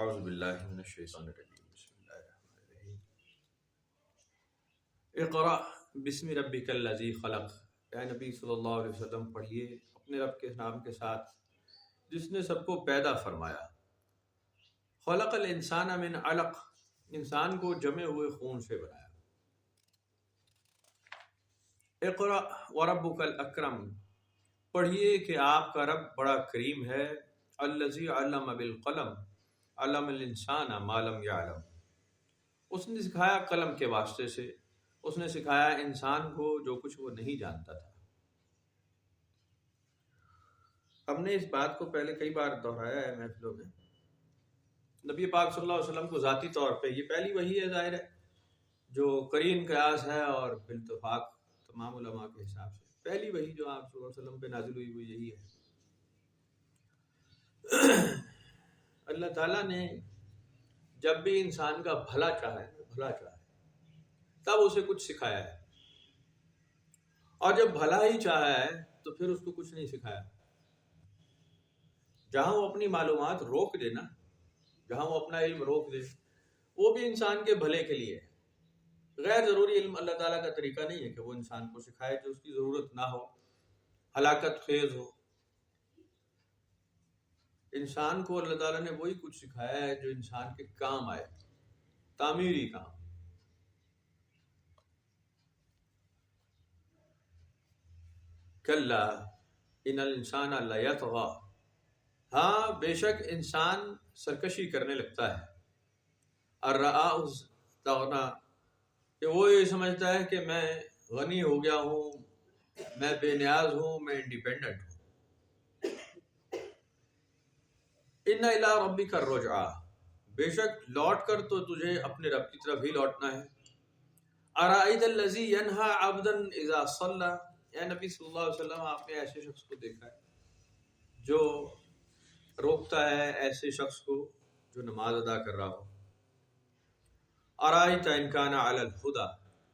اعوذ باللہ من الشیطان الرجیم بسم اللہ الرحمن الرحیم اقرأ بسم ربک الذی خلق۔ اے نبی صلی اللہ علیہ وسلم پڑھیے اپنے رب کے نام کے ساتھ جس نے سب کو پیدا فرمایا۔ خلق الانسان من علق، انسان کو جمے ہوئے خون سے بنایا۔ اقرأ وربک الاکرم، پڑھیے کہ آپ کا رب بڑا کریم ہے۔ الذی علم بالقلم علم الانسان ما لم یعلم، اس نے سکھایا قلم کے واسطے سے، اس نے سکھایا انسان کو جو کچھ وہ نہیں جانتا تھا۔ ہم نے اس بات کو پہلے کئی بار دہرایا ہے محفلوں میں۔ نبی پاک صلی اللہ علیہ وسلم کو ذاتی طور پہ یہ پہلی وحی ہے، ظاہر ہے، جو قرین قیاس ہے اور بالاتفاق تمام علماء کے حساب سے پہلی وحی جو آپ صلی اللہ علیہ وسلم پہ نازل ہوئی وہ یہی ہے۔ اللہ تعالیٰ نے جب بھی انسان کا بھلا چاہے تب اسے کچھ سکھایا ہے، اور جب بھلا ہی چاہا ہے تو پھر اس کو کچھ نہیں سکھایا۔ جہاں وہ اپنی معلومات روک دے نا، جہاں وہ اپنا علم روک دے، وہ بھی انسان کے بھلے کے لیے ہے۔ غیر ضروری علم اللہ تعالیٰ کا طریقہ نہیں ہے کہ وہ انسان کو سکھائے جو اس کی ضرورت نہ ہو، ہلاکت خیز ہو۔ انسان کو اللہ تعالیٰ نے وہی کچھ سکھایا ہے جو انسان کے کام آئے، تعمیری کام۔ کلا ان الانسان لیطغی، ہاں بے شک انسان سرکشی کرنے لگتا ہے۔ الرآہ استغنی، کہ وہ یہ سمجھتا ہے کہ میں غنی ہو گیا ہوں، میں بے نیاز ہوں، میں انڈیپینڈنٹ ہوں۔ ان الی ربک الرجعی، بے شک لوٹ کر تو تجھے اپنے رب کی طرف ہی لوٹنا ہے۔ ارأیت الذی ینہی عبدا اذا صلی، اے نبی صلی اللہ علیہ وسلم آپ نے ایسے شخص کو دیکھا ہے جو روکتا ہے ایسے شخص کو جو نماز ادا کر رہا ہو۔ ارأیت ان کان علی الہدی،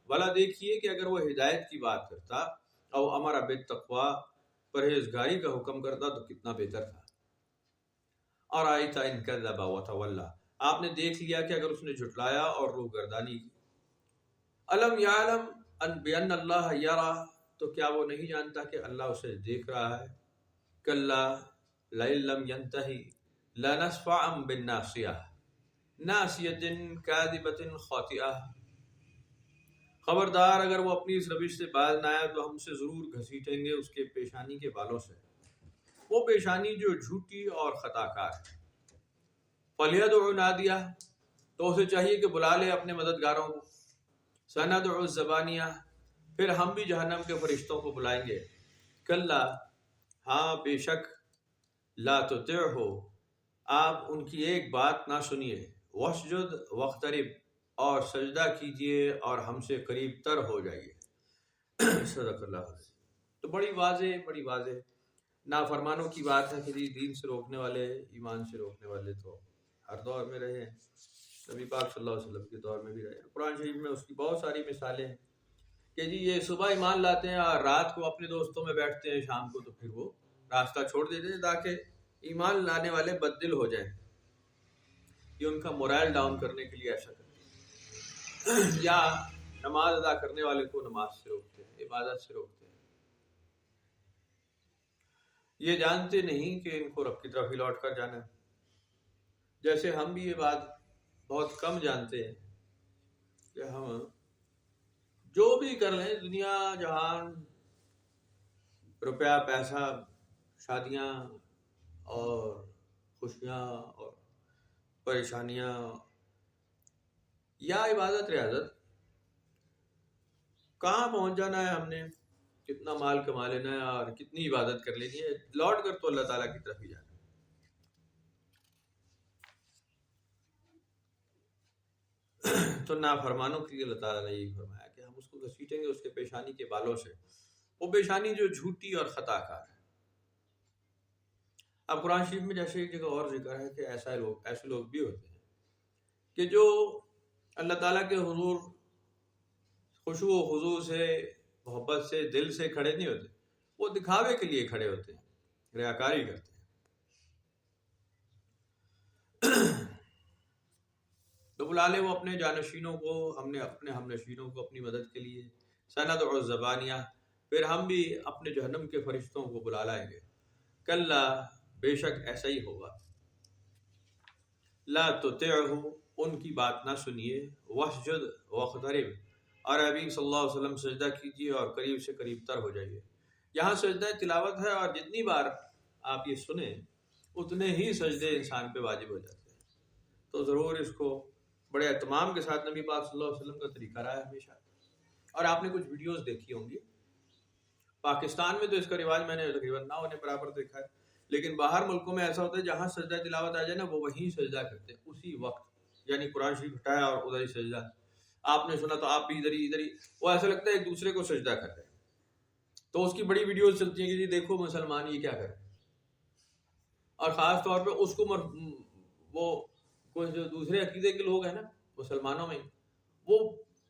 بھلا دیکھیے کہ اگر وہ ہدایت کی بات کرتا، او امر بالتقوی، پرہیزگاری کا حکم کرتا تو کتنا بہتر تھا۔ ارأیت ان کذب وتولی، آپ نے دیکھ لیا کہ اگر اس نے جھٹلایا اور روح گردانی کی۔ الم یعلم ان بان اللہ یری، تو کیا وہ نہیں جانتا کہ اللہ اسے دیکھ رہا ہے۔ کلا لئن لم ینتہی لنصفعا بالناصیہ ناصیۃ کاذبۃ خاطئہ، خبردار اگر وہ اپنی اس روش سے باز نہ آیا تو ہم اسے ضرور گھسیٹیں گے اس کے پیشانی کے بالوں سے، وہ پیشانی جو جھوٹی اور خطا کار ہے۔ فلیدع نادیہ، تو اسے چاہیے کہ بلا لے اپنے مددگاروں کو۔ سندع الزبانیہ، پھر ہم بھی جہنم کے فرشتوں کو بلائیں گے۔ کلا، ہاں بے شک، لا تطعہ، آپ ان کی ایک بات نہ سنیے۔ واسجد واقترب، اور سجدہ کیجئے اور ہم سے قریب تر ہو جائیے۔ صدق اللہ علیہ۔ تو بڑی واضح نافرمانوں کی بات ہے کہ دین سے روکنے والے، ایمان سے روکنے والے تو ہر دور میں رہے ہیں، نبی پاک صلی اللہ علیہ وسلم کے دور میں بھی رہے ہیں۔ قرآن شریف میں اس کی بہت ساری مثالیں ہیں کہ جی یہ صبح ایمان لاتے ہیں اور رات کو اپنے دوستوں میں بیٹھتے ہیں، شام کو تو پھر وہ راستہ چھوڑ دیتے ہیں تاکہ ایمان لانے والے بددل ہو جائیں۔ یہ ان کا مورائل ڈاؤن کرنے کے لیے ایسا کرتے ہیں، یا نماز ادا کرنے والے کو نماز سے روکتے ہیں، عبادت سے روکتے ہیں۔ یہ جانتے نہیں کہ ان کو رب کی طرف ہی لوٹ کر جانا ہے۔ جیسے ہم بھی یہ بات بہت کم جانتے ہیں کہ ہم جو بھی کر لیں، دنیا جہان، روپیہ پیسہ، شادیاں اور خوشیاں اور پریشانیاں یا عبادت ریاضت، کہاں پہنچ جانا ہے ہم نے، کتنا مال کما لینا ہے اور کتنی عبادت کر لینی ہے، لوٹ کر تو اللہ تعالیٰ کی طرف ہی جانا ہے۔ تو نافرمانوں کے لیے اللہ تعالیٰ نے یہی فرمایا کہ ہم اس کو گھسیٹیں گے اس کے پیشانی کے بالوں سے، وہ پیشانی جو جھوٹی اور خطا کار ہے۔ اب قرآن شریف میں جیسے ایک جگہ اور ذکر ہے کہ ایسے لوگ بھی ہوتے ہیں کہ جو اللہ تعالیٰ کے حضور خشوع و خضوع سے، محبت سے، دل سے کھڑے نہیں ہوتے، وہ دکھاوے کے لیے کھڑے ہوتے ہیں، ریاکاری کرتے ہیں۔ بلا لے وہ اپنے جانشینوں کو، ہم نے اپنے ہم نشینوں کو اپنی مدد کے لیے. سندع الزبانیہ، پھر ہم بھی اپنے جہنم کے فرشتوں کو بلا لائیں گے. کلا، بے شک ایسا ہی ہوگا. لا تطعہ، ان کی بات نہ سنیے. واسجد واقترب، اور حبیب صلی اللہ علیہ وسلم سجدہ کیجیے اور قریب سے قریب تر ہو جائیے. یہاں سجدہ تلاوت ہے، اور جتنی بار آپ یہ سنیں اتنے ہی سجدے انسان پہ واجب ہو جاتے ہیں. تو ضرور اس کو بڑے اہتمام کے ساتھ نبی پاک صلی اللہ علیہ وسلم کا طریقہ رہا ہے ہمیشہ. اور آپ نے کچھ ویڈیوز دیکھی ہوں گی. پاکستان میں تو اس کا رواج میں نے تقریباً نہ ہونے برابر دیکھا ہے، لیکن باہر ملکوں میں ایسا ہوتا ہے جہاں سجدہ تلاوت آ جائے نا وہ وہیں سجدہ کرتے ہیں اسی وقت. یعنی قرآن شریف ہٹایا اور ادھر ہی سجدہ. آپ نے سنا تو آپ بھی ادھر ہی وہ ایسا لگتا ہے ایک دوسرے کو سجدہ کر رہے ہیں. تو اس کی بڑی ویڈیوز چلتی ہیں کہ جی دیکھو مسلمان یہ کیا کر رہے ہیں. اور خاص طور پہ اس کو وہ کوئی جو دوسرے عقیدے کے لوگ ہیں نا مسلمانوں میں، وہ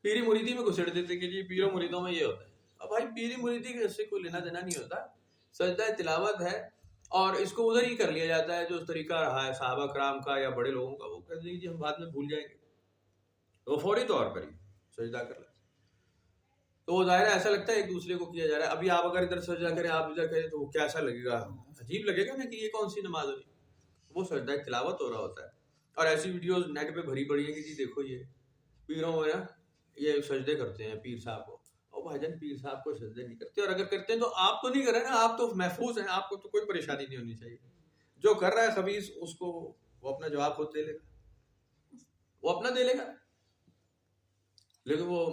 پیری مریدی میں گھسڑ دیتے کہ جی پیروں مریدوں میں یہ ہوتا ہے. اب بھائی پیری مریدی کے اس سے کوئی لینا دینا نہیں ہوتا. سجدہ تلاوت ہے اور اس کو ادھر ہی کر لیا جاتا ہے جو طریقہ رہا ہے صحابہ کرام کا یا بڑے لوگوں کا. وہ کہتے ہیں جی ہم بعد میں بھول جائیں گے، وہ فوری طور پر ہی سجدہ کر لیں. تو وہ ظاہر ایسا لگتا ہے ایک دوسرے کو کیا جا رہا ہے. ابھی آپ اگر ادھر سجدہ کریں آپ ادھر کریں تو وہ کیسا لگے گا؟ عجیب لگے گا نا کہ یہ کون سی نماز ہوگی. وہ سجدہ تلاوت ہو رہا ہوتا ہے. اور ایسی ویڈیوز نیٹ پہ بھری پڑی ہیں کہ جی دیکھو یہ پیروں میں نا یہ سجدے کرتے ہیں پیر صاحب کو. اور بھائی جان پیر صاحب کو سجدے نہیں کرتے، اور اگر کرتے ہیں تو آپ تو نہیں کر رہے نا، آپ تو محفوظ ہیں، آپ کو تو کوئی پریشانی نہیں ہونی چاہیے. جو کر رہا ہے خبیث اس کو وہ اپنا جواب خود دے لے گا، وہ اپنا دے لے گا. لیکن وہ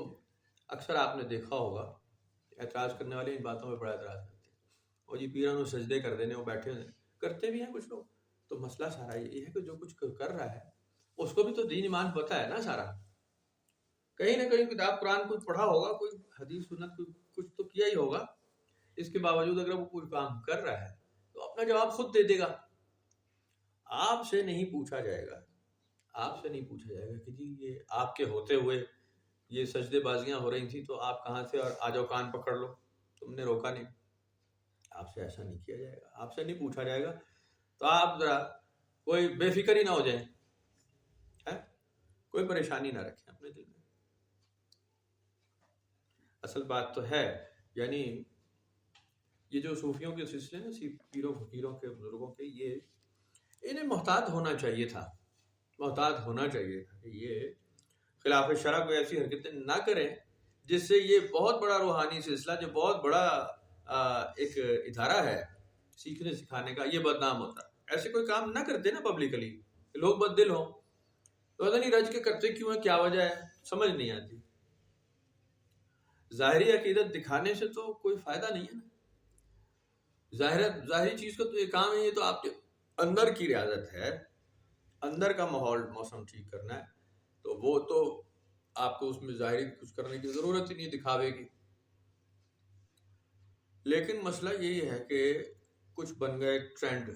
اکثر آپ نے دیکھا ہوگا اعتراض کرنے والے ان باتوں میں بڑا اعتراض کرتے ہیں. اور جی پیروں نے سجدے کر دینے، وہ بیٹھے ہوئے کرتے بھی ہیں کچھ لوگ. تو مسئلہ سارا یہ ہے کہ جو کچھ کر رہا ہے اس کو بھی تو دین ایمان پتہ ہے نا سارا. کہیں نہ کہیں کتاب قرآن کچھ پڑھا ہوگا، کوئی حدیث سنت کچھ تو کیا ہی ہوگا. اس کے باوجود اگر وہ کوئی کام کر رہا ہے تو اپنا جواب خود دے دے گا. آپ سے نہیں پوچھا جائے گا، آپ سے نہیں پوچھا جائے گا کہ جی یہ آپ کے ہوتے ہوئے یہ سجدے بازیاں ہو رہی تھیں تو آپ کہاں سے، اور آ جاؤ کان پکڑ لو، تم نے روکا نہیں. آپ سے ایسا نہیں کیا جائے گا، آپ سے نہیں پوچھا جائے گا. تو آپ ذرا کوئی بے فکر ہی نہ ہو جائیں، کوئی پریشانی نہ رکھیں اپنے دل میں. اصل بات تو ہے یعنی یہ جو صوفیوں کے سلسلے ہیں پیروں فقیروں کے بزرگوں کے، یہ انہیں محتاط ہونا چاہیے تھا، محتاط ہونا چاہیے تھا کہ یہ خلاف شرع کوئی ایسی حرکتیں نہ کریں جس سے یہ بہت بڑا روحانی سلسلہ جو بہت بڑا ایک ادارہ ہے سیکھنے سکھانے کا، یہ بدنام ہوتا. ایسے کوئی کام نہ کرتے نا پبلکلی، لوگ بد دل ہوں تو پتہ نہیں رج کے کرتے کیوں ہیں، کیا وجہ ہے سمجھ نہیں آتی. ظاہری عقیدت دکھانے سے تو کوئی فائدہ نہیں ہے نا. ظاہری چیز کا تو یہ کام ہے، یہ تو آپ کے اندر کی ریاضت ہے، اندر کا ماحول موسم ٹھیک کرنا ہے. تو وہ تو آپ کو اس میں ظاہری کچھ کرنے کی ضرورت ہی نہیں دکھاوے کی. لیکن مسئلہ یہی ہے کہ کچھ بن گئے ٹرینڈ،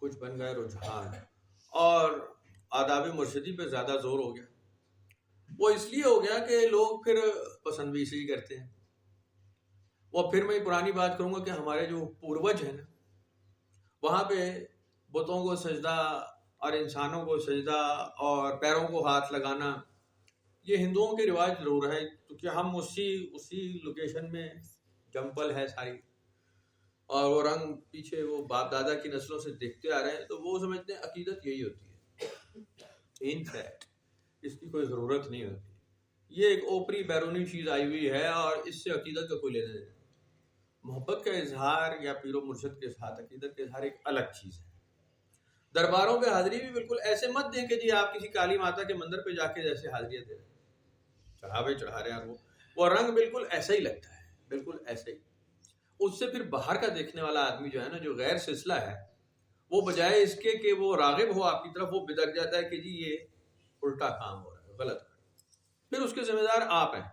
کچھ بن گئے رجحان، اور آداب مرشدی پہ زیادہ زور ہو گیا. وہ اس لیے ہو گیا کہ لوگ پھر پسند بھی اسی کرتے ہیں. وہ پھر میں پرانی بات کروں گا کہ ہمارے جو پوروج ہیں نا وہاں پہ بتوں کو سجدہ اور انسانوں کو سجدہ اور پیروں کو ہاتھ لگانا، یہ ہندوؤں کے رواج ضرور ہے کیونکہ ہم اسی لوکیشن میں جمپل ہے ساری، اور وہ رنگ پیچھے وہ باپ دادا کی نسلوں سے دیکھتے آ رہے ہیں. تو وہ سمجھتے ہیں عقیدت یہی ہوتی ہے. ان فیکٹ اس کی کوئی ضرورت نہیں ہوتی. یہ ایک اوپری بیرونی چیز آئی ہوئی ہے اور اس سے عقیدت کا کوئی لینا دینا. محبت کا اظہار یا پیر و مرشد کے ساتھ عقیدت کا اظہار ایک الگ چیز ہے. درباروں پہ حاضری بھی بالکل ایسے مت دیں کہ جی آپ کسی کالی ماتا کے مندر پہ جا کے جیسے حاضریاں دے رہے ہیں، چڑھاوے چڑھا رہے ہیں. وہ رنگ بالکل ایسا ہی لگتا ہے، بالکل ایسے ہی. اس سے پھر باہر کا دیکھنے والا آدمی جو ہے نا، جو غیر سلسلہ ہے، وہ بجائے اس کے کہ وہ راغب ہو آپ کی طرف، وہ بدک جاتا ہے کہ جی یہ الٹا کام ہو رہا ہے، غلط. پھر اس کے ذمہ دار آپ ہیں.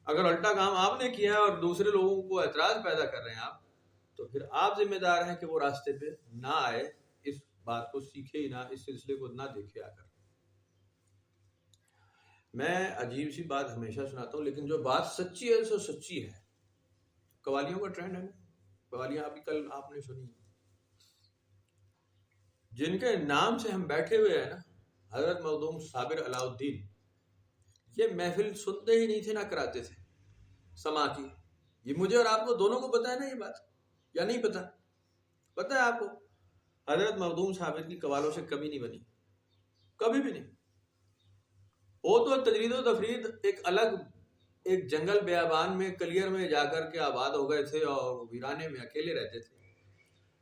اگر الٹا کام آپ نے کیا ہے اور دوسرے لوگوں کو اعتراض پیدا کر رہے ہیں آپ، تو پھر آپ ذمہ دار ہیں کہ وہ راستے پہ نہ آئے، اس بات کو سیکھے ہی نہ، اس سلسلے کو نہ دیکھے آ کر. میں عجیب سی بات ہمیشہ سناتا ہوں، لیکن جو بات سچی ہے سو سچی ہے. قوالیوں کا ٹرینڈ ہے نا، قوالیاں ابھی کل آپ نے سنی، جن کے نام سے ہم بیٹھے ہوئے ہیں نا، حضرت مخدوم صابر علاء الدین یہ محفل سنتے ہی نہیں تھے، نہ کراتے تھے سما کی. یہ مجھے اور آپ کو دونوں کو پتہ ہے نا یہ بات، یا نہیں پتہ؟ پتہ ہے آپ کو. حضرت مخدوم صابر کی قوالوں سے کمی نہیں بنی، کبھی بھی نہیں. وہ تو تجرید و تفرید ایک الگ ایک جنگل بیابان میں کلیئر میں جا کر کے آباد ہو گئے تھے اور ویرانے میں اکیلے رہتے تھے.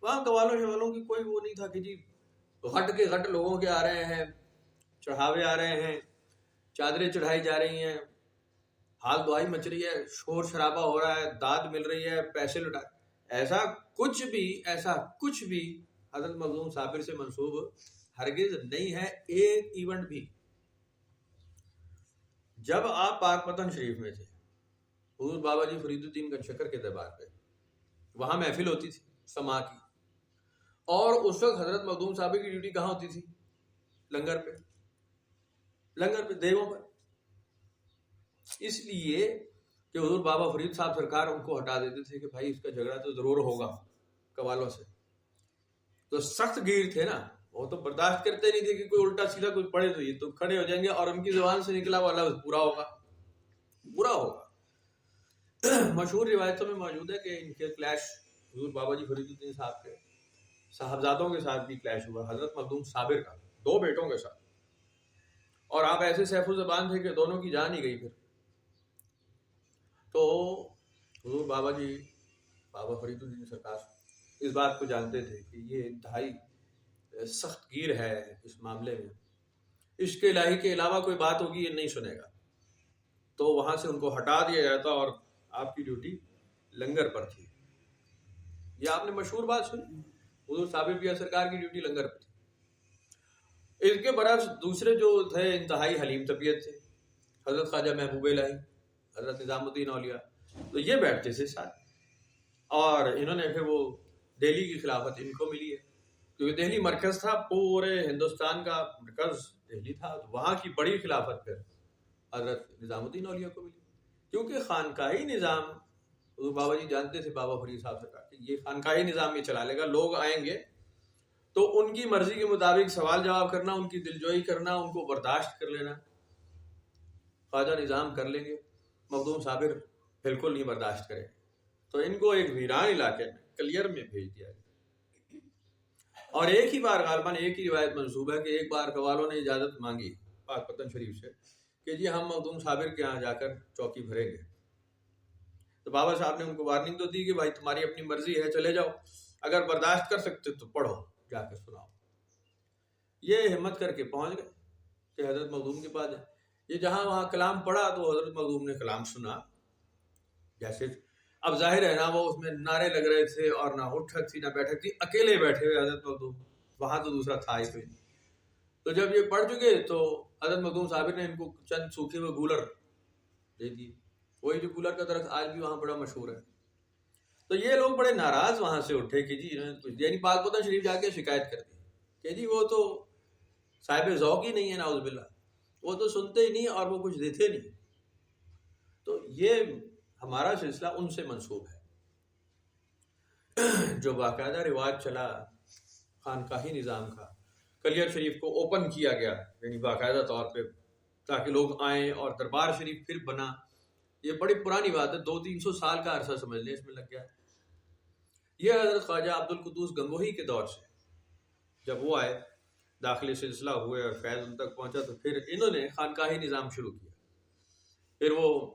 وہاں قوالوں شوالوں کی کوئی وہ نہیں تھا کہ جی غٹ کے غٹ لوگوں کے آ رہے ہیں، چڑھاوے آ رہے ہیں، چادریں چڑھائی جا رہی ہیں، حال دعائی مچ رہی ہے، شور شرابہ ہو رہا ہے، داد مل رہی ہے، پیسے لٹا. ایسا کچھ بھی حضرت مخدوم صابر سے منسوب ہرگز نہیں ہے، ایک ایونٹ بھی. جب آپ پاک پتن شریف میں تھے حضور بابا جی فرید الدین گنج شکر کے دربار پہ، وہاں محفل ہوتی تھی سما کی، اور اس وقت حضرت مخدوم صابر کی ڈیوٹی کہاں ہوتی تھی؟ لنگر پہ دیگوں پر. اس لیے کہ حضور بابا فرید صاحب سرکار ان کو ہٹا دیتے تھے کہ بھائی اس کا جھگڑا تو ضرور ہوگا قوالوں سے. تو سخت گیر تھے نا، وہ تو برداشت کرتے نہیں تھے کہ کوئی الٹا سیدھا کوئی پڑھے تو یہ تو کھڑے ہو جائیں گے اور ان کی زبان سے نکلا ہوا لفظ برا ہوگا. مشہور روایتوں میں موجود ہے کہ ان کے کلیش حضور بابا جی فرید الدین صاحب کے صاحبزادوں کے ساتھ بھی کلیش ہوا، حضرت مخدوم صابر کا 2 بیٹوں کے ساتھ. اور آپ ایسے سیف الزبان تھے کہ دونوں کی جان ہی گئی. پھر تو حضور بابا جی بابا فرید الدین سرکار اس بات کو جانتے تھے کہ یہ انتہائی سخت گیر ہے اس معاملے میں، عشق الہی کے علاوہ کوئی بات ہوگی یہ نہیں سنے گا. تو وہاں سے ان کو ہٹا دیا جاتا اور آپ کی ڈیوٹی لنگر پر تھی. یہ آپ نے مشہور بات سنی، حضور صابر پیر سرکار کی ڈیوٹی لنگر پر تھی. اس کے برعکس دوسرے جو تھے انتہائی حلیم طبیعت تھے، حضرت خواجہ محبوب الہی، حضرت نظام الدین اولیاء، تو یہ بیٹھتے تھے ساتھ. اور انہوں نے پھر وہ دہلی کی خلافت ان کو ملی ہے، کیونکہ دہلی مرکز تھا، پورے ہندوستان کا مرکز دہلی تھا. وہاں کی بڑی خلافت پھر حضرت نظام الدین اولیاء کو ملی، کیونکہ خانقاہی نظام حضور بابا جی جانتے تھے بابا فرید صاحب سے کہ یہ خانقاہی نظام یہ چلا لے گا. لوگ آئیں گے تو ان کی مرضی کے مطابق سوال جواب کرنا، ان کی دلجوئی کرنا، ان کو برداشت کر لینا خواجہ نظام کر لیں گے، مخدوم صابر بالکل نہیں برداشت کرے. تو ان کو ایک ویران علاقے میں کلیئر میں بھیج دیا گیا. اور ایک ہی بار غالباً ایک ہی روایت منسوب ہے کہ ایک بار قوالوں نے اجازت مانگی پاک پتن شریف سے کہ جی ہم مخدوم صابر کے یہاں جا کر چوکی بھریں گے. تو بابا صاحب نے ان کو وارننگ تو دی کہ بھائی تمہاری اپنی مرضی ہے، چلے جاؤ، اگر برداشت کر سکتے تو پڑھو، جا کے سناؤ. یہ ہمت کر کے پہنچ گئے کہ حضرت مخدوم کے پاس جائیں. یہ جہاں وہاں کلام پڑھا تو حضرت مخدوم نے کلام سنا. جیسے اب ظاہر ہے نا وہ اس میں نعرے لگ رہے تھے اور نہ اٹھک تھی نہ بیٹھک تھی، اکیلے بیٹھے ہوئے حضرت مخدوم، وہاں تو دوسرا تھا ہی کوئی. تو جب یہ پڑھ چکے تو حضرت مخدوم صابر نے ان کو چند سوکھے ہوئے گولر دے دیے. وہی جو گولر کا درخت آج بھی وہاں بڑا مشہور ہے. تو یہ لوگ بڑے ناراض وہاں سے اٹھے کہ جی انہوں نے کچھ دیا نہیں. پاک پتن شریف جا کے شکایت کر دی کہ جی وہ تو صاحب ذوق ہی نہیں ہے، نعوذ باللہ، وہ تو سنتے ہی نہیں اور وہ کچھ دیتے نہیں. تو یہ ہمارا سلسلہ ان سے منسوب ہے جو باقاعدہ رواج چلا خانقاہی نظام کا. کلیئر شریف کو اوپن کیا گیا، یعنی باقاعدہ طور پہ تاکہ لوگ آئیں، اور دربار شریف پھر بنا. یہ بڑی پرانی بات ہے، 200-300 سال کا عرصہ سمجھ لیں اس میں لگ گیا. یہ حضرت خواجہ عبد القدوس گنگوہی کے دور سے جب وہ آئے، داخلی سلسلہ ہوئے اور فیض ان تک پہنچا، تو پھر انہوں نے خانقاہی نظام شروع کیا. پھر وہ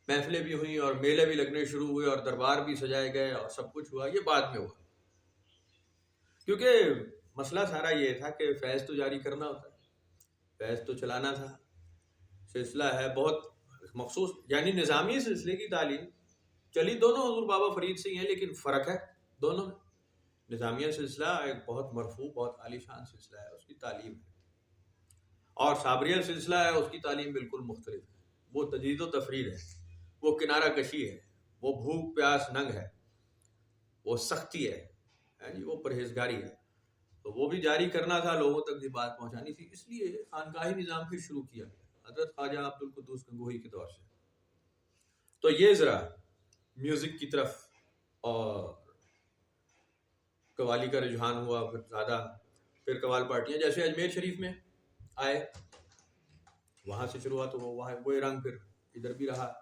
محفلیں بھی ہوئیں اور میلے بھی لگنے شروع ہوئے اور دربار بھی سجائے گئے اور سب کچھ ہوا. یہ بعد میں ہوا، کیونکہ مسئلہ سارا یہ تھا کہ فیض تو جاری کرنا ہوتا ہے، فیض تو چلانا تھا. سلسلہ ہے بہت مخصوص، یعنی نظامی سلسلے کی تعلیم چلی دونوں حضور بابا فرید سے ہی ہیں، لیکن فرق ہے دونوں میں. نظامیہ سلسلہ ایک بہت مرفوع، بہت عالی شان سلسلہ ہے، اس کی تعلیم ہے. اور صابریہ سلسلہ ہے، اس کی تعلیم بالکل مختلف ہے. وہ تجدید و تفرید ہے، وہ کنارہ کشی ہے، وہ بھوک پیاس ننگ ہے، وہ سختی ہے جی، وہ پرہیزگاری ہے. تو وہ بھی جاری کرنا تھا، لوگوں تک یہ بات پہنچانی تھی. اس لیے خانقاہی نظام پھر شروع کیا گیا حضرت خواجہ عبد القدوس گنگوہی کے دور سے. تو یہ ذرا میوزک کی طرف اور قوالی کا رجحان ہوا پھر زیادہ. پھر قوال پارٹیاں جیسے اجمیر شریف میں آئے, وہاں سے شروع ہوا تو وہاں وہی رنگ پھر ادھر بھی رہا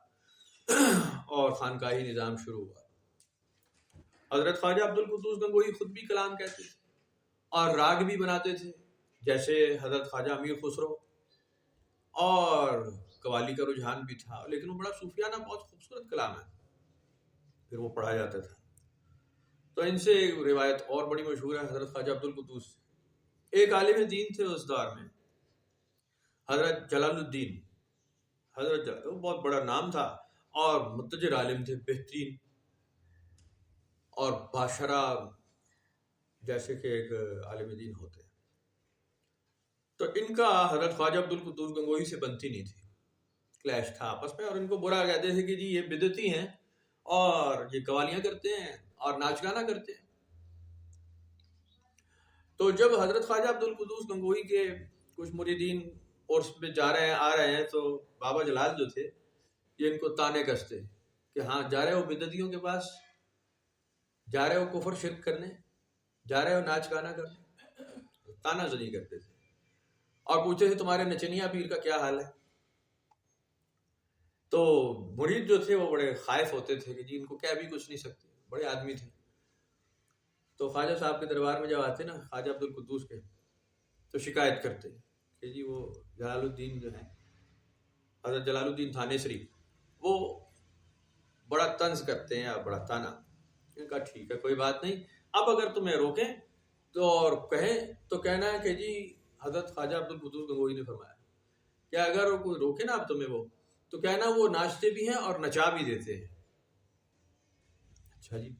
اور خانقاہی نظام شروع ہوا. حضرت خواجہ عبد القدوس گنگوہی خود بھی کلام کہتے تھے اور راگ بھی بناتے تھے, جیسے حضرت خواجہ امیر خسرو, اور قوالی کا رجحان بھی تھا, لیکن وہ بڑا صوفیانہ بہت خوبصورت کلام ہے, پھر وہ پڑھا جاتا تھا. تو ان سے روایت اور بڑی مشہور ہے حضرت خواجہ عبد القدوس سے. ایک عالم دین تھے اس دور میں, حضرت جلال الدین. حضرت جلال وہ بہت بڑا نام تھا اور متجر عالم تھے, بہترین اور باشرہ جیسے کہ ایک عالم دین ہوتے ہیں. تو ان کا حضرت خواجہ عبد القدوس گنگوہی سے بنتی نہیں تھی, کلیش تھا آپس میں, اور ان کو برا کہتے تھے کہ جی یہ بدعتی ہیں اور یہ قوالیاں کرتے ہیں اور ناچ گانا کرتے ہیں. تو جب حضرت خواجہ عبد القدوس گنگوہی کے کچھ مریدین عرس پہ جا رہے ہیں آ رہے ہیں, تو بابا جلال جو تھے یہ ان کو تانے کستے کہ ہاں جا رہے ہو بدعتیوں کے پاس, جا رہے ہو کفر شرک کرنے, جا رہے ہو ناچ گانا کرنے. تانا زنی کرتے تھے اور پوچھتے تھے تمہارے نچنیا پیر کا کیا حال ہے. تو مرید جو تھے وہ بڑے خائف ہوتے تھے کہ جی ان کو کیا بھی کچھ نہیں سکتے, بڑے آدمی تھے. تو خواجہ صاحب کے دربار میں جب آتے نا خواجہ عبد القدوس کے, تو شکایت کرتے کہ جی وہ جلال الدین جو ہیں, حضرت جلال الدین تھانیسری, وہ بڑا طنز کرتے ہیں اور بڑا تانا. ان کا ٹھیک ہے کوئی بات نہیں, اب اگر تمہیں روکیں تو اور کہیں تو کہنا ہے کہ جی حضرت خواجہ عبد القدوس گنگوہی نے فرمایا کہ اگر کوئی روکے نا اب تمہیں وہ, تو کہنا وہ ناچتے بھی ہیں اور نچا بھی دیتے ہیں. اچھا جی,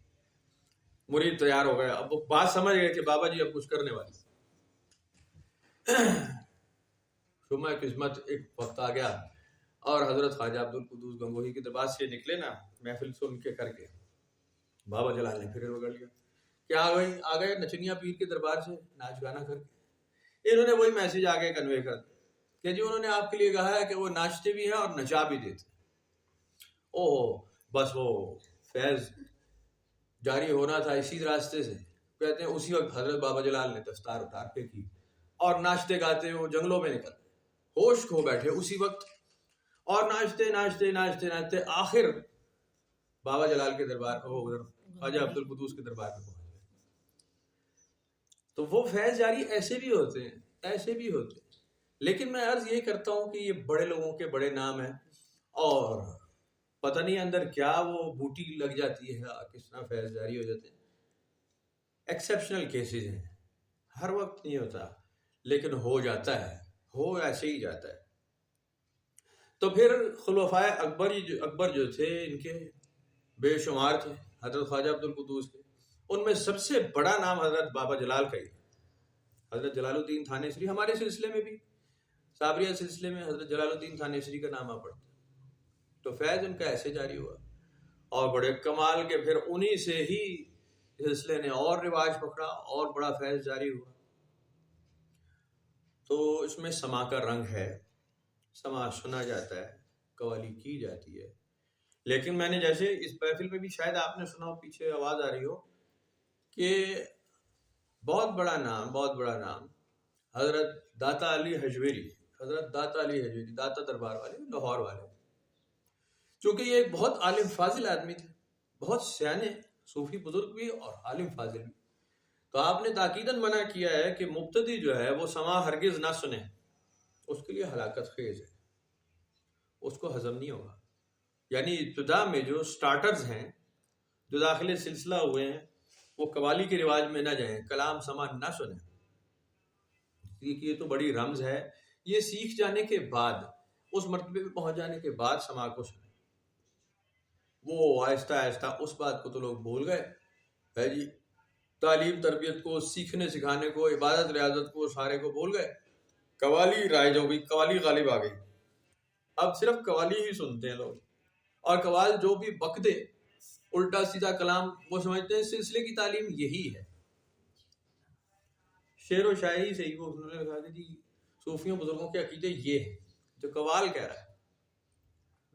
مرید تیار ہو گئے, اب وہ بات سمجھ گئے کہ بابا جی اب کچھ کرنے والے. شمع قسمت ایک وقت آ گیا اور حضرت خواجہ عبد القدوس گنگوہی کے دربار سے نکلے نا, محفل سن کے کر کے, بابا جلال نے پھر رگڑ لیا کہ آ گئے نچنیا پیر کے دربار سے ناچ گانا کر کے. انہوں نے وہی میسج آگے کنوے کر دیا کہ جی انہوں نے آپ کے لیے کہا ہے کہ وہ ناچتے بھی ہیں اور نچا بھی دیتے. بس وہ فیض جاری ہونا تھا اسی راستے سے. کہتے ہیں اسی وقت حضرت بابا جلال نے دستار اتار پہ کی اور ناچتے گاتے وہ جنگلوں میں نکل ہوش کھو بیٹھے اسی وقت, اور ناچتے ناچتے ناچتے ناچتے آخر بابا جلال کے دربار کو خواجہ عبد القدوس کے دربار میں پہنچ گئے. تو وہ فیض جاری ایسے بھی ہوتے ہیں, ایسے بھی ہوتے ہیں. لیکن میں عرض یہ کرتا ہوں کہ یہ بڑے لوگوں کے بڑے نام ہیں اور پتہ نہیں اندر کیا وہ بوٹی لگ جاتی ہے, کس طرح فیض جاری ہو جاتے ہیں. ایکسیپشنل کیسز ہیں, ہر وقت نہیں ہوتا لیکن ہو جاتا ہے, ہو ایسے ہی جاتا ہے. تو پھر خلفائے اکبر جو تھے ان کے بے شمار تھے حضرت خواجہ عبد القدوس کے. ان میں سب سے بڑا نام حضرت بابا جلال کا ہی, حضرت جلال الدین تھانیسری. ہمارے سلسلے میں بھی صابریہ سلسلے میں حضرت جلال الدین تھانیسری کا نام آ پڑتا. تو فیض ان کا ایسے جاری ہوا اور بڑے کمال کے پھر انہی سے ہی سلسلے نے اور رواج پکڑا اور بڑا فیض جاری ہوا. تو اس میں سما کا رنگ ہے, سما سنا جاتا ہے, قوالی کی جاتی ہے. لیکن میں نے جیسے اس محفل میں بھی شاید آپ نے سنا ہو, پیچھے آواز آ رہی ہو کہ بہت بڑا نام حضرت داتا علی حجویری, حضرت داتا علی حجویری, داتا دربار والے, لاہور والے. چونکہ یہ ایک بہت عالم فاضل آدمی تھے, بہت سیانے صوفی بزرگ بھی اور عالم فاضل بھی. تو آپ نے تاکیداً منع کیا ہے کہ مبتدی جو ہے وہ سما ہرگز نہ سنے, اس کے لیے ہلاکت خیز ہے, اس کو ہضم نہیں ہوگا. یعنی ابتدا میں جو سٹارٹرز ہیں, جو داخل سلسلہ ہوئے ہیں, وہ قوالی کے رواج میں نہ جائیں, کلام سما نہ سنیں, کیونکہ یہ تو بڑی رمز ہے. یہ سیکھ جانے کے بعد, اس مرتبے پہ پہنچ جانے کے بعد سما کو سنیں. وہ آہستہ آہستہ اس بات کو تو لوگ بھول گئے ہے جی, تعلیم تربیت کو, سیکھنے سکھانے کو, عبادت ریاضت کو, سارے کو بھول گئے. قوالی رائج ہو گئی, قوالی غالب آ گئی. اب صرف قوالی ہی سنتے ہیں لوگ, اور قوال جو بھی بک دے الٹا سیدھا کلام, وہ سمجھتے ہیں سلسلے کی تعلیم یہی ہے. شعر و شاعری سے ہی وہ انہوں نے کہا کہ جی صوفیوں بزرگوں کے عقیدے یہ ہیں. جو قوال کہہ رہا ہے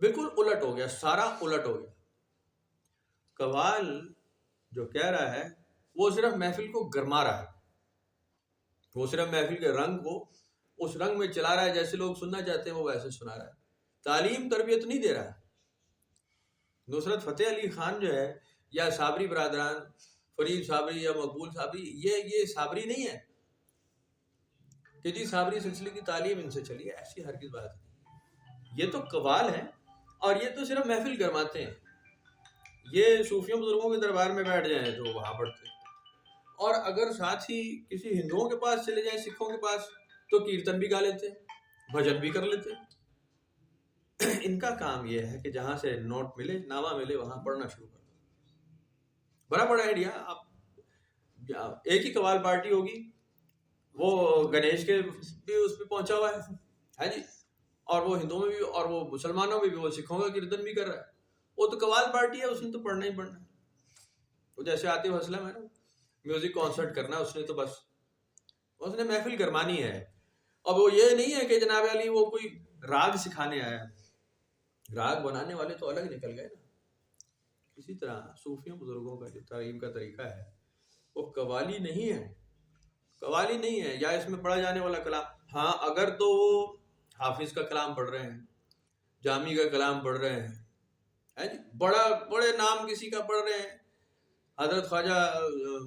بالکل الٹ ہو گیا, سارا الٹ ہو گیا. قوال جو کہہ رہا ہے وہ صرف محفل کو گرما رہا ہے, وہ صرف محفل کے رنگ کو اس رنگ میں چلا رہا ہے، جیسے لوگ سننا چاہتے ہیں وہ ویسے سنا رہا ہے، تعلیم تربیت نہیں دے رہا ہے۔ نصرت فتح علی خان جو ہے یا صابری برادران، فرید صابری یا مقبول صابری، یہ صابری نہیں ہے کہ جی صابری سلسلے کی تعلیم ان سے چلی ہے، ایسی ہرگز بات نہیں۔ یہ تو قوال ہے، اور یہ تو صرف محفل گرماتے ہیں۔ یہ صوفیوں بزرگوں کے دربار میں بیٹھ جائیں تو وہاں پڑھتے ہیں، اور اگر ساتھ ہی کسی ہندوؤں کے پاس چلے جائیں، سکھوں کے پاس، تو کیرتن بھی گا لیتے ہیں، بھجن بھی کر لیتے ہیں۔ ان کا کام یہ ہے کہ جہاں سے نوٹ ملے، نامہ ملے، وہاں پڑھنا شروع کر دو۔ بڑا بڑا آئیڈیا۔ آپ ایک ہی قوال پارٹی ہوگی، وہ گنیش کے بھی اس پہ پہنچا ہوا ہے جی، اور وہ ہندوؤں میں بھی، اور وہ مسلمانوں میں بھی، وہ سکھوں کا کیرتن بھی کر رہا ہے۔ وہ تو قوال پارٹی ہے، اس نے تو پڑھنا ہی پڑھنا ہے۔ وہ جیسے عاطف اسلم ہے نا، میوزک کانسرٹ کرنا اس نے، تو بس اس نے محفل گرمانی ہے۔ اب وہ یہ نہیں ہے کہ جناب علی وہ کوئی راگ سکھانے آیا ہے، راگ بنانے والے تو الگ نکل گئے نا۔ اسی طرح صوفیوں بزرگوں کا جو تعلیم کا طریقہ ہے وہ قوالی نہیں ہے، قوالی نہیں ہے، یا اس میں پڑھا جانے والا کلام۔ ہاں اگر تو وہ حافظ کا کلام پڑھ رہے ہیں، جامی کا کلام پڑھ رہے ہیں، بڑے نام کسی کا پڑھ رہے ہیں، حضرت خواجہ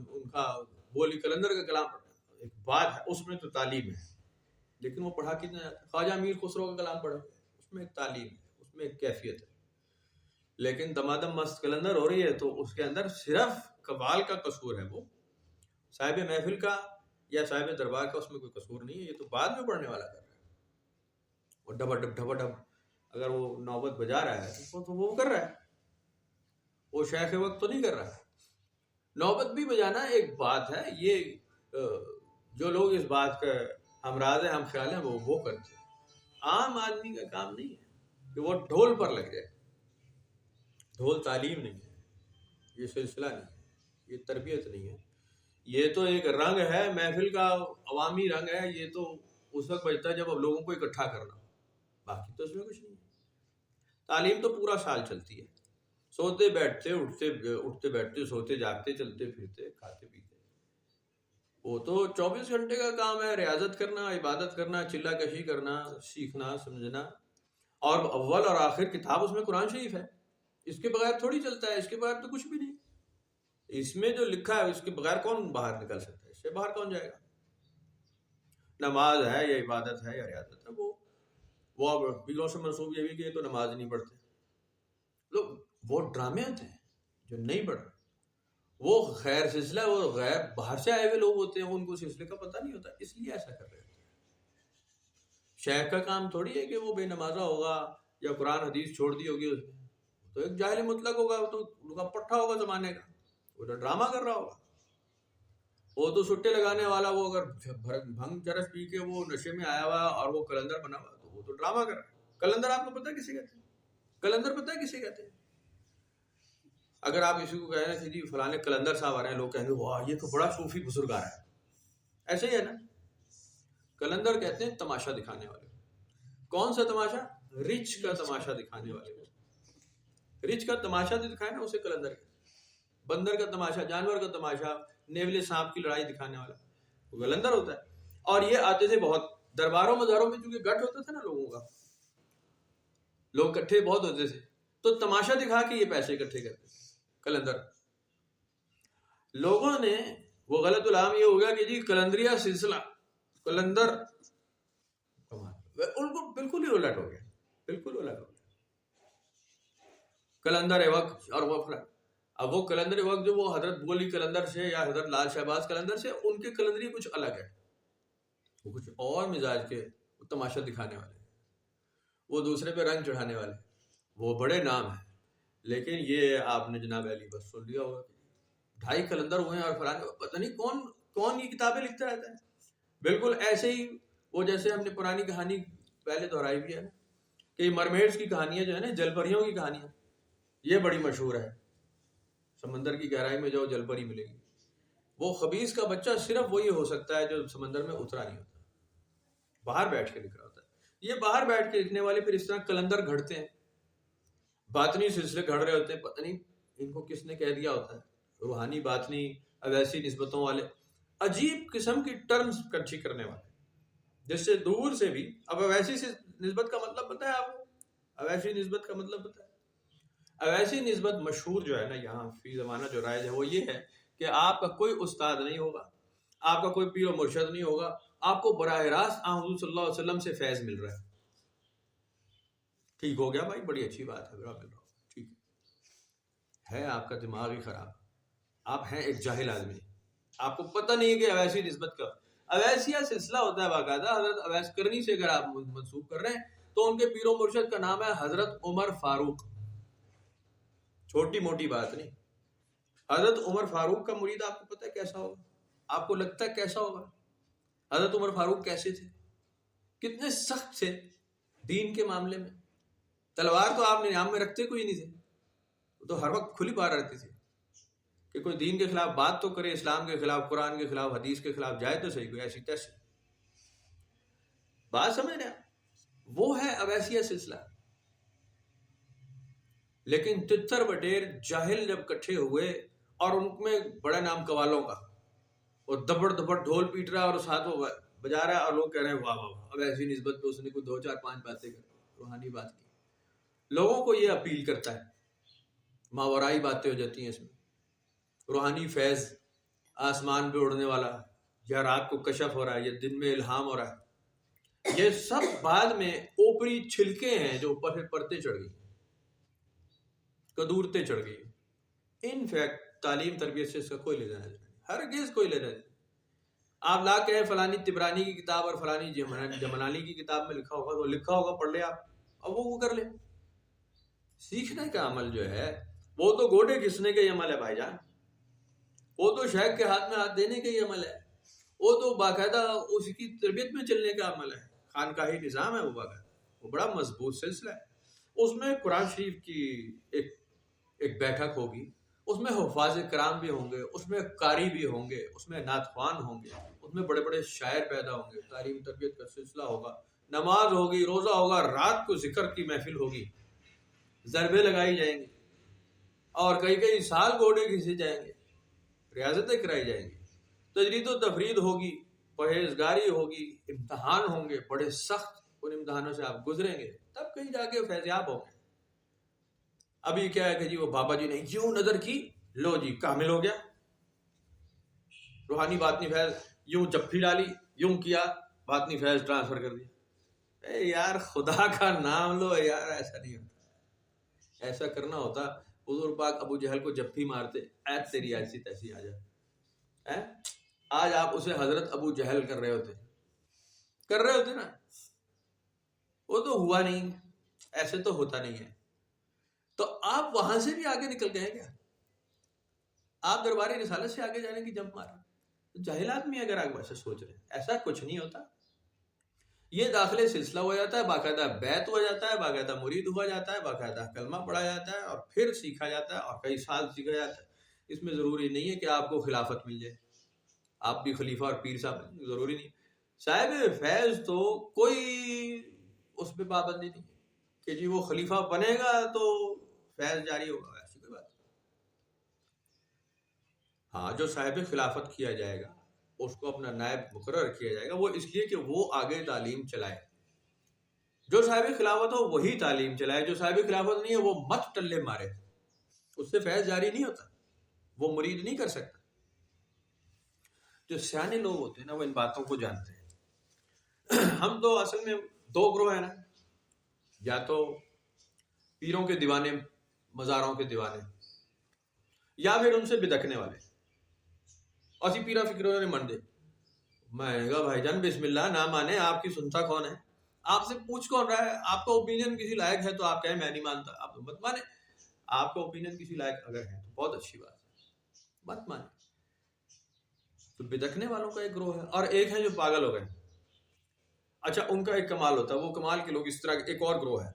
ان کا بولی قلندر کا کلام پڑھ رہے ہیں، ایک بات ہے، اس میں تو تعلیم ہے، لیکن وہ پڑھا کتنا جاتا ہے؟ خواجہ امیر خسرو کا کلام پڑھا، اس میں ایک تعلیم ہے، اس میں ایک کیفیت ہے۔ لیکن دمادم مست قلندر ہو رہی ہے تو اس کے اندر صرف قوال کا قصور ہے، وہ صاحب محفل کا یا صاحب دربار کا اس میں کوئی قصور نہیں ہے۔ یہ تو بعد میں پڑھنے والا کر رہا ہے، وہ ڈبا ڈب ڈبا ڈب اگر وہ نوبت بجا رہا ہے تو وہ کر رہا ہے، وہ شیخ وقت تو نہیں کر رہا ہے۔ نوبت بھی بجانا ایک بات ہے، یہ جو لوگ اس بات کا ہم راز ہیں، ہم خیال ہیں، وہ کرتے ہیں۔ عام آدمی کا کام نہیں ہے کہ وہ ڈھول پر لگ جائے۔ ڈھول تعلیم نہیں ہے، یہ سلسلہ نہیں ہے، یہ تربیت نہیں ہے، یہ تو ایک رنگ ہے محفل کا، عوامی رنگ ہے۔ یہ تو اس وقت بجتا ہے جب اب لوگوں کو اکٹھا کرنا، باقی تو اس میں کچھ نہیں ہے۔ تعلیم تو پورا سال چلتی ہے، سوتے بیٹھتے، اٹھتے بیٹھتے، سوتے جاگتے، چلتے پھرتے، کھاتے پیتے، وہ تو 24 گھنٹے کا کام ہے۔ ریاضت کرنا، عبادت کرنا، چلہ کشی کرنا، سیکھنا، سمجھنا، اور اول اور آخر کتاب اس میں قرآن شریف ہے، اس کے بغیر تھوڑی چلتا ہے، اس کے بغیر تو کچھ بھی نہیں۔ اس میں جو لکھا ہے اس کے بغیر کون باہر نکل سکتا ہے؟ اس سے باہر کون جائے گا؟ نماز ہے یا عبادت ہے یا ریاضت ہے، وہ پیروں سے منسوب یہ بھی کہ تو نماز نہیں پڑھتے لوگ، وہ ڈرامے ہوتے ہیں جو نہیں پڑھ رہے، وہ غیر سلسلہ، وہ غیر باہر سے آئے ہوئے لوگ ہوتے ہیں، ان کو سلسلے کا پتہ نہیں ہوتا، اس لیے ایسا کر رہے ہوتے ہیں۔ شیخ کا کام تھوڑی ہے کہ وہ بے نمازہ ہوگا یا قرآن حدیث چھوڑ دی ہوگی اس میں، تو ایک جاہل مطلق ہوگا، وہ تو پٹھا ہوگا زمانے کا، وہ تو ڈرامہ کر رہا ہوگا، وہ تو سٹے لگانے والا، وہ اگر بھنگ چرس پی کے وہ نشے میں آیا ہوا اور وہ قلندر بنا ہوا تو وہ تو ڈرامہ کر رہا ہے۔ قلندر آپ کو پتہ ہے کسے کہتے ہیں؟ قلندر پتہ ہے کسے کہتے ہیں؟ اگر آپ کسی کو کہیں کہ جی فلانے قلندر صاحب آ رہے ہیں، لوگ کہیں گے واہ یہ تو بڑا صوفی بزرگ آ رہا ہے، ایسے ہی ہے نا۔ قلندر کہتے ہیں تماشا دکھانے والے۔ کون سا تماشا؟ رچ کا تماشا دکھانے والے، رچ کا تماشا جو دکھائے نا اسے قلندر کہتے ہیں۔ بندر کا تماشا، جانور کا تماشا، نیولے سانپ کی لڑائی دکھانے والا وہ قلندر ہوتا ہے۔ اور یہ آتے تھے بہت درباروں مزاروں میں، چونکہ گٹھ ہوتا تھا نا لوگوں کا، لوگ اکٹھے بہت ہوتے تھے، تو تماشا دکھا کے یہ پیسے اکٹھے کرتے تھے قلندر۔ لوگوں نے وہ غلط الہام یہ ہو گیا کہ جی قلندریہ سلسلہ، قلندر، ان کو بالکل ہی الٹ ہو گیا، بالکل الٹ ہو گیا۔ قلندر وقت اور وہ فلاں، اب وہ قلندر وقت جو وہ حضرت بولی قلندر سے یا حضرت لال شہباز قلندر سے، ان کے قلندری کچھ الگ ہے، وہ کچھ اور مزاج کے تماشا دکھانے والے، وہ دوسرے پہ رنگ چڑھانے والے، وہ بڑے نام ہیں۔ لیکن یہ آپ نے جناب علی بس سن لیا ہوگا، 2.5 قلندر ہوئے ہیں اور فلاں، پتہ نہیں کون یہ کتابیں لکھتا رہتا ہے۔ بالکل ایسے ہی وہ جیسے ہم نے پرانی کہانی پہلے دہرائی بھی ہے نا کہ مرمیڈز کی کہانیاں جو ہے نا، جل پریوں کی کہانیاں، یہ بڑی مشہور ہے۔ سمندر کی گہرائی میں جاؤ جل پری ملے گی، وہ خبیث کا بچہ صرف وہی ہو سکتا ہے جو سمندر میں اترا نہیں ہوتا، باہر بیٹھ کے لکھ رہا ہوتا ہے۔ یہ باہر بیٹھ کے لکھنے والے پھر اس طرح قلندر گھڑتے ہیں، باطنی سلسلے گھڑ رہے ہوتے ہیں، پتہ نہیں ان کو کس نے کہہ دیا ہوتا ہے، روحانی باطنی اویسی نسبتوں والے، عجیب قسم کی ٹرمز کٹھی کرنے والے، جس سے دور سے بھی. اب اویسی سے نسبت کا مطلب پتہ ہے آپ کو؟ اویسی نسبت کا مطلب پتہ ہے؟ اویسی نسبت مشہور جو ہے نا یہاں فی زمانہ جو رائج ہے وہ یہ ہے کہ آپ کا کوئی استاد نہیں ہوگا، آپ کا کوئی پیر و مرشد نہیں ہوگا، آپ کو براہ راست حضور صلی اللہ علیہ وسلم سے فیض مل رہا ہے. ٹھیک ہو گیا بھائی، بڑی اچھی بات ہے، برا مل رہا ہوں، ٹھیک ہے. آپ کا دماغ ہی خراب، آپ ہیں ایک جاہل آدمی، آپ کو پتہ نہیں ہے کہ اویسی نسبت کا اویسیہ سلسلہ ہوتا ہے باقاعدہ. حضرت اویس کرنی سے اگر آپ منسوب کر رہے ہیں تو ان کے پیر و مرشد کا نام ہے حضرت عمر فاروق. چھوٹی موٹی بات نہیں. حضرت عمر فاروق کا مرید آپ کو پتہ ہے کیسا ہوگا؟ آپ کو لگتا ہے کیسا ہوگا؟ حضرت عمر فاروق کیسے تھے؟ کتنے سخت تھے دین کے معاملے میں. تلوار تو آپ نیام میں رکھتے کوئی نہیں تھے، وہ تو ہر وقت کھلی بار رہتی تھی کہ کوئی دین کے خلاف بات تو کرے، اسلام کے خلاف، قرآن کے خلاف، حدیث کے خلاف جائے تو صحیح، کوئی ایسی تیسی بات سمجھ رہے ہیں. وہ ہے اویسیہ سلسلہ. لیکن تتر بٹیر جاہل جب کٹھے ہوئے اور ان میں بڑا نام قوالوں کا، اور دبڑ دبڑ ڈھول پیٹ رہا اور ساتھ وہ بجا رہا ہے اور لوگ کہہ رہے ہیں واہ واہ واہ. اب ایسی نسبت پہ اس نے کوئی 2 4 5 باتیں کر روحانی بات کی. لوگوں کو یہ اپیل کرتا ہے، ماورائی باتیں ہو جاتی ہیں اس میں. روحانی فیض آسمان پہ اڑنے والا، یا رات کو کشف ہو رہا ہے، یا دن میں الہام ہو رہا ہے. یہ سب بعد میں اوپری چھلکے ہیں جو اوپر سے پرتے چڑھ گئی، کدورتے چڑھ گئی. ان فیکٹ تعلیم تربیت سے اس کا کوئی لینا نہیں، ہرگز کوئی لینا نہیں. آپ لا کہیں فلانی تبرانی کی کتاب اور فلانی جمنالی کی کتاب میں لکھا ہوگا تو لکھا ہوگا، پڑھ لے آپ اور وہ کر لے. سیکھنے کا عمل جو ہے وہ تو گوڑے گھسنے کا ہی عمل ہے بھائی جان. وہ تو شیخ کے ہاتھ میں ہاتھ دینے کا ہی عمل ہے. وہ تو باقاعدہ اس کی تربیت میں چلنے کا عمل ہے. خانقاہی نظام ہے وہ باقاعدہ، وہ بڑا مضبوط سلسلہ ہے. اس میں قرآن شریف کی ایک بیٹھک ہوگی، اس میں حفاظ کرام بھی ہوں گے، اس میں قاری بھی ہوں گے، اس میں نعت خوان ہوں گے، اس میں بڑے بڑے شاعر پیدا ہوں گے. تعلیم تربیت کا سلسلہ ہوگا، نماز ہوگی، روزہ ہوگا، رات کو ذکر کی محفل ہوگی، ضربے لگائی جائیں گی، اور کئی سال گھوڑے گھسے جائیں گے، ریاضتیں کرائی جائیں گی، تجرید و تفرید ہوگی، پرہیزگاری ہوگی، امتحان ہوں گے بڑے سخت. ان امتحانوں سے آپ گزریں گے تب کہیں جا کے فیضیاب ہوں گے. ابھی کیا ہے کہ جی وہ بابا جی نے یوں نظر کی، لو جی کامل ہو گیا، روحانی باطنی فیض، یوں جپھی ڈالی، یوں کیا، باطنی فیض ٹرانسفر کر دیا. اے یار خدا کا نام لو یار، ایسا نہیں ہوتا. ایسا کرنا ہوتا حضور پاک ابو جہل کو جپھی مارتے، اے تیری ایسی تیسی آ جائے. آج آپ اسے حضرت ابو جہل کر رہے ہوتے نا. وہ تو ہوا نہیں، ایسے تو ہوتا نہیں ہے. تو آپ وہاں سے بھی آگے نکل گئے کیا؟ آپ دربار رسالت سے آگے جانے کی جمپ مارا. جاہل آدمی اگر آپ ویسے سوچ رہے ہیں، ایسا کچھ نہیں ہوتا. یہ داخلے سلسلہ ہو جاتا ہے، باقاعدہ بیعت ہو جاتا ہے، باقاعدہ مرید ہوا جاتا ہے، باقاعدہ کلمہ پڑھا جاتا ہے، اور پھر سیکھا جاتا ہے، اور کئی سال سیکھا جاتا ہے. اس میں ضروری نہیں ہے کہ آپ کو خلافت مل جائے، آپ بھی خلیفہ اور پیر صاحب، ضروری نہیں. صاحب فیض تو کوئی اس پہ پابندی نہیں کہ جی وہ خلیفہ بنے گا تو فیض جاری ہوگا، ایسی کوئی بات. ہاں جو صاحب خلافت کیا جائے گا اس کو اپنا نائب مقرر کیا جائے گا، وہ اس لیے کہ وہ آگے تعلیم چلائے. جو صاحب خلافت ہو وہی تعلیم چلائے، جو صاحب خلافت نہیں ہے وہ مت ٹلے مارے، اس سے فیض جاری نہیں ہوتا، وہ مرید نہیں کر سکتا. جو سیانے لوگ ہوتے ہیں نا وہ ان باتوں کو جانتے ہیں. ہم تو اصل میں 2 گروہ ہیں نا، یا تو پیروں کے دیوانے، مزاروں کے دیوانے، یا پھر ان سے بدکنے والے. اسی پیرا فکروں نے من دے. میں نے کہا بھائی جان بسم اللہ، نہ مانے، آپ کی سنتا کون ہے؟ آپ سے پوچھ کون رہا ہے؟ آپ کا اوپینین کسی لائق ہے تو آپ کہیں میں نہیں مانتا، آپ تو مت مانے. آپ کا اوپینین کسی لائق اگر ہے تو بہت اچھی بات ہے، مت مانے. تو بدکنے والوں کا ایک گروہ ہے، اور ایک ہے جو پاگل ہو گئے. اچھا ان کا ایک کمال ہوتا ہے، وہ کمال کے لوگ اس طرح ایک اور گروہ ہے.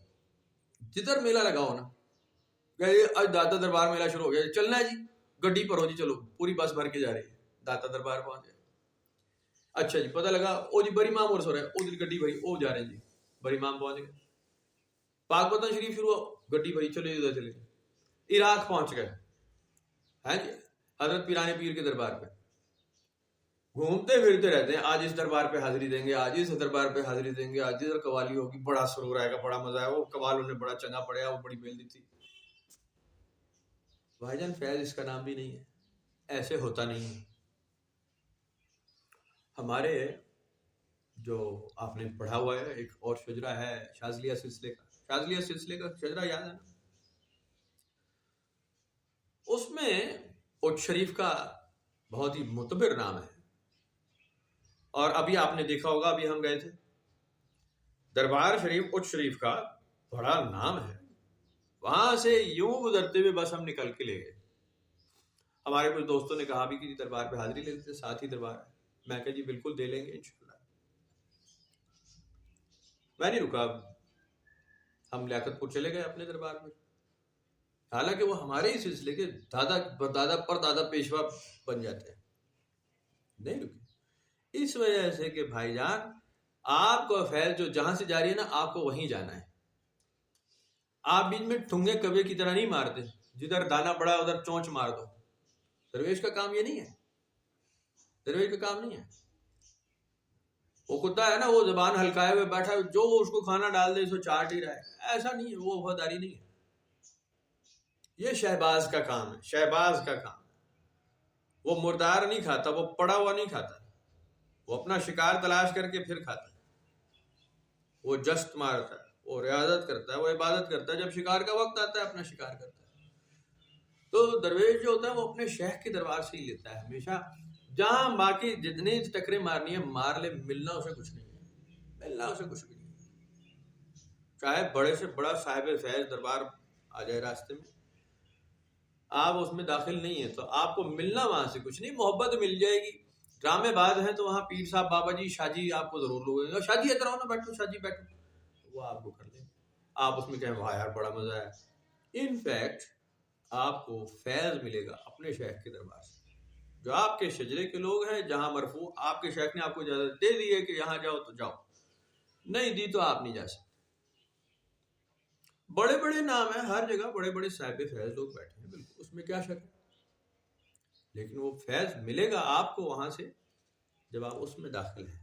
جدھر میلہ لگا ہو نا، آج داتا دربار میلہ شروع ہو گیا، چلنا ہے جی، گڈی پر ہو جی، چلو پوری بس بھر کے جا رہی ہے، داتا دربار پہنچ گئے. اچھا جی پتہ لگا او جی بری مام ورس ہو رہا ہے، او جی گڈی بھری، او جا رہے ہیں جی، بری مام پہنچ گئے. پاک پتن شریف شروع ہو، گڈی بھری، چلے ادھر چلے گئے. عراق پہنچ گئے ہیں جی، حضرت پیرانے پیر کے دربار پہ. گھومتے پھرتے رہتے ہیں، آج اس دربار پہ حاضری دیں گے، آج اس دربار پہ حاضری دیں گے، آج ادھر قوالی ہوگی، بڑا سرور آئے گا، بڑا مزہ آئے گا، وہ قوال انہیں بڑا چنگا پڑے گا، وہ بڑی بیل دی تھی۔ بھائی جان فیض اس کا نام بھی نہیں ہے، ایسے ہوتا نہیں ہے۔ ہمارے جو آپ نے پڑھا ہوا ہے ایک اور شجرہ ہے شاذلیہ سلسلے کا، شاذلیہ سلسلے کا شجرہ یاد ہے نا؟ اس میں اچ شریف کا بہت ہی معتبر نام ہے، اور ابھی آپ نے دیکھا ہوگا، ابھی ہم گئے تھے دربار شریف، اچ شریف کا بڑا نام ہے، وہاں سے یوں گزرتے ہوئے بس ہم نکل کے لے گئے۔ ہمارے کچھ دوستوں نے کہا بھی کہ دربار پہ حاضری لے لیتے، ساتھ ہی دربار ہے۔ میں کہا جی بالکل دے لیں گے انشاءاللہ۔ میں نہیں رکا، ہم لیاقت پور چلے گئے اپنے دربار میں، حالانکہ وہ ہمارے ہی سلسلے کے دادا پردادا پردادا پیشوا بن جاتے ہیں، نہیں رکے، اس وجہ سے کہ بھائی جان آپ کو فیض جو جہاں سے جاری ہے نا، آپ کو وہیں جانا ہے۔ آپ بیچ میں ٹھنگے کبے کی طرح نہیں مارتے، جدھر دانا بڑا ادھر چونچ مار دو۔ درویش کا کام یہ نہیں ہے، درویش کا کام نہیں ہے۔ وہ کتا ہے نا، وہ زبان ہلکائے ہوئے بیٹھا، جو اس کو کھانا ڈال دے سو چاٹ ہی رہا ہے، ایسا نہیں ہے، وہ وفاداری نہیں ہے۔ یہ شہباز کا کام ہے، شہباز کا کام ہے۔ وہ مردار نہیں کھاتا، وہ پڑا ہوا نہیں کھاتا، وہ اپنا شکار تلاش کر کے پھر کھاتا ہے۔ وہ جست مارتا ہے، وہ ریاضت کرتا ہے، وہ عبادت کرتا ہے، جب شکار کا وقت آتا ہے اپنا شکار کرتا ہے۔ تو درویش جو ہوتا ہے وہ اپنے شیخ کے دربار سے ہی لیتا ہے ہمیشہ، جہاں باقی جتنی ٹکریں مارنی ہے مار لے، ملنا اسے کچھ نہیں ہے، ملنا اسے کچھ بھی نہیں ہے۔ چاہے بڑے سے بڑا صاحب فیض دربار آ جائے راستے میں، آپ اس میں داخل نہیں ہیں تو آپ کو ملنا وہاں سے کچھ نہیں، محبت مل جائے گی۔ ڈرامے باز ہیں تو وہاں پیر صاحب بابا جی شاہ جی آپ کو ضرور لوگ، شاہ جی ادھر آؤ نا، بیٹھو شاہ جی بیٹھو، وہ آپ کو کر دیں، آپ اس میں کہیں واہ یار بڑا مزہ ہے۔ ان فیکٹ آپ کو فیض ملے گا اپنے شیخ کے دربار سے، جو آپ کے شجرے کے لوگ ہیں، جہاں مرفوع آپ کے شیخ نے آپ کو اجازت دے دی ہے کہ یہاں جاؤ تو جاؤ، نہیں دی تو آپ نہیں جا سکتے۔ بڑے بڑے نام ہیں ہر جگہ، بڑے بڑے صاحب فیض لوگ بیٹھے ہیں، بالکل اس میں کیا شک ہے، لیکن وہ فیض ملے گا آپ کو وہاں سے جب آپ اس میں داخل ہیں۔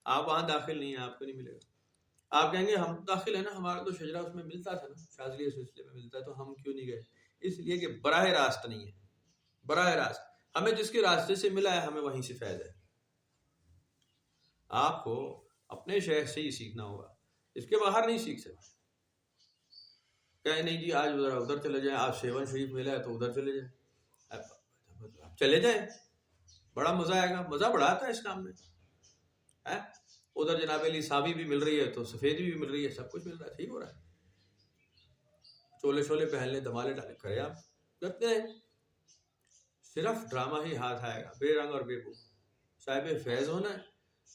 آپ وہاں داخل نہیں ہیں، آپ کو نہیں ملے گا۔ آپ کہیں گے ہم داخل ہیں نا، ہمارا تو شجرہ اس میں ملتا تھا نا، شاذلیہ سلسلے میں ملتا ہے، تو ہم کیوں نہیں گئے؟ اس لیے کہ براہ راست نہیں ہے، براہ راست ہمیں جس کے راستے سے ملا ہے ہمیں وہیں سے فیض ہے۔ آپ کو اپنے شیخ سے ہی سیکھنا ہوگا، اس کے باہر نہیں سیکھ سکتے۔ کہیں نہیں جی آج ادھر چلے جائیں، آج سیون شریف ملا ہے تو ادھر چلے جائیں، آپ چلے جائیں، بڑا مزہ آئے گا، مزہ بڑا آتا ہے اس کام میں۔ ادھر جناب علی صابی بھی مل رہی ہے تو سفید بھی مل رہی ہے، سب کچھ مل رہا ہے، ٹھیک ہو رہا ہے۔ چولے شولے پہن لیں، دھمالے ڈالے، کرے آپ کرتے ہیں، صرف ڈرامہ ہی ہاتھ آئے گا، بے رنگ اور بے بو۔ صاحب فیض ہونا ہے،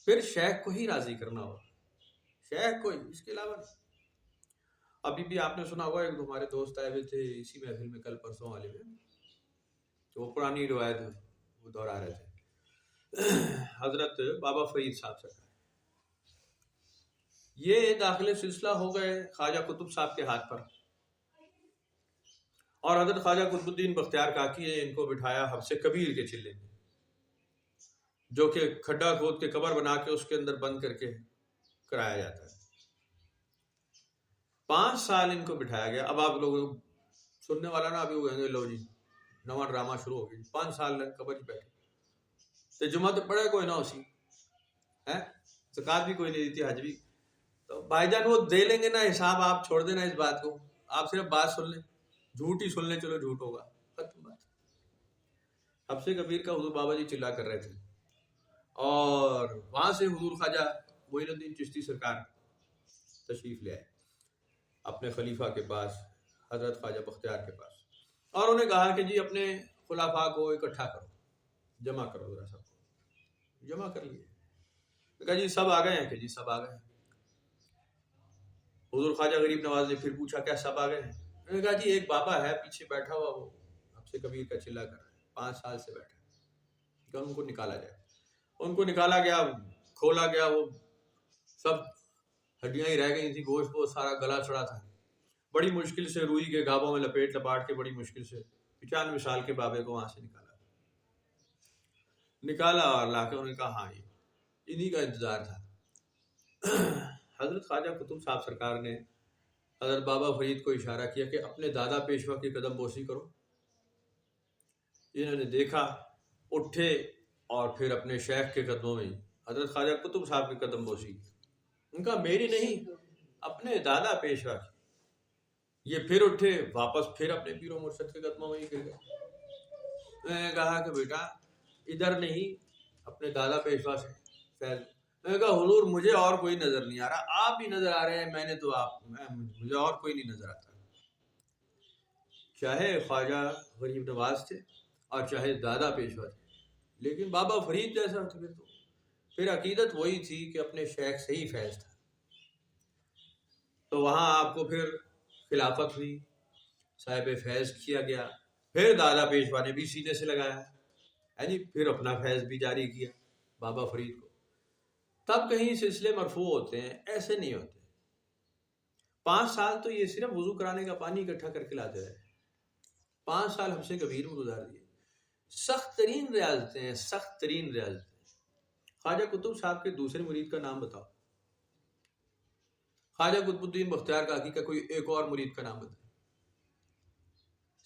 پھر شیخ کو ہی راضی کرنا ہوگا، شیخ کو ہی، اس کے علاوہ نہیں۔ ابھی بھی آپ نے سنا ہوگا، ایک ہمارے دوست آئے ہوئے تھے اسی محفل میں کل پرسوں والے میں، تو وہ پرانی روایت وہ دہرا رہے تھے، حضرت بابا فرید صاحب سے یہ داخل سلسلہ ہو گئے خواجہ قطب صاحب کے ہاتھ پر، اور حضرت خواجہ قطب الدین بختیار کاکی نے ان کو بٹھایا حبس کبیر کے چلے میں، جو کہ کھڈا کھود کے قبر بنا کے اس کے اندر بند کر کے کرایا جاتا ہے۔ 5 سال ان کو بٹھایا گیا۔ اب آپ لوگ سننے والا نا ابھی وہ کہیں گے لو جی نواں ڈرامہ شروع ہو گیا، 5 سال قبر ہی بیٹھے، تو جمعہ تو پڑے کوئی نہ اسی ہے، زکات بھی کوئی نہیں دیتی، حج بھی۔ تو بھائی جان وہ دے لیں گے نا حساب، آپ چھوڑ دینا اس بات کو، آپ صرف بات سن لیں، جھوٹ ہی سن لیں، چلو جھوٹ ہوگا، ختم بات۔ حبس کبیر کا حضور بابا جی چلا کر رہے تھے، اور وہاں سے حضور خواجہ معین الدین چشتی سرکار تشریف لے آئے اپنے خلیفہ کے پاس، حضرت خواجہ بختیار کے پاس، اور انہیں کہا کہ جی اپنے خلفاء کو اکٹھا کرو، جمع کرو، ذرا سب کو جمع کر لیے۔ کہا جی سب آ گئے ہیں؟ کہ جی سب آ گئے ہیں۔ حضور خواجہ غریب نواز نے پھر پوچھا کیا سب آ گئے ہیں؟ انہوں نے کہا جی ایک بابا ہے پیچھے بیٹھا ہوا، وہ حبس کبیر کا چلا کر رہا ہے، 5 سال سے بیٹھا ہے، کہ ان کو نکالا جائے۔ ان کو نکالا گیا، کھولا گیا، وہ سب ہڈیاں ہی رہ گئی تھی، گوشت وہ سارا گلا چڑا تھا، بڑی مشکل سے روئی کے گابوں میں لپاٹ کے بڑی مشکل سے 95 سال کے بابے کو وہاں سے نکالا۔ نکالا اور لا کے انہوں نے کہا ہاں یہ انہی کا انتظار تھا. حضرت خواجہ قطب صاحب سرکار نے حضرت بابا فرید کو اشارہ کیا کہ اپنے دادا پیشوا کی قدم بوسی کرو. انہوں نے دیکھا, اٹھے اور پھر اپنے شیخ کے قدموں میں حضرت خواجہ قطب صاحب کی قدم بوسی کی. ان کا میری نہیں, اپنے دادا پیشوا کی. یہ پھر اٹھے, واپس پھر اپنے پیر و مرشد کے قدموں میں ہی گر گئے. میں نے کہا کہ بیٹا ادھر نہیں, اپنے دادا پیشوا سے فیض. میں نے کہا حضور مجھے اور کوئی نظر نہیں آ رہا, آپ ہی نظر آ رہے ہیں, میں نے تو مجھے اور کوئی نہیں نظر آتا. چاہے خواجہ غریب نواز تھے اور چاہے دادا پیشوا تھے, لیکن بابا فرید جیسا تھا پھر عقیدت وہی تھی کہ اپنے شیخ سے ہی فیض تھا. تو وہاں آپ کو پھر خلافت ہوئی, صاحب فیض کیا گیا, پھر دادا پیشوا نے بھی سینے سے لگایا, یعنی پھر اپنا فیض بھی جاری کیا بابا فرید کو. تب کہیں سلسلے مرفوع ہوتے ہیں, ایسے نہیں ہوتے. 5 سال تو یہ صرف وضو کرانے کا پانی اکٹھا کر کے لاتے رہے. 5 سال ہم سے کبیر میں گزار دیے. سخت ترین ریاضتیں ہیں, سخت ترین ریاضتیں. خواجہ قطب صاحب کے دوسرے مرید کا نام بتاؤ. خواجہ قطب الدین بختیار کاکی کا کوئی ایک اور مرید کا نام بتاؤ.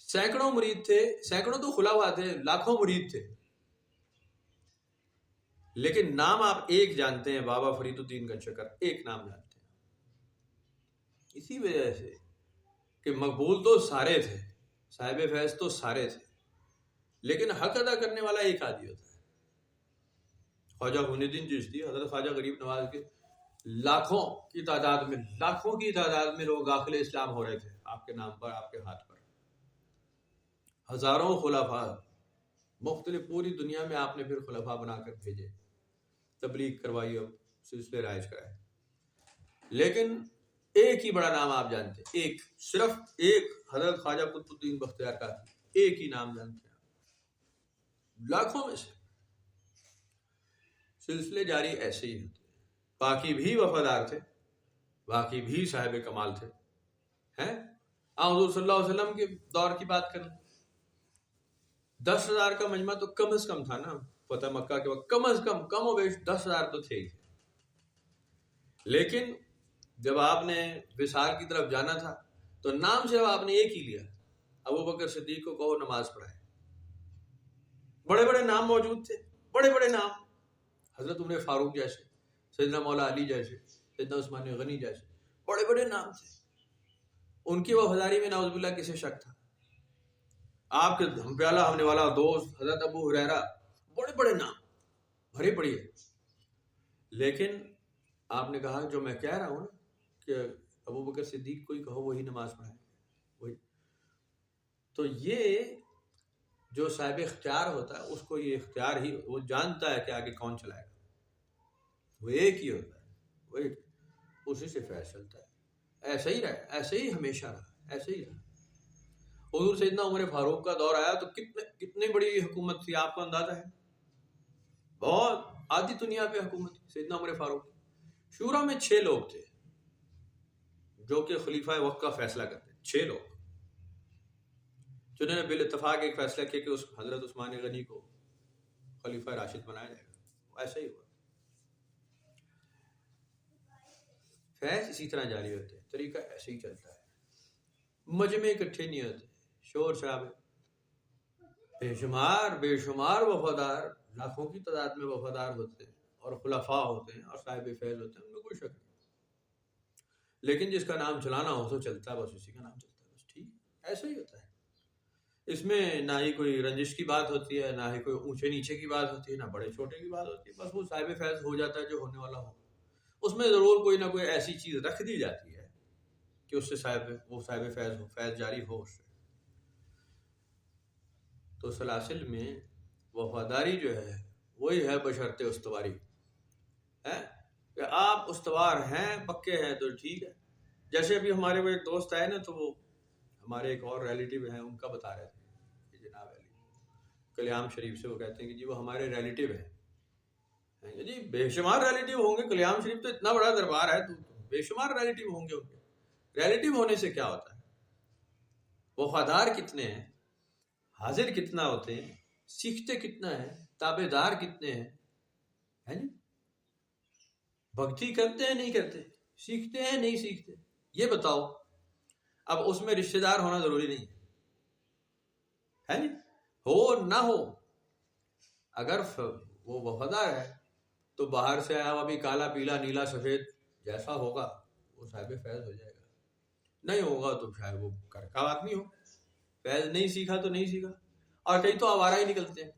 سینکڑوں مرید تھے, سینکڑوں تو خلفاء تھے, لاکھوں مرید تھے, لیکن نام آپ ایک جانتے ہیں, بابا فرید الدین گنج شکر, ایک نام جانتے ہیں. اسی وجہ سے کہ مقبول تو سارے تھے, صاحب فیض تو سارے تھے, لیکن حق ادا کرنے والا ایک آدمی ہوتا ہے. خواجہ معین الدین چشتی, حضرت خواجہ غریب نواز کے لاکھوں کی تعداد میں لوگ داخل اسلام ہو رہے تھے آپ کے نام پر, آپ کے ہاتھ پر. ہزاروں خلفاء مختلف پوری دنیا میں آپ نے پھر خلفاء بنا کر بھیجے, تبلیغ کروائی اور سلسلے رائج کرائے. لیکن ایک ہی بڑا نام آپ جانتے ہیں, ایک, صرف ایک, حضرت خواجہ قطب الدین بختیار کا ایک ہی نام جانتے ہیں. لاکھوں میں سے سلسلے جاری ایسے ہی ہوتے ہیں. باقی بھی وفادار تھے, باقی بھی صاحب کمال تھے. حضور صلی اللہ علیہ وسلم کے دور کی بات کریں, 10,000 کا مجمع تو کم از کم تھا نا فتح مکہ کے وقت, کم و بیش 10,000 تو تھے ہی. لیکن جب آپ نے وصال کی طرف جانا تھا تو نام سے آپ نے ایک ہی لیا, ابوبکر صدیق کو کہو نماز پڑھائے. بڑے بڑے نام موجود تھے, بڑے بڑے نام, حضرت عمر فاروق جیسے, سیدنا مولا علی جیسے, سیدنا عثمان غنی جیسے, بڑے بڑے نام تھے. ان کی وفاداری میں نعوذ باللہ کسے شک تھا. آپ کے ہم پیالہ ہونے والا دوست حضرت ابو ہریرہ, بڑے بڑے نام بھرے پڑیے. لیکن آپ نے کہا جو میں کہہ رہا ہوں نا کہ ابوبکر صدیق کو ہی کہو وہی نماز پڑھائے, وہی. تو یہ جو صاحب اختیار ہوتا ہے اس کو یہ اختیار ہی, وہ جانتا ہے کہ آگے کون چلائے گا, وہ ایک ہی ہوتا ہے, وہ ایک, اسی سے فیض چلتا ہے. ایسا ہی رہا, ایسے ہی ہمیشہ رہا, ایسے ہی رہا. حضور سیدنا عمر فاروق کا دور آیا تو کتنے بڑی حکومت تھی, آپ کو اندازہ ہے؟ بہت آدھی دنیا پہ حکومت تھی سیدنا عمر فاروق. شورا میں 6 لوگ تھے جو کہ خلیفہ وقت کا فیصلہ کرتے, 6 لوگ, جنہوں نے بالاتفاق ایک فیصلہ کیا کہ اس حضرت عثمان غنی کو خلیفہ راشد بنایا جائے گا. ایسا ہی ہوا. فیض اسی طرح جاری ہوتے ہیں, طریقہ ایسے ہی چلتا ہے. مجمع اکٹھے نہیں ہوتے, شور شرابے, بے شمار وفادار, لاکھوں کی تعداد میں وفادار ہوتے ہیں اور خلفاء ہوتے ہیں اور صاحب فیض ہوتے ہیں, ان میں کوئی شک نہیں. لیکن جس کا نام چلانا ہو تو چلتا ہے, بس اسی کا نام چلتا ہے, بس ٹھیک, ایسا ہی ہوتا ہے. اس میں نہ ہی کوئی رنجش کی بات ہوتی ہے, نہ ہی کوئی اونچے نیچے کی بات ہوتی ہے, نہ بڑے چھوٹے کی بات ہوتی ہے. بس وہ صاحب فیض ہو جاتا ہے جو ہونے والا ہو. اس میں ضرور کوئی نہ کوئی ایسی چیز رکھ دی جاتی ہے کہ اس سے صاحب فیض ہو, فیض جاری ہو اس سے. تو سلاسل میں وفاداری جو ہے وہی ہے بشرط استواری ہے, کہ آپ استوار ہیں, پکے ہیں تو ٹھیک ہے. جیسے ابھی ہمارے وہ ایک دوست آئے نا, تو وہ ہمارے ایک اور ریلیٹیو ہیں, ان کا بتا رہے تھے کہ جناب علی کلیام شریف سے, وہ کہتے ہیں کہ جی وہ ہمارے ریلیٹیو ہیں. جی بے شمار ریلیٹیو ہوں گے, کلیام شریف تو اتنا بڑا دربار ہے, تو بے شمار ریلیٹیو ہوں گے. ان کے ریلیٹیو ہونے سے کیا ہوتا ہے؟ وفادار کتنے ہیں, حاضر کتنا ہوتے ہیں, سیکھتے کتنا ہے, تابے دار کتنے ہیں جی؟ بھکتی کرتے ہیں نہیں کرتے، سیکھتے ہیں نہیں سیکھتے، یہ بتاؤ۔ اب اس میں رشتہ دار ہونا ضروری نہیں ہے جی، ہو نہ ہو، اگر وہ وفادار ہے تو باہر سے آیا ہوا بھی کالا پیلا نیلا سفید جیسا ہوگا وہ صاحب فیض ہو جائے گا، نہیں ہوگا تو شاید وہ گھر کا آدمی ہو، فیض نہیں سیکھا تو نہیں سیکھا۔ اور کئی تو آوارہ ہی نکلتے ہیں،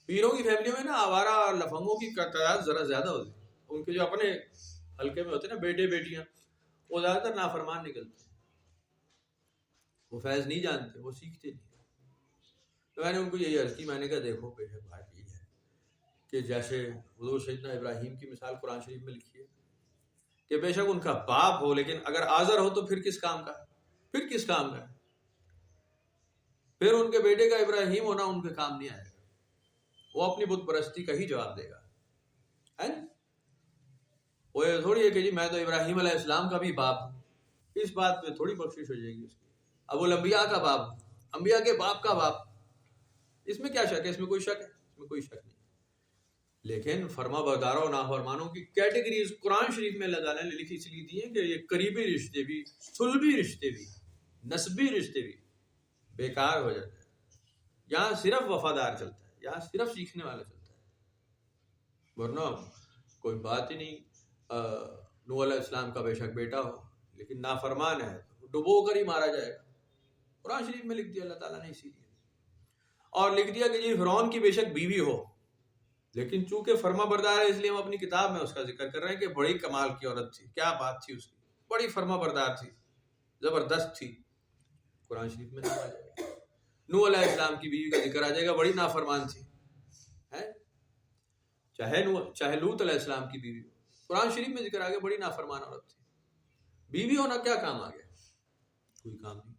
پیروں کی فیملیوں میں نا آوارہ اور لفنگوں کی تعداد ذرا زیادہ ہوتی ہے، ان کے جو اپنے حلقے میں ہوتے ہیں نا بیٹے بیٹیاں، وہ زیادہ تر نافرمان نکلتے ہیں، وہ فیض نہیں جانتے، وہ سیکھتے نہیں۔ تو میں نے ان کو یہی عرض کی، میں نے کہا دیکھو بے شک بات یہ ہے کہ جیسے حضور سیدنا ابراہیم کی مثال قرآن شریف میں لکھی ہے کہ بے شک ان کا باپ ہو لیکن اگر آزر ہو تو پھر کس کام کا، پھر کس کام کا، پھر ان کے بیٹے کا ابراہیم ہونا ان کے کام نہیں آئے گا، وہ اپنی بت پرستی کا ہی جواب دے گا۔ وہ یہ تھوڑی ہے کہ جی میں تو ابراہیم علیہ السلام کا بھی باپ ہوں، اس بات میں تھوڑی بخشش ہو جائے گی اس کی، ابو الانبیاء کا باپ، انبیاء کے باپ کا باپ، اس میں کیا شک ہے؟ اس میں کوئی شک ہے؟ اس میں کوئی شک نہیں۔ لیکن فرما برداروں اور نافرمانوں کی کیٹیگریز قرآن شریف میں اللہ تعالیٰ نے لکھی اس لیے دی ہیں کہ یہ قریبی رشتے بھی، صلبی رشتے بھی، نسبی رشتے بھی بیکار ہو جاتے ہیں۔ یہاں صرف وفادار چلتا ہے، یہاں صرف سیکھنے والا چلتا ہے، ورنہ کوئی بات ہی نہیں۔ نوح علیہ السلام کا بے شک بیٹا ہو لیکن نافرمان ہے تو ڈبو کر ہی مارا جائے گا، قرآن شریف میں لکھ دیا اللہ تعالیٰ نے اسی لیے۔ اور لکھ دیا کہ جی فرعون کی بے شک بیوی ہو لیکن چونکہ فرما بردار ہے اس لیے ہم اپنی کتاب میں اس کا ذکر کر رہے ہیں کہ بڑی کمال کی عورت تھی، کیا بات تھی اس کی، بڑی فرما بردار تھی، زبردست تھی، قرآن شریف میں آ جائے گا۔ نوح علیہ السلام کی بیوی کا ذکر آ جائے گا، بڑی نافرمان تھی، چاہے لوط علیہ السلام کی بیوی، قرآن شریف میں ذکر آ گیا بڑی نافرمان عورت تھی۔ بیوی ہونا کیا کام آ گیا؟ کوئی کام نہیں۔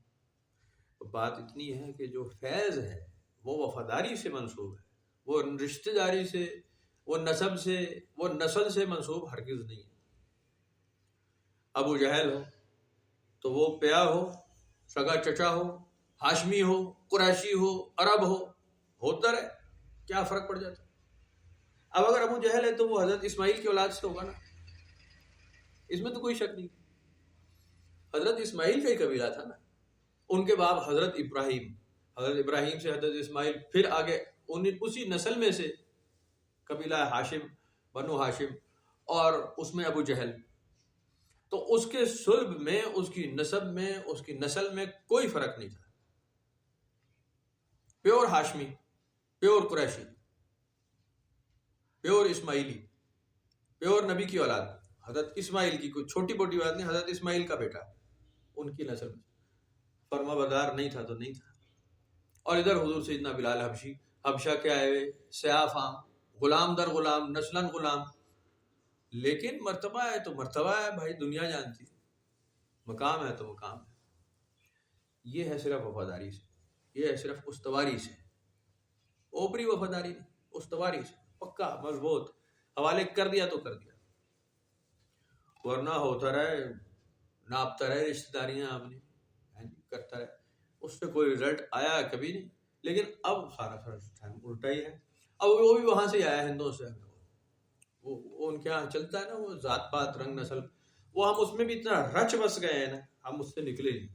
تو بات اتنی ہے کہ جو فیض ہے وہ وفاداری سے منسوب ہے، وہ رشتہ داری سے، وہ نسب سے، وہ نسل سے منسوب ہرگز نہیں ہے۔ ابو جہل ہو تو وہ پیا ہو، سگا چچا ہو، ہاشمی ہو، قریشی ہو، عرب ہوتا رہے، کیا فرق پڑ جاتا؟ اب اگر ابو جہل ہے تو وہ حضرت اسماعیل کی اولاد سے ہوگا نا، اس میں تو کوئی شک نہیں۔ حضرت اسماعیل کا ہی قبیلہ تھا نا، ان کے باپ حضرت ابراہیم، حضرت ابراہیم سے حضرت اسماعیل، پھر آگے اسی نسل میں سے قبیلہ ہاشم، بنو ہاشم، اور اس میں ابو جہل، تو اس کے صلب میں، اس کی نسب میں، اس کی نسل میں کوئی فرق نہیں تھا، pure Hashmi, pure Qureshi, pure Ismaili, pure نبی کی اولاد، حضرت اسماعیل کی، کوئی چھوٹی موٹی بات نہیں، حضرت اسماعیل کا بیٹا، ان کی نسل میں فرما بردار نہیں تھا تو نہیں تھا۔ اور ادھر حضور سیدنا بلال حبشی، حبشہ کے آئے ہوئے، سیاہ فام، غلام در غلام، نسلاً غلام، لیکن مرتبہ ہے تو مرتبہ ہے بھائی، دنیا جانتی، مقام ہے تو مقام ہے۔ یہ ہے صرف وفاداری سے، یہ ہے صرف استواری سے، اوپری وفاداری نہیں، استواری سے، پکا مضبوط، حوالے کر دیا تو کر دیا، ورنہ ہوتا رہے، ناپتا رہے رشتہ داریاں اپنی، کرتا رہے، اس سے کوئی رزلٹ آیا کبھی نہیں۔ لیکن اب سارا الٹا ہی ہے، اب وہ بھی وہاں سے آیا ہندوؤں سے، وہ ان کے یہاں چلتا ہے نا، وہ ذات پات رنگ نسل، وہ ہم اس میں بھی اتنا رچ بس گئے ہیں نا، ہم اس سے نکلے نہیں،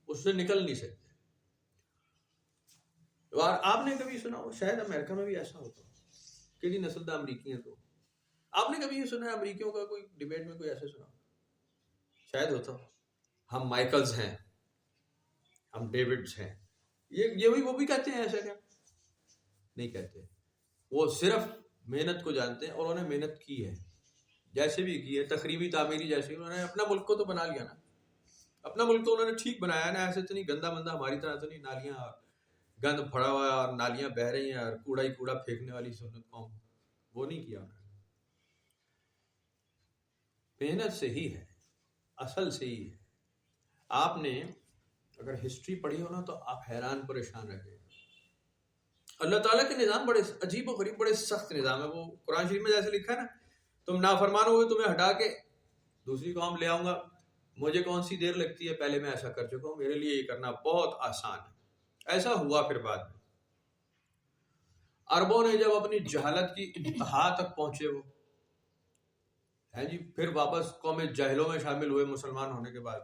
اس سے نکل نہیں سکتے۔ اور آپ نے کبھی سنا ہو، شاید امریکہ میں بھی ایسا ہوتا کہ جی نسل دا امریکی ہیں، تو آپ نے کبھی یہ سنا ہے امریکیوں کا کوئی ڈیبیٹ میں کوئی ایسے سنا؟ شاید ہوتا ہو، ہم مائیکلز ہیں، ہم ڈیوڈز ہیں، یہ وہ بھی کہتے ہیں ایسا؟ کیا نہیں کہتے، وہ صرف محنت کو جانتے ہیں، اور انہوں نے محنت کی ہے، جیسے بھی کی ہے، تخریبی تعمیری، جیسے انہوں نے اپنا ملک کو تو بنا لیا نا، اپنا ملک تو انہوں نے ٹھیک بنایا نا، ایسے تو نہیں گندا مندہ ہماری طرح تو نہیں، نالیاں گند پڑا ہوا ہے اور نالیاں بہہ رہی ہیں اور کوڑا ہی کوڑا پھینکنے والی سنت قوم، وہ نہیں کیا انہوں نے، محنت سے ہی ہے، اصل سے ہی ہے۔ آپ نے اگر ہسٹری پڑھی ہو نا تو آپ حیران پریشان رہ گئے۔ اللہ تعالیٰ کے نظام بڑے عجیب و غریب، بڑے سخت نظام ہے۔ وہ قرآن شریف میں جیسے لکھا ہے نا، تم نافرمان ہوگے تمہیں ہٹا کے دوسری قوم لے آؤں گا، مجھے کون سی دیر لگتی ہے، پہلے میں ایسا کر چکا ہوں، میرے لیے یہ کرنا بہت آسان ہے۔ ایسا ہوا پھر بعد میں، عربوں نے جب اپنی جہالت کی انتہا تک پہنچے وہ ہیں جی، پھر واپس قوم جاہلوں میں شامل ہوئے مسلمان ہونے کے بعد،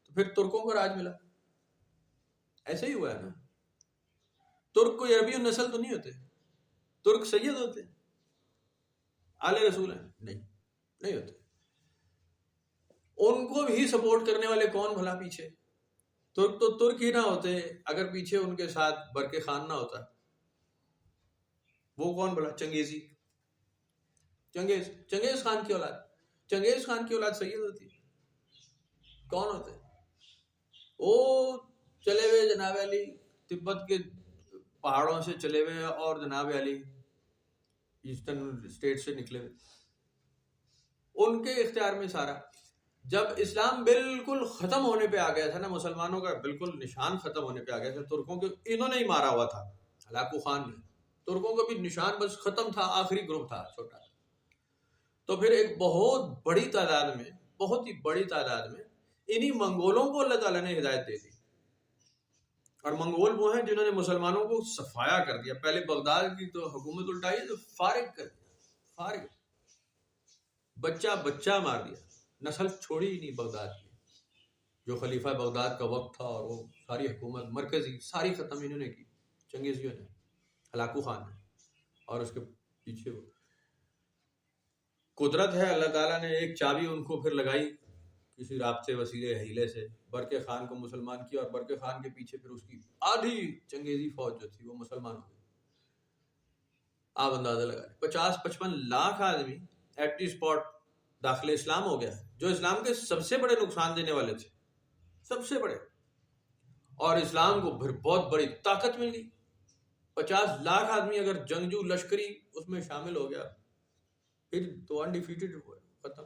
تو پھر ترکوں کو راج ملا. ایسے ہی ہوا ہے نا. ترک کوئی عربی نسل تو نہیں ہوتے، ترک سید ہوتے ہیں، آل رسول ہیں؟ نہیں ہوتے. ان کو بھی سپورٹ کرنے والے کون بھلا پیچھے؟ ترک تو ترک ہی نہ ہوتے اگر پیچھے ان کے ساتھ برقع خان نہ ہوتا. وہ کون بھلا؟ چنگیزی، چنگیز خان کی اولاد. چنگیز خان کی اولاد سید ہوتی ہے؟ کون ہوتے؟ وہ چلے ہوئے جناب علی تبت کے پہاڑوں سے چلے ہوئے اور جناب علی ایسٹرن اسٹیٹ سے نکلے ہوئے، ان کے اختیار میں سارا. جب اسلام بالکل ختم ہونے پہ آ گیا تھا نا، مسلمانوں کا بالکل نشان ختم ہونے پہ آ گیا تھا، ترکوں کے انہوں نے ہی مارا ہوا تھا، ہلاکو خان نے. ترکوں کا بھی نشان بس ختم تھا، آخری گروپ تھا چھوٹا. تو پھر ایک بہت بڑی تعداد میں، بہت ہی بڑی تعداد میں انہی منگولوں کو اللہ تعالیٰ نے ہدایت دے دی. اور منگول وہ ہیں جنہوں نے مسلمانوں کو صفایا کر دیا. پہلے بغداد کی تو حکومت الٹائی تو فارغ کر دیا، فارغ، بچہ مار دیا، نسل چھوڑی ہی نہیں بغداد کی. جو خلیفہ بغداد کا وقت تھا اور وہ ساری حکومت مرکزی ساری ختم انہوں نے کی، چنگیزیوں نے، ہلاکو خان نے. اور اس کے پیچھے وہ قدرت ہے، اللہ تعالیٰ نے ایک چابی ان کو پھر لگائی کسی رابطے وسیلے ہیلے سے، برقع خان کو مسلمان کیا، اور برقع خان کے پیچھے پھر اس کی آدھی چنگیزی فوج جو تھی وہ مسلمان ہو گئی. آپ اندازہ لگائیں 50-55 لاکھ آدمی ایٹ دی اسپاٹ داخل اسلام ہو گیا، جو اسلام کے سب سے بڑے نقصان دینے والے تھے، سب سے بڑے. اور اسلام کو پھر بہت بڑی طاقت مل گئی. 50 لاکھ آدمی اگر جنگجو لشکری اس میں شامل ہو گیا، پھر تو انڈیفیٹڈ ہوا، ختم.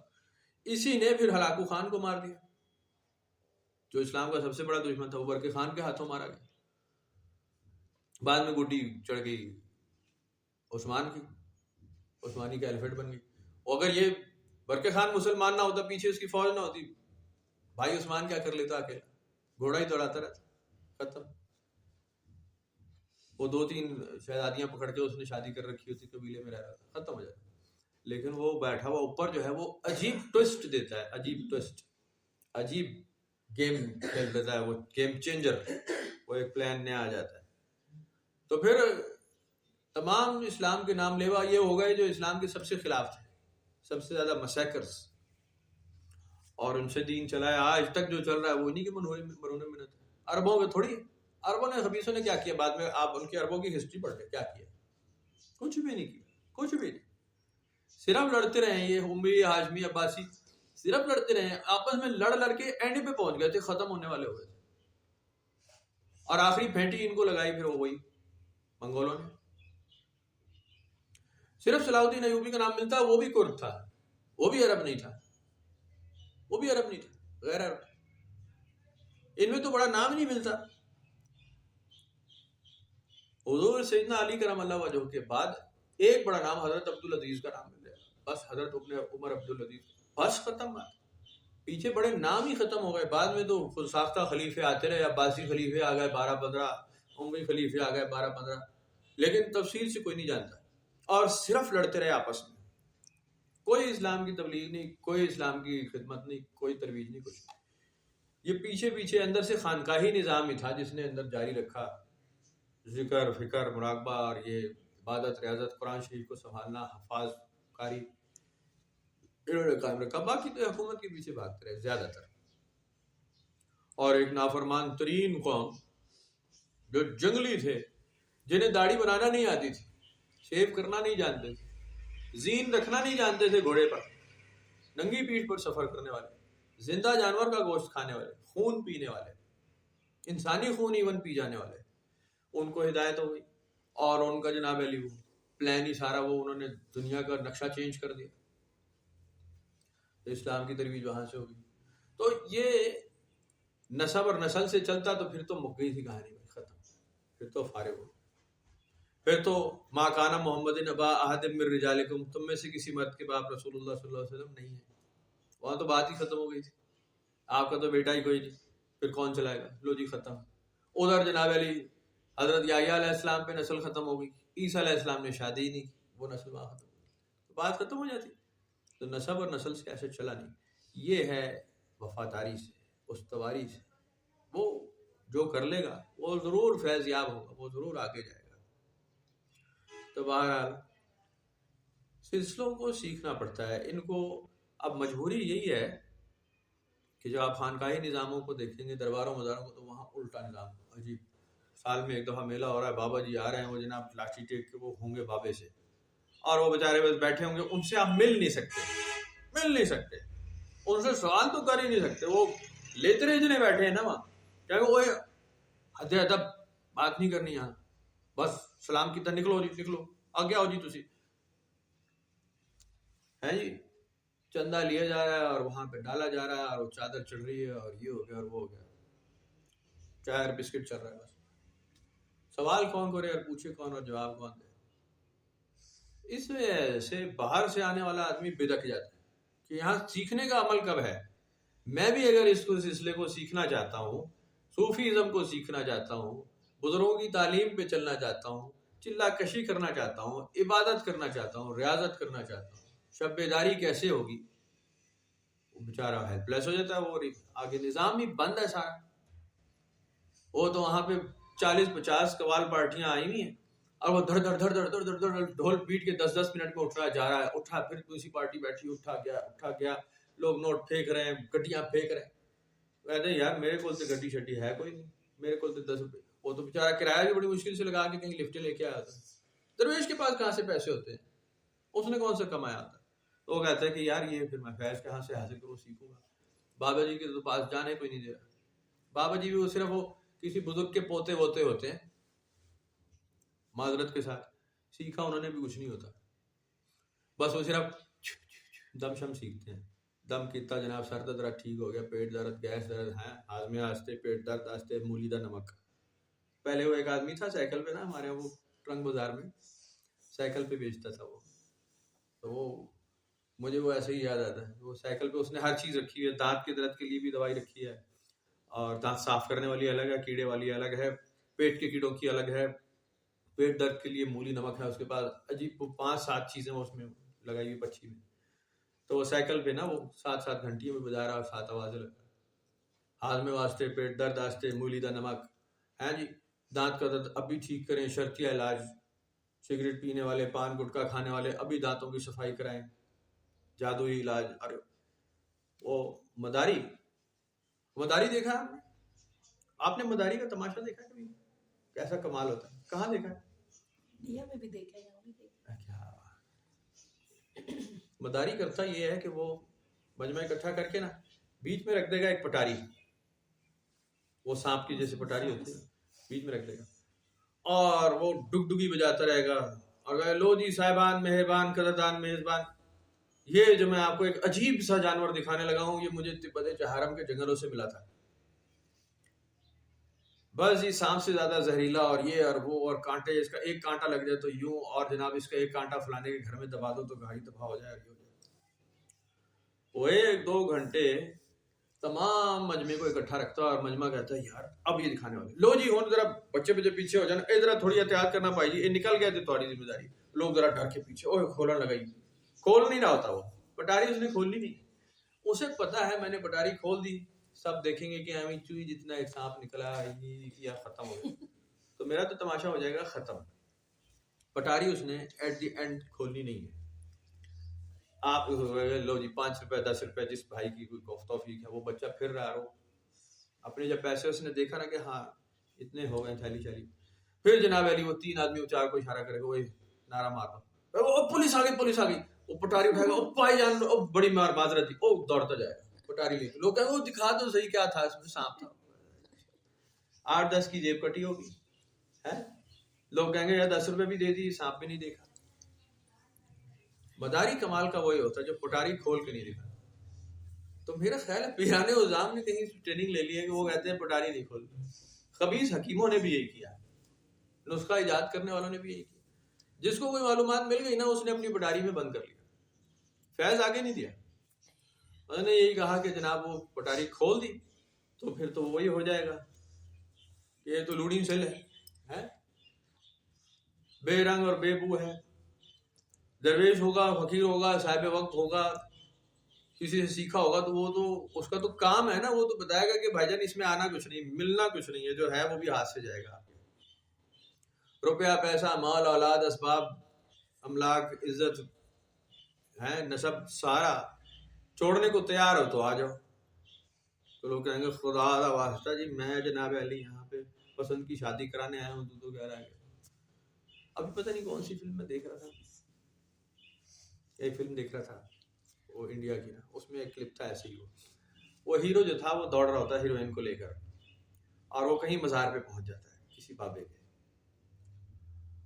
اسی نے پھر ہلاکو خان کو مار دیا، جو اسلام کا سب سے بڑا دشمن تھا، وہ برقع خان کے ہاتھوں مارا گیا. بعد میں گڈی چڑھ گئی عثمان کی، عثمانی کیلفٹ بن گئی. اور اگر یہ برقع خان مسلمان نہ ہوتا، پیچھے اس کی فوج نہ ہوتی، بھائی عثمان کیا کر لیتا اکیلا؟ گھوڑا ہی دوڑاتا رہتا، ختم. وہ 2-3 شہزادیاں پکڑ کے اس نے شادی کر رکھی ہوتی، قبیلے میں رہ رہا تھا، ختم ہو جاتا. لیکن وہ بیٹھا ہوا اوپر جو ہے وہ عجیب ٹوسٹ دیتا ہے، عجیب ٹوسٹ، عجیب گیم کھیل دیتا ہے، وہ گیم چینجر، وہ ایک پلان نیا آ جاتا ہے. تو پھر تمام اسلام کے نام لیوا یہ ہو گئے جو اسلام کے سب سے خلاف تھے، سب سے زیادہ مسیکرز، اور ان سے دین چلا ہے. آج تک جو چل رہا ہے وہ انہی کے مرہون منت ہے. عربوں کے تھوڑی، عربوں نے خبیثوں نے کیا کیا؟ بعد میں آپ ان کے عربوں کی ہسٹری پڑھ لیں، کیا کیا؟ کچھ بھی نہیں کیا، کچھ بھی نہیں. صرف لڑتے رہے. یہ اموی، ہاشمی، عباسی صرف لڑتے رہے، آپس میں لڑ کے اینڈ پہ پہنچ گئے تھے، ختم ہونے والے ہو گئے تھے. اور آخری پھینٹی ان کو لگائی پھر وہی منگولوں نے. صرف صلاح الدین ایوبی کا نام ملتا ہے، وہ بھی کرد تھا، وہ بھی عرب نہیں تھا، وہ بھی عرب نہیں تھا، غیر عرب. ان میں تو بڑا نام نہیں ملتا. حضور سیدنا علی کرم اللہ وجہہ کے بعد ایک بڑا نام حضرت عبدالعزیز کا نام مل گیا، بس حضرت عمر عبدالعزیز، بس ختم بات. پیچھے بڑے نام ہی ختم ہو گئے. بعد میں تو خود ساختہ خلیفے آتے رہے، عباسی خلیفے آ گئے 12-15، اموی خلیفے آ گئے 12-15، لیکن تفصیل سے کوئی نہیں جانتا. اور صرف لڑتے رہے آپس میں. کوئی اسلام کی تبلیغ نہیں، کوئی اسلام کی خدمت نہیں، کوئی ترویج نہیں، کچھ. یہ پیچھے اندر سے خانقاہی نظام ہی تھا جس نے اندر جاری رکھا ذکر، فکر، مراقبہ، اور یہ عبادت، ریاضت، قرآن شریف کو سنبھالنا، حفاظ کاری انہوں نے قائم رکھا. باقی تو حکومت کے پیچھے بھاگتے رہے زیادہ تر. اور ایک نافرمان ترین قوم جو جنگلی تھے، جنہیں داڑھی بنانا نہیں آتی تھی، شیو کرنا نہیں جانتے تھے، زین رکھنا نہیں جانتے تھے، گھوڑے پر ننگی پیٹھ پر سفر کرنے والے، زندہ جانور کا گوشت کھانے والے، خون پینے والے، انسانی خون ایون پی جانے والے، ان کو ہدایت ہو گئی. اور ان کا جناب علی وہ پلان ہی سارا وہ انہوں نے دنیا کا نقشہ چینج کر دیا. اسلام کی ترویج وہاں سے ہوگی. تو یہ نسب اور نسل سے چلتا تو پھر تو مک گئی تھی کہانی میں، ختم. پھر تو فارغ ہو. پھر تو ما کان محمد ابا احد من رجالکم، تم میں سے کسی مرد کے باپ رسول اللہ صلی اللہ علیہ وسلم نہیں ہے. وہاں تو بات ہی ختم ہو گئی تھی. آپ کا تو بیٹا ہی کوئی نہیں، پھر کون چلائے گا؟ لو جی ختم. ادھر جناب علی حضرت یحییٰ علیہ السلام پہ نسل ختم ہو گئی. عیسیٰ علیہ السلام نے شادی ہی نہیں کی، وہ نسل وہاں ختم، تو بات ختم ہو جاتی. تو نسب اور نسل سے ایسے چلا نہیں. یہ ہے وفاداری سے، استواری سے. وہ جو کر لے گا وہ ضرور فیض یاب ہوگا، وہ ضرور آگے جائے گا. تو بہرحال سلسلوں کو سیکھنا پڑتا ہے. ان کو اب مجبوری یہی ہے کہ جب آپ خانقاہی نظاموں کو دیکھیں گے، درباروں مزاروں کو، تو وہاں الٹا نظام عجیب. سال میں ایک دفعہ میلہ ہو رہا ہے، بابا جی آ رہے ہیں، وہ جناب لاٹھی ٹیک کے وہ ہوں گے بابے سے، اور وہ بیچارے بس بیٹھے ہوں گے. ان سے آپ مل نہیں سکتے، ان سے سوال تو کر ہی نہیں سکتے. وہ لیتے رہے جنہیں بیٹھے ہیں نا وہاں، کیا وہ حد ادب بات نہیں کرنی یہاں، بس سلام کی طرح نکلو جی، نکلو آگے آؤ جی تسی ہے جی. چندہ لیا جا رہا ہے اور وہاں پہ ڈالا جا رہا ہے، اور وہ چادر چڑھ رہی ہے، اور یہ ہو گیا اور وہ ہو گیا، چائے اور بسکٹ چل رہا ہے. بس سوال کون کرے اور پوچھے کون اور جواب کون دے. اس وجہ سے باہر سے آنے والا آدمی بدک جاتا ہے کہ یہاں سیکھنے کا عمل کب ہے. میں بھی اگر اس کو سلسلے کو سیکھنا چاہتا ہوں، صوفیزم کو سیکھنا چاہتا ہوں، بزرگوں کی تعلیم پہ چلنا چاہتا ہوں، چلا کشی کرنا چاہتا ہوں، عبادت کرنا چاہتا ہوں، ریاضت کرنا چاہتا ہوں، شب بیداری کیسے ہوگی، وہ بیچارہ ہیلپ لیس ہو جاتا ہے. وہ آگے نظام بھی بند ہے سارا. وہ تو وہاں پہ 40-50 قوال پارٹیاں آئی ہوئی ہیں، اور وہ دھڑ دھڑ دھڑ دھڑ دھڑ دھڑ دھڑ ڈھول پیٹ کے 10-10 منٹ میں اٹھا جا رہا ہے. اٹھا پھر دوسری پارٹی بیٹھی، اٹھا گیا، لوگ نوٹ پھینک رہے ہیں، گڈیاں پھینک رہے ہیں. کہتے ہیں یار میرے کو تو گڈی شڈی ہے کوئی نہیں، میرے کو تو 10 روپے. وہ تو بیچارہ کرایہ بھی بڑی مشکل سے لگا کے کہیں لفٹیں لے کے آیا تھا. درویش کے پاس کہاں سے پیسے ہوتے ہیں، اس نے کون سا کمایا تھا. تو وہ کہتا ہے کہ یار یہ پھر میں فیض کہاں سے حاصل کروں، سیکھوں گا. بابا جی کے تو پاس جانے کوئی نہیں دے رہا. بابا جی بھی وہ صرف وہ کسی بزرگ کے پوتے ووتے ہوتے ہیں، معذرت کے ساتھ. سیکھا انہوں نے بھی کچھ نہیں ہوتا، بس وہ صرف دم شم سیکھتے ہیں. دم کیتا جناب، سر درد ٹھیک ہو گیا، پیٹ درد، گیس درد ہے، ہاضمے آستے، پیٹ درد آستے، مولیدہ نمک. پہلے وہ ایک آدمی تھا سائیکل پہ نا ہمارے وہ ٹرنک بازار میں سائیکل پہ بیچتا تھا. وہ تو وہ مجھے وہ ایسے ہی یاد آتا ہے. وہ سائیکل پہ اس نے ہر چیز رکھی ہے، دانت کے درد کے لیے بھی دوائی رکھی ہے، اور دانت صاف کرنے والی الگ ہے، کیڑے والی الگ ہے، پیٹ کے کیڑوں کی الگ ہے، پیٹ درد کے لیے مولی نمک ہے اس کے پاس. عجیب 5-7 چیزیں وہ اس میں لگائی ہوئی پچھی میں. تو وہ سائیکل پہ نا وہ 7-7 گھنٹیوں میں بجا رہا اور 7 آوازیں لگا رہا. ہاضمے واسطے، پیٹ درد واسطے، مولیدہ نمک ہے جی. دانت کا درد ابھی ٹھیک کریں، شرطیہ علاج. سگریٹ پینے والے، پان گٹکا کھانے والے ابھی دانتوں کی صفائی کرائیں، جادوئی علاج. ارے وہ مداری دیکھا آپ نے مداری کا تماشا دیکھا کبھی؟ کیسا کمال ہوتا ہے. کہاں دیکھا ہے؟ انڈیا میں بھی دیکھا ہے، یہاں بھی دیکھا ہے. مداری کرتا یہ ہے کہ وہ مجمع اکٹھا کر کے نا بیچ میں رکھ دے گا ایک پٹاری، وہ سانپ کی جیسے پٹاری ہوتی ہے، بیچ میں رکھ دے گا، اور وہ ڈگ ڈگی بجاتا رہے گا، اور لو جی صاحبان، مہربان، قدردان، میزبان، یہ جو میں آپ کو ایک عجیب سا جانور دکھانے لگا ہوں، یہ مجھے تبت چہارم کے جنگلوں سے ملا تھا. بس یہ سانپ سے زیادہ زہریلا، اور یہ اور وہ، اور کانٹے، اس کا ایک کانٹا لگ جائے تو یوں، اور جناب اس کا ایک کانٹا فلانے کے گھر میں دبا دو تو گاڑی تباہ ہو جائے. وہ 1-2 گھنٹے تمام مجمع کو اکٹھا رکھتا ہے، اور مجمع کہتا ہے یار اب یہ دکھانے والے، لو جی ہوں ذرا بچے پیچھے ہو جانا، ذرا تھوڑی احتیاط کرنا پائی جی، یہ نکل گیا تو تھوڑی ذمہ داری. لوگ ذرا ڈر کے پیچھے، اوہ کھولنے لگائی، کھول نہیں رہا ہوتا، وہ پٹاری اس نے کھولنی نہیں. اسے پتا ہے میں نے پٹاری کھول دی، سب دیکھیں گے کہ ہمیں چوئی جتنا ایک سانپ نکلا، یہ کیا، ختم ہو گیا. تو میرا تو تماشا ہو جائے گا ختم. پٹاری اس نے ایٹ دی اینڈ کھولنی نہیں ہے. آپ لو جی 5 روپے 10 روپے جس بھائی کی کوئی توفیق ہے، وہ بچہ پھر رہا ہو اپنے، جب پیسے اس نے دیکھا نا کہ ہاں اتنے ہو گئے تھیلی، پھر جناب علی وہ 3 آدمی 4 کو اشارہ کرے گا، وہ نعرہ مارنا، پولیس آ گئی، وہ پٹاری اٹھائے گا، پائی جان بڑی معذرت تھی، وہ دوڑتا جائے گا پٹاری لے کے. لوگ کہیں وہ دکھا تو صحیح کیا تھا، اس میں سانپ تھا. 8-10 کی جیب کٹی ہوگی ہے. لوگ کہیں گے یا 10 روپے بھی دے دی، سانپ بھی نہیں دیکھا. مداری کمال کا وہی ہوتا ہے جو پٹاری کھول کے نہیں دکھا. تو میرا خیال ہے پیرانے عظام نے کہیں ٹریننگ لے لی ہے کہ وہ کہتے ہیں پٹاری نہیں کھول. خبیث حکیموں نے بھی یہی کیا، نسخہ ایجاد کرنے والوں نے بھی یہی کیا. جس کو کوئی معلومات مل گئی نا اس نے اپنی پٹاری میں بند کر لیا، فیض آگے نہیں دیا. انہوں نے یہی کہا کہ جناب وہ پٹاری کھول دی تو پھر تو وہی ہو جائے گا، یہ تو لوڈنگ سیل ہے. بے رنگ اور بے بو ہے. درویش ہوگا, فقیر ہوگا, صاحب وقت ہوگا, کسی سے سیکھا ہوگا, تو وہ تو اس کا تو کام ہے نا, وہ تو بتائے گا کہ بھائی جان اس میں آنا کچھ نہیں, ملنا کچھ نہیں ہے, جو ہے وہ بھی ہاتھ سے جائے گا. روپیہ, پیسہ, مال, اولاد, اسباب, املاک, عزت ہے, نسب, سارا چھوڑنے کو تیار ہو تو آ جاؤ. تو لوگ کہیں گے خدا دا واسطہ جی, میں جناب علی یہاں پہ پسند کی شادی کرانے آیا ہوں, تو کہہ رہا ہے. ابھی پتہ نہیں کون سی فلم میں دیکھ رہا تھا, ایک فلم دیکھ رہا تھا وہ انڈیا کی نا, اس میں ایک کلپ تھا ایسے ہی. وہ ہیرو جو تھا وہ دوڑ رہا ہوتا ہے ہیروئن کو لے کر, اور وہ کہیں مزار پہ پہنچ جاتا ہے کسی بابے کے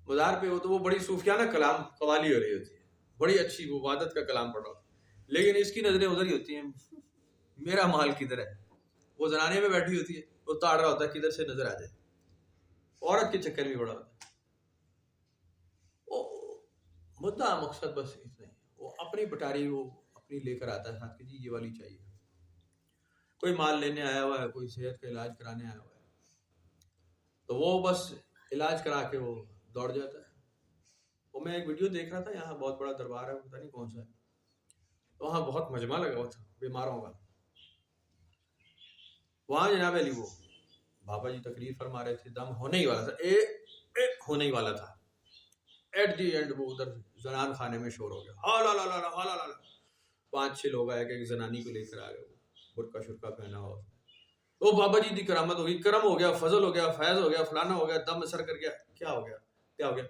مزار پہ. ہو تو وہ بڑی صوفیانہ کلام قوالی ہو رہی ہوتی ہے, بڑی اچھی, وہ عبادت کا کلام پڑھ رہا ہوتا ہے, لیکن اس کی نظریں ادھر ہی ہوتی ہیں, میرا مال کدھر ہے. وہ زنانے میں بیٹھی ہوتی ہے, وہ تاڑ رہا ہوتا ہے کدھر سے نظر آ جائے, عورت کے چکر میں بڑا ہوتا ہے. مدعا مقصد بس اتنا ہی, وہ اپنی پٹاری وہ اپنی لے کر آتا ہے ساتھ کہ جی یہ والی چاہیے. کوئی مال لینے آیا ہوا ہے, کوئی صحت کا علاج کرانے آیا ہوا ہے, تو وہ بس علاج کرا کے وہ دوڑ جاتا ہے. وہ میں ایک ویڈیو دیکھ رہا تھا, یہاں بہت بڑا دربار ہے, پتہ نہیں کون سا ہے, تو وہاں بہت مجمع لگا ہوا تھا بیماروں کا. وہاں جناب علی وہ بابا جی تقریر فرما رہے تھے, دم ہونے ہی والا تھا, ایک ہونے ہی والا تھا. ایٹ دی اینڈ وہ ادھر زنان خانے میں شور ہو گیا, ہالا لا لا ہالا لا لا. 5-6 لوگ آئے کہ ایک زنانی کو لے کر آ گئے, برقع شرقہ پہنا ہوا. وہ بابا جی دی کرامت ہو گئی, کرم ہو گیا, فضل ہو گیا, فیض ہو گیا, فلانا ہو گیا, دم اثر کر گیا. کیا ہو گیا, کیا ہو گیا؟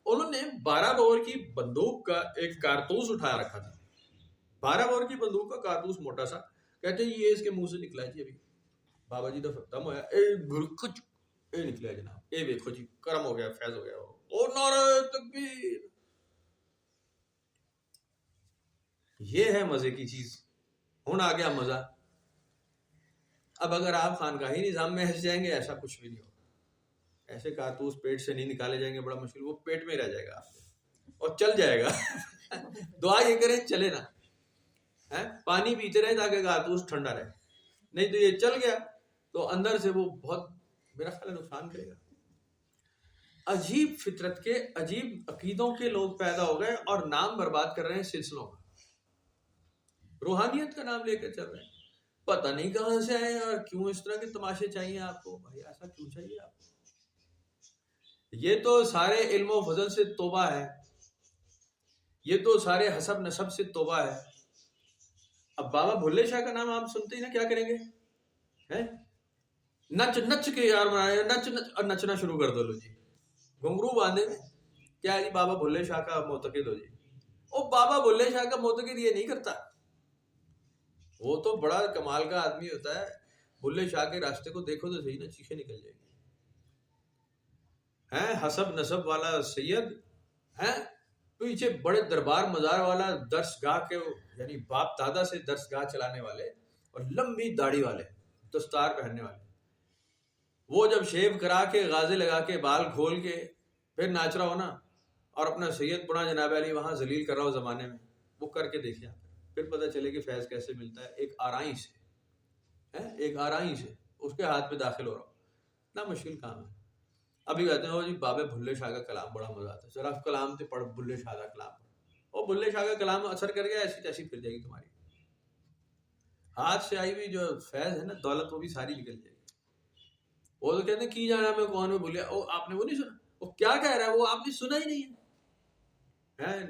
انہوں نے 12 بور کی بندوق کا ایک کارتوس اٹھایا رکھا تھا. 12 بور کی بندوق کا کارتوس موٹا سا, کہتے ہیں یہ اس کے منہ سے نکلا جی. ابھی بابا جی دم ہویا, اے نکلا جناب, اے دیکھو جی کرم ہو گیا, فیض ہو گیا. او نعرہ تکبیر. یہ ہے مزے کی چیز. ہوں آ گیا مزہ. اب اگر آپ خانقاہی نظام میں ہنس جائیں گے, ایسا کچھ بھی نہیں ہوگا. ایسے کارتوس پیٹ سے نہیں نکالے جائیں گے, بڑا مشکل, وہ پیٹ میں رہ جائے گا آپ کے اور چل جائے گا. دعا یہ کریں چلے نا, پانی پیتے رہے تاکہ کارتوس ٹھنڈا رہے, نہیں تو یہ چل گیا تو اندر سے وہ بہت میرا خیال ہے نقصان کرے گا. عجیب فطرت کے, عجیب عقیدوں کے لوگ پیدا ہو گئے اور نام برباد کر رہے ہیں سلسلوں کا. روحانیت کا نام لے کر چل رہے ہیں, پتہ نہیں کہاں سے آئے اور کیوں اس طرح کے تماشے چاہیے آپ کو. بھائی ایسا کیوں چاہیے آپ کو؟ یہ تو سارے علم و فضل سے توبہ ہے, یہ تو سارے حسب نسب سے توبہ ہے. اب بابا بھلے شاہ کا نام آپ سنتے ہی نا کیا کریں گے, نچ نچ کے یار بنائے, نچ نچ اور نچنا شروع کر دو. لو جی گھنگرو باندھے کیا جی بابا بھلے شاہ کا معتقد ہو جی. او بابا بھلے شاہ کا معتقد یہ نہیں کرتا, وہ تو بڑا کمال کا آدمی ہوتا ہے. بھلے شاہ کے راستے کو دیکھو تو صحیح نا, چیخیں نکل جائے گی. حسب نسب والا سید ہے, پیچھے بڑے دربار مزار والا, درس گاہ کے یعنی باپ دادا سے درس گاہ چلانے والے, اور لمبی داڑھی والے, دستار پہننے والے. وہ جب شیو کرا کے, غازے لگا کے, بال کھول کے پھر ناچ رہا ہو نا, اور اپنا سید پڑا جناب علی وہاں ذلیل کر رہا ہو زمانے میں, وہ کر کے دیکھیں, پھر پتہ چلے کہ فیض کیسے ملتا ہے. ایک آرائی سے, ایک آرائی سے اس کے ہاتھ پہ داخل ہو رہا ہو, اتنا مشکل کام ہے. ابھی کہتے ہیں جی بابے بھلے شاہ کا کلام بڑا مزہ آتا ہے, ذرا کلام سے پڑھ, بھلے شاہ کا کلام پڑھ. اور بھلے شاہ کا کلام اثر کر گیا, ایسی تیسی پھر جائے گی تمہاری. ہاتھ سے آئی ہوئی جو فیض ہے نا, دولت, وہ بھی ساری نکل جائے گی. وہ تو کہتے ہیں کی جانا میں کون میں بھولیا, آپ نے وہ نہیں سنا, وہ کیا کہہ رہا ہے وہ آپ نے سنا ہی نہیں ہے.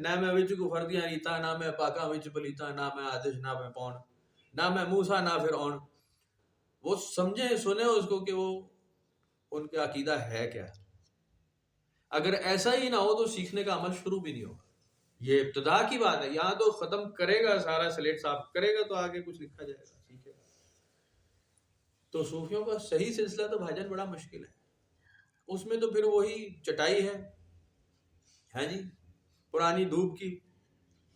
نہ میں وچ کو فردیاں ریتا, نہ میں پاکاں وچ پلیتا, نہ میں آتش نہ میں پون, نہ میں موسیٰ نہ فرعون. وہ سمجھیں سنیں اس کو کہ وہ ان کا عقیدہ ہے کیا. اگر ایسا ہی نہ ہو تو سیکھنے کا عمل شروع بھی نہیں ہوگا. یہ ابتدا کی بات ہے, یہاں تو ختم کرے گا سارا سلیٹ صاف کرے گا تو آگے کچھ لکھا جائے گا, سیکھے گا. تو صوفیوں کا صحیح سلسلہ تو بھائی جان بڑا مشکل ہے. اس میں تو پھر وہی چٹائی ہے جی, پرانی دھوپ کی,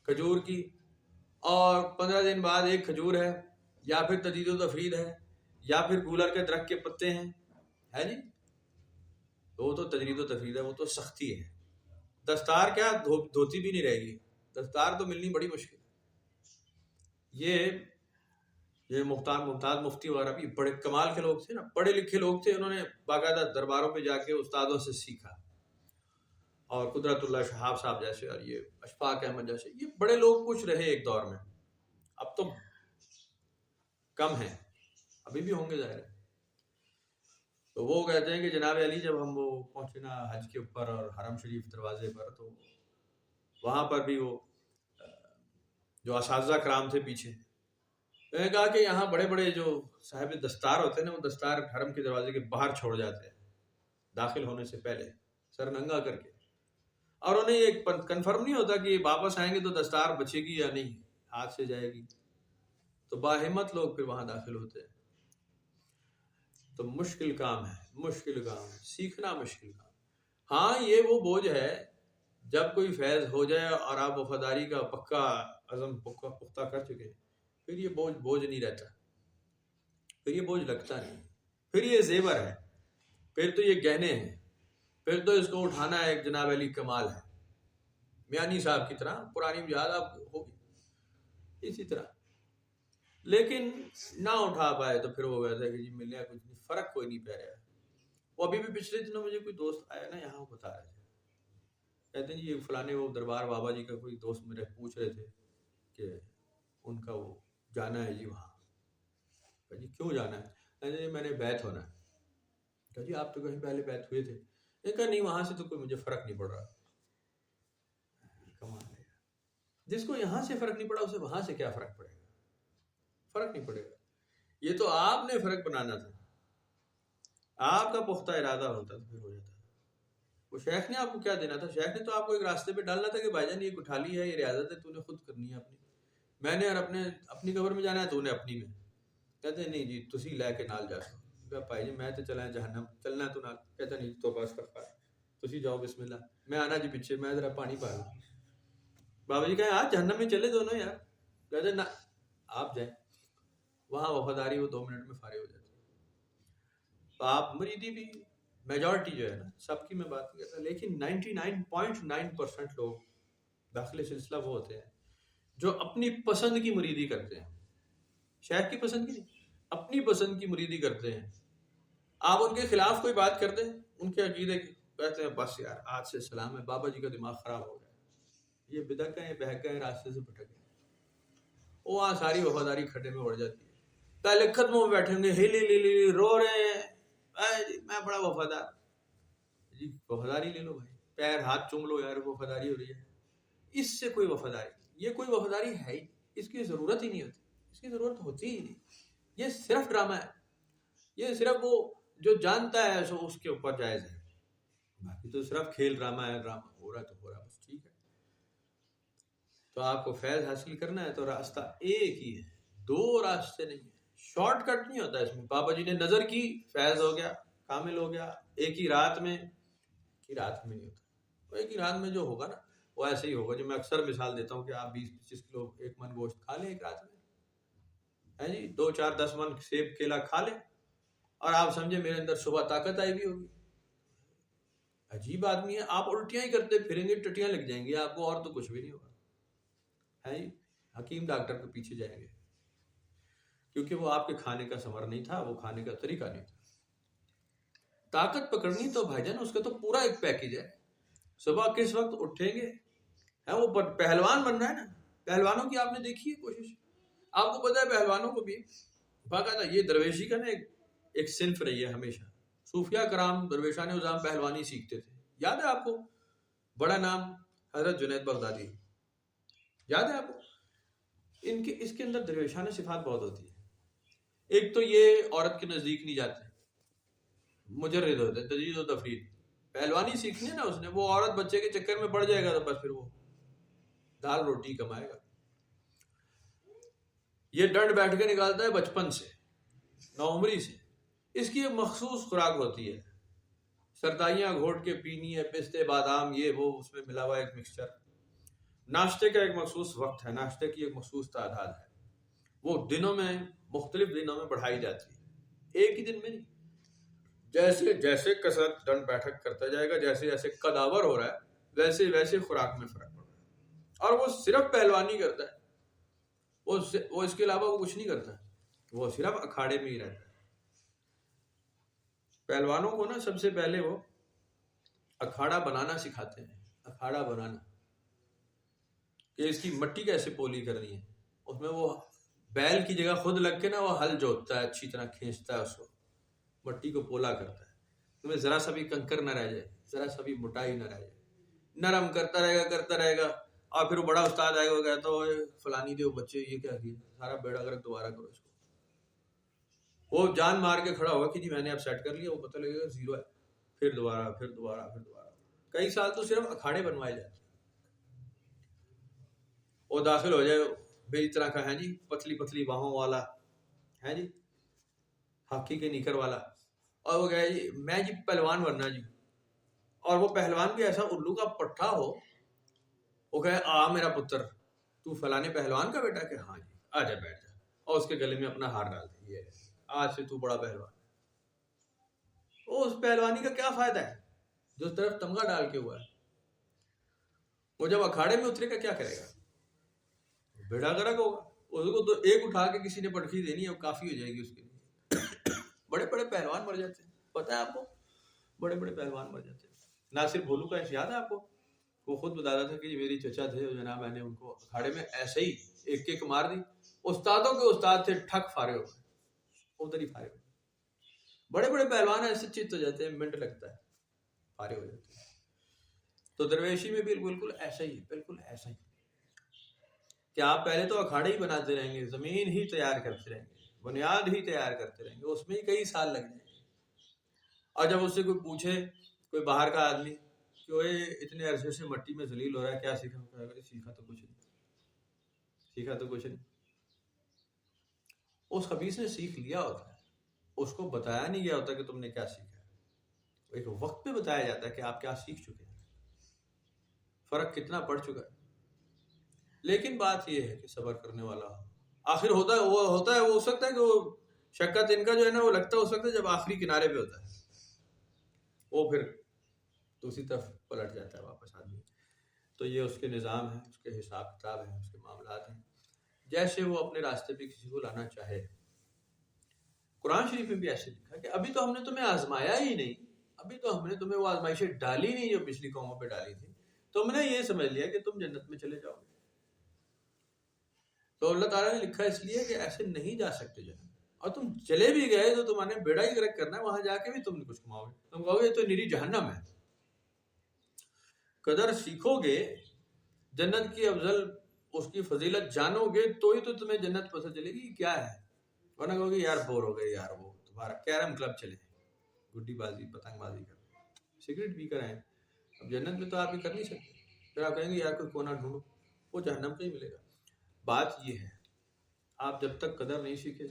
کھجور کی, اور 15 دن بعد ایک کھجور ہے, یا پھر تجدید و تفرید ہے, یا پھر کولر کے درخت کے پتے ہیں, ہے جی. تو وہ تو تجدید و تفرید ہے, وہ تو سختی ہے. دستار کیا, دھوتی بھی نہیں رہے گی, دستار تو ملنی بڑی مشکل ہے. یہ مختار ممتاز مفتی وغیرہ بھی بڑے کمال کے لوگ تھے نا, پڑھے لکھے لوگ تھے, انہوں نے باقاعدہ درباروں پہ جا کے استادوں سے سیکھا. اور قدرت اللہ شہاب صاحب جیسے، اور یہ اشفاق احمد جیسے، یہ بڑے لوگ کچھ رہے ایک دور میں، اب تو کم ہیں، ابھی بھی ہوں گے ظاہر ہے۔ تو وہ کہتے ہیں کہ جناب علی جب ہم وہ پہنچے نا حج کے اوپر اور حرم شریف دروازے پر، تو وہاں پر بھی وہ جو اساتذہ کرام تھے پیچھے، تو نے کہا کہ یہاں بڑے بڑے جو صاحب دستار ہوتے ہیں نا، وہ دستار حرم کے دروازے کے باہر چھوڑ جاتے ہیں داخل ہونے سے پہلے، سر ننگا کر کے، اور انہیں یہ کنفرم نہیں ہوتا کہ واپس آئیں گے تو دستار بچے گی یا نہیں، ہاتھ سے جائے گی، تو باہمت لوگ پھر وہاں داخل ہوتے ہیں۔ تو مشکل کام ہے، مشکل کام ہے، سیکھنا مشکل کام۔ ہاں یہ وہ بوجھ ہے جب کوئی فیض ہو جائے اور آپ وفاداری کا پکا عزم پختہ کر چکے، پھر یہ بوجھ نہیں رہتا، پھر یہ بوجھ لگتا نہیں، پھر یہ زیور ہے، پھر تو یہ گہنے ہیں، پھر تو اس کو اٹھانا ایک جناب علی کمال ہے، میانی صاحب کی طرح پرانی یاد آپ ہوگی اسی طرح۔ لیکن نہ اٹھا پائے تو پھر وہ کہتا ہے کہ جی ملیا کچھ نہیں، فرق کوئی نہیں پہ رہا۔ وہ ابھی بھی پچھلے دنوں مجھے کوئی دوست آیا نا یہاں، بتا رہے تھے، کہتے ہیں جی یہ فلانے وہ دربار بابا جی کا کوئی دوست میرے پوچھ رہے تھے کہ ان کا وہ جانا ہے جی وہاں۔ جی کیوں جانا ہے؟ کہتے ہیں میں نے بیعت ہونا ہے۔ کہا جی آپ تو کہیں پہلے بیعت ہوئے تھے۔ کہا نہیں وہاں سے تو کوئی مجھے فرق نہیں پڑ رہا۔ کمال ہے، جس کو یہاں سے فرق نہیں پڑا اسے وہاں سے کیا فرق پڑے گا؟ فرق نہیں پڑے گا۔ یہ تو آپ نے فرق بنانا تھا، آپ کا پختہ ارادہ ہوتا تو پھر ہو جاتا۔ وہ شیخ نے آپ کو کیا دینا تھا؟ شیخ نے تو آپ کو ایک راستے پہ ڈالنا تھا کہ بھائی جان یہ اٹھا لی ہے، یہ ریاضت ہے، تو نے خود کرنی ہے اپنی، میں نے اور اپنی قبر میں جانا ہے تو نے اپنی میں۔ کہتے ہیں نہیں جی تسی لے کے نال جا سو۔ کہا بھائی جی میں تو چلا جہنم، چلنا ہے تو نال۔ کہتا نہیں تو بس تسی جاؤ بسم اللہ، میں آنا جی پیچھے، میں ذرا پانی پا لوں۔ بابا جی کہیں آج جہنم میں چلے دونوں یار۔ کہتے نہ آپ جائیں، وہاں وفاداری وہ 2 منٹ میں فارغ ہو جاتی ہے۔ تو آپ مریدی بھی میجورٹی جو ہے نا، سب کی میں بات نہیں کرتا، لیکن 99.9% لوگ داخل سلسلہ وہ ہوتے ہیں جو اپنی پسند کی مریدی کرتے ہیں، شیخ کی پسند کی نہیں، اپنی پسند کی مریدی کرتے ہیں۔ آپ ان کے خلاف کوئی بات کر دیں، ان کے عقیدے کی، کہتے ہیں بس یار آج سے سلام ہے، بابا جی کا دماغ خراب ہو گیا، یہ بدعت ہے، یہ بہک گئے، راستے سے بھٹک گئے۔ وہاں ساری وفاداری کھڈے میں اڑ جاتی ہے۔ پہلے قدموں میں بیٹھیں گے، ہلی رو رہے ہیں، جی میں بڑا وفادار۔ جی وفاداری لے لو بھائی، پیر ہاتھ چوم لو یار، وفاداری ہو رہی ہے۔ اس سے کوئی وفاداری، یہ کوئی وفاداری ہے ہی، اس کی ضرورت ہی نہیں ہوتی، اس کی ضرورت ہوتی ہی نہیں۔ یہ صرف ڈرامہ ہے، یہ صرف وہ جو جانتا ہے سو اس کے اوپر جائز ہے، باقی تو صرف کھیل ڈرامہ ہے، ڈرامہ ہو رہا ہے تو ہو رہا ہے، بس ٹھیک ہے۔ تو آپ کو فیض حاصل کرنا ہے تو راستہ ایک ہی ہے، 2 راستے نہیں ہیں، شارٹ کٹ نہیں ہوتا اس میں۔ بابا جی نے نظر کی، فیض ہو گیا، کامل ہو گیا، ایک ہی رات میں نہیں ہوتا۔ تو ایک ہی رات میں جو ہوگا نا وہ ایسے ہی ہوگا، جو میں اکثر مثال دیتا ہوں کہ آپ 20-25 کلو 1 من گوشت کھا لیں ایک رات میں، ہے جی 2-4-10 من سیب کیلا کھا لیں، اور آپ سمجھے میرے اندر صبح طاقت آئی بھی ہوگی۔ عجیب آدمی ہے، آپ الٹیاں ہی کرتے پھریں گے، ٹٹیاں لگ جائیں گی آپ کو، اور تو کچھ بھی نہیں ہوگا، ہے جی حکیم ڈاکٹر کے پیچھے جائیں گے، کیونکہ وہ آپ کے کھانے کا ثمر نہیں تھا، وہ کھانے کا طریقہ نہیں تھا۔ طاقت پکڑنی تو بھائی جان اس کا تو پورا ایک پیکج ہے۔ صبح کس وقت اٹھیں گے، ہے وہ پہلوان بننا ہے نا، پہلوانوں کی آپ نے دیکھی ہے کوشش، آپ کو پتا ہے پہلوانوں کو بھی باقاعدہ یہ درویشی کا نا ایک صنف رہی ہے ہمیشہ۔ صوفیاء کرام درویشان نظام پہلوانی سیکھتے تھے، یاد ہے آپ کو؟ بڑا نام حضرت جنید بغدادی، یاد ہے آپ کو؟ اس کے اندر درویشانہ صفات بہت ہوتی ہے۔ ایک تو یہ عورت کے نزدیک نہیں جاتے، مجرد ہوتے ہیں، تجرید و تفرید، پہلوانی سیکھنی ہے نا اس نے، وہ عورت بچے کے چکر میں پڑ جائے گا تو بس پھر وہ دال روٹی کمائے گا۔ یہ ڈنڈ بیٹھ کے نکالتا ہے بچپن سے، نوعمری سے، اس کی ایک مخصوص خوراک ہوتی ہے، سرتائیاں گھوٹ کے پینی ہے، پستے بادام یہ وہ اس میں ملا ہوا ایک مکسچر۔ ناشتے کا ایک مخصوص وقت ہے، ناشتے کی ایک مخصوص تعداد ہے، وہ دنوں میں مختلف دنوں میں بڑھائی جاتی ہے، ایک ہی دن میں نہیں۔ جیسے جیسے کثرت ڈنڈ بیٹھک کرتا جائے گا، جیسے جیسے قداور ہو رہا ہے، ویسے ویسے خوراک میں فرق پڑ رہا ہے۔ اور وہ صرف پہلوانی کرتا ہے، وہ اس کے علاوہ وہ کچھ نہیں کرتا، وہ صرف اکھاڑے میں ہی رہتا ہے۔ پہلوانوں کو نا سب سے پہلے وہ اکھاڑا بنانا سکھاتے ہیں، اکھاڑا بنانا کہ اس کی مٹی کیسے پولی کرنی ہے، اس میں وہ بیل کی جگہ خود لگ کے نا وہ ہل جوتتا ہے، اچھی طرح کھینچتا ہے، اس کو مٹی کو پولا کرتا ہے، تمہیں ذرا سا بھی کنکر نہ رہ جائے، ذرا سا بھی موٹائی نہ رہ جائے، نرم کرتا رہے گا، اور پھر وہ بڑا استاد آئے گا، وہ کہتا ہو فلانی دے بچے یہ کیا کیا، سارا بیڑا گرک دوبارہ کرو اس کو، وہ جان مار کے کھڑا ہوگا کہ جی میں نے اب سیٹ کر لیا، وہ پتہ لگے گا زیرو ہے، پھر دوبارہ کئی سال تو صرف اکھاڑے بنوائے جاتے ہیں، وہ داخل ہو جائے میری طرح کا ہے جی، پتلی باہوں والا ہے جی، ہاکی کے نیکر والا، اور وہ کہے جی میں جی پہلوان بننا جی، اور وہ پہلوان بھی ایسا الو کا پٹھا ہو، وہ کہے آ میرا پتر تو فلانے پہلوان کا بیٹا، کہ ہاں جی آ جا بیٹھ جا، اور اس کے گلے میں اپنا ہار ڈال دے، یہ آج سے تو بڑا پہلوان، وہ اس پہلوانی کا کیا فائدہ ہے جو اس طرف تمغہ ڈال کے ہوا ہے، وہ جب اکھاڑے میں اترے گا کیا کرے گا، بیڑا گرک ہوگا، اس کو تو ایک اٹھا کے کسی نے پٹخی دینی ہے، وہ کافی ہو جائے گی اس کے لیے۔ بڑے بڑے پہلوان مر جاتے ہیں، پتہ ہے آپ کو، بڑے پہلوان مر جاتے ہیں۔ ناصر بھولو کا یاد ہے آپ کو، وہ خود بتاتا تھا کہ میری چچا تھے جناب، میں نے ان کو اکھاڑے میں ایسے ہی ایک ایک مار دی، استادوں کے استاد تھے، ٹھک فارغ ہو گئے، ادھر ہی فارغ ہو گئے۔ بڑے پہلوان ایسے چت ہو جاتے ہیں، منٹ لگتا ہے، فارغ ہو جاتے ہیں۔ تو درویشی میں بھی بالکل ایسا ہی، بالکل ایسا ہی کہ آپ پہلے تو اکھاڑے ہی بناتے رہیں گے، زمین ہی تیار کرتے رہیں گے، بنیاد ہی تیار کرتے رہیں گے، اس میں ہی کئی سال لگ جائیں گے، اور جب اس سے کوئی پوچھے، کوئی باہر کا آدمی کہ وہ اتنے عرصے سے مٹی میں ذلیل ہو رہا ہے، کیا سیکھا؟ سیکھا تو کچھ نہیں۔ اس خبیث نے سیکھ لیا ہوتا ہے، اس کو بتایا نہیں گیا ہوتا کہ تم نے کیا سیکھا ہے، ایک وقت پہ بتایا جاتا ہے کہ آپ کیا سیکھ چکے ہیں، فرق کتنا پڑ چکا ہے۔ لیکن بات یہ ہے کہ صبر کرنے والا ہو، آخر ہوتا ہے وہ ہو سکتا ہے کہ وہ شکت ان کا جو ہے نا وہ لگتا ہو سکتا ہے جب آخری کنارے پہ ہوتا ہے، وہ پھر دوسری طرف پلٹ جاتا ہے واپس آدمی۔ تو یہ اس کے نظام ہے، اس کے حساب کتاب ہیں، اس کے معاملات ہیں، جیسے وہ اپنے راستے پہ کسی کو لانا چاہے۔ قرآن شریف میں بھی ایسے لکھا کہ ابھی تو ہم نے تمہیں آزمایا ہی نہیں، ابھی تو ہم نے تمہیں وہ آزمائشیں ڈالی نہیں جو پچھلی قوموں پہ ڈالی تھی، تم نے یہ سمجھ لیا کہ تم جنت میں چلے جاؤ گے۔ تو اللہ تعالیٰ نے لکھا اس لیے کہ ایسے نہیں جا سکتے جنت، اور تم چلے بھی گئے تو تمہارے بیڑا ہی گرک کرنا ہے، وہاں جا کے بھی تم کچھ کماؤ گے، تم کہو گے تو نری جہنم ہے۔ قدر سیکھو گے، جنت کی افضل اس کی فضیلت جانو گے تو ہی تو تمہیں جنت پتہ چلے گی کیا ہے، ورنہ کہو گے یار بور ہو گئے یار، وہ تمہارا کیرم کلب چلے، گڈی بازی پتنگ بازی کر، سگریٹ پی کر آئے، اب جنت میں تو آپ یہ کر نہیں سکتے، پھر آپ کہیں گے یار کوئی کونا ڈھونڈو، وہ جہنم پہ ہی ملے گا۔ بات یہ ہے آپ جب تک قدر نہیں سیکھے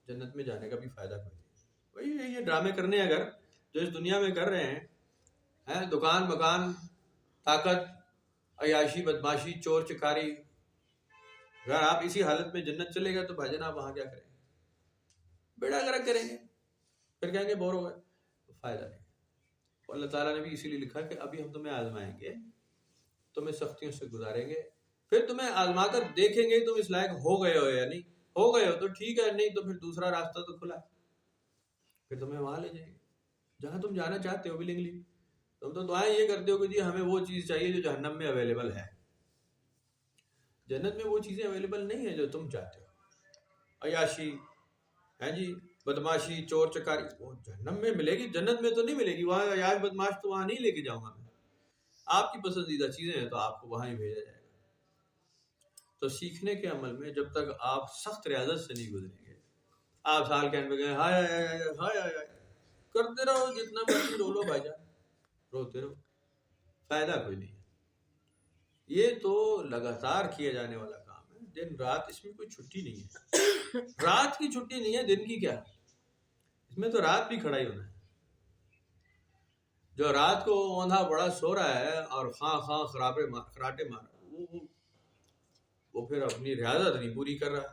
جنت میں جانے کا بھی فائدہ کوئی نہیں۔ وہی یہ ڈرامے کرنے اگر جو اس دنیا میں کر رہے ہیں، دکان مکان، طاقت، عیاشی، بدماشی، چور چکاری، اگر آپ اسی حالت میں جنت چلے گا تو بھائی جان آپ وہاں کیا کریں گے؟ بیڑا گرک کریں گے، پھر کہیں گے بور ہو گئے، تو فائدہ نہیں۔ اللہ تعالیٰ نے بھی اسی لیے لکھا کہ ابھی ہم تمہیں آزمائیں گے، تمہیں سختیوں سے گزاریں گے، پھر تمہیں آزما کر دیکھیں گے تم اس لائق ہو گئے ہو یا نہیں، ہو گئے ہو تو ٹھیک ہے، نہیں تو پھر دوسرا راستہ تو کھلا ہے، پھر تمہیں وہاں لے جائیں گے جہاں تم جانا چاہتے ہو ولنگلی۔ تم تو دعائیں یہ کرتے ہو کہ جی ہمیں وہ چیز چاہیے جو جہنم میں اویلیبل ہے، جنت میں وہ چیزیں اویلیبل نہیں ہیں جو تم چاہتے ہو، عیاشی ہے جی، بدماشی، چور چکاری، وہ جہنم میں ملے گی، جنت میں تو نہیں ملے گی، وہاں عیاش بدماش تو وہاں نہیں لے کے جاؤں گا میں، آپ کی پسندیدہ چیزیں ہیں تو آپ کو وہاں ہی بھیجا جائے گا۔ تو سیکھنے کے عمل میں جب تک آپ سخت ریاضت سے نہیں گزریں گے، آپ سال کے پہ گئے ہائے ہائے ہائے کرتے رہو، جتنا مرضی رو لو بھائی جان، روتے رہو، فائدہ کوئی نہیں ہے۔ یہ تو لگاتار کیا جانے والا کام ہے، دن رات، اس میں کوئی چھٹی نہیں ہے، رات کی چھٹی نہیں ہے، دن کی کیا، اس میں تو رات بھی کھڑا ہی ہونا ہے۔ جو رات کو اوندھا بڑا سو رہا ہے اور خاں خراٹے مار وہ پھر اپنی ریاضت نہیں پوری کر رہا۔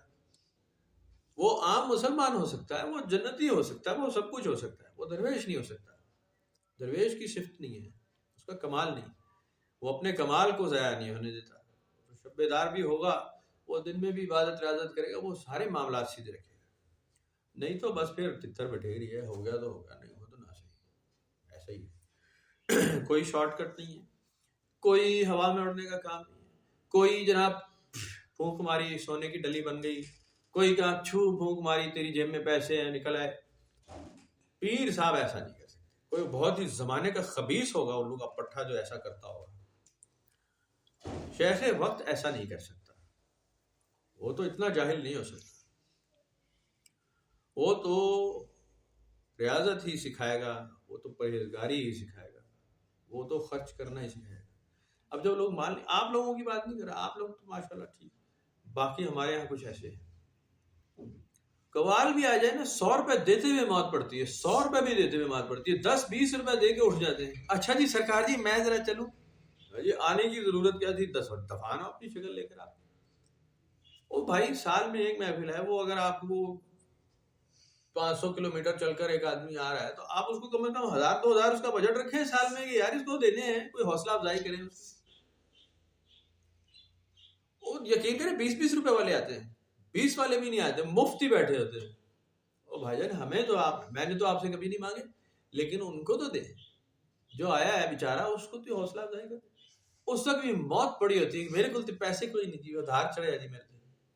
وہ عام مسلمان ہو سکتا ہے، وہ جنتی ہو سکتا ہے، وہ سب کچھ ہو سکتا ہے، وہ درویش نہیں ہو سکتا۔ درویش کی صفت نہیں ہے، اس کا کمال نہیں، وہ اپنے کمال کو ضائع نہیں ہونے دیتا۔ شب بیدار بھی ہوگا، وہ دن میں بھی عبادت ریاضت کرے گا، وہ سارے معاملات سیدھے رکھے گا، نہیں تو بس پھر تتر بٹھیری ہے، ہو گیا تو ہو گیا، نہیں ہو تو نہ صحیح، ایسا ہی ہے۔ کوئی شارٹ کٹ نہیں ہے، کوئی ہوا میں اڑنے کا کام نہیں، کوئی جناب پھونک ماری سونے کی ڈلی بن گئی، کوئی کہا چھو پھونک ماری تیری جیب میں پیسے ہیں نکل آئے. پیر صاحب ایسا نہیں کر سکتے. کوئی بہت ہی زمانے کا خبیث ہوگا الو کا پٹھا جو ایسا کرتا ہوگا. شیخ وقت ایسا نہیں کر سکتا، وہ تو اتنا جاہل نہیں ہو سکتا. وہ تو ریاضت ہی سکھائے گا، وہ تو پرہیزگاری ہی سکھائے گا، وہ تو خرچ کرنا ہی سکھائے گا. اب جب لوگ مان، آپ لوگوں کی بات نہیں کر رہا، آپ لوگ تو ماشاءاللہ ٹھیک، باقی ہمارے یہاں کچھ ایسے ہیں قوال بھی آ جائے نا 100 روپے دیتے ہوئے موت پڑتی ہے، 100 روپے بھی دیتے ہوئے موت پڑتی ہے، 10-20 روپے دے کے اٹھ جاتے ہیں. اچھا جی سرکار جی میں ذرا چلوں، یہ آنے کی ضرورت کیا تھی، 10 دفعہ اپنی شکل لے کر آپ. وہ بھائی سال میں ایک محفل ہے، وہ اگر آپ کو 500 کلومیٹر چل کر ایک آدمی آ رہا ہے تو آپ اس کو کم از کم 1000-2000 اس کا بجٹ رکھیں سال میں کہ یار اس کو دینے ہیں، کوئی حوصلہ افزائی کریں. وہ یقین کریں 20-20 روپے والے آتے ہیں، 20 والے بھی نہیں آتے، مفت ہی بیٹھے ہوتے ہیں. او بھائی جان ہمیں تو میں نے تو آپ سے کبھی نہیں مانگے، لیکن ان کو تو دیں. جو آیا ہے بیچارہ اس کو تو حوصلہ افزائی کریں. اس وقت بھی موت پڑی ہوتی ہے، میرے کو تو پیسے کوئی نہیں جی، ادھار چڑھے جی میرے.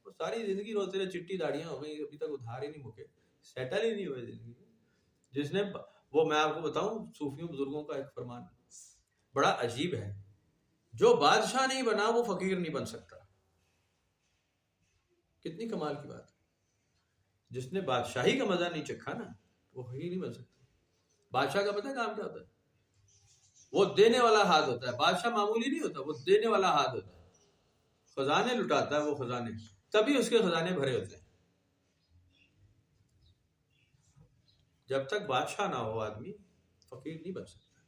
وہ ساری زندگی روتے رہے، چٹی داڑیاں ہو گئی، ابھی تک ادھار ہی نہیں مکے، سیٹل ہی نہیں ہوئے زندگی. جس نے وہ میں آپ کو بتاؤں صوفیوں بزرگوں کا ایک فرمان بڑا عجیب ہے، جو بادشاہ نہیں بنا وہ فقیر نہیں بن سکتا. کتنی کمال کی بات ہے. جس نے بادشاہی کا مزہ نہیں چکھا نا وہ فقیر نہیں بن سکتا. بادشاہ کا پتہ کام کیا ہوتا ہے؟ وہ دینے والا ہاتھ ہوتا ہے. بادشاہ معمولی نہیں ہوتا، وہ دینے والا ہاتھ ہوتا ہے. خزانے لٹاتا ہے وہ، خزانے تبھی اس کے خزانے بھرے ہوتے ہیں. جب تک بادشاہ نہ ہو آدمی فقیر نہیں بن سکتا.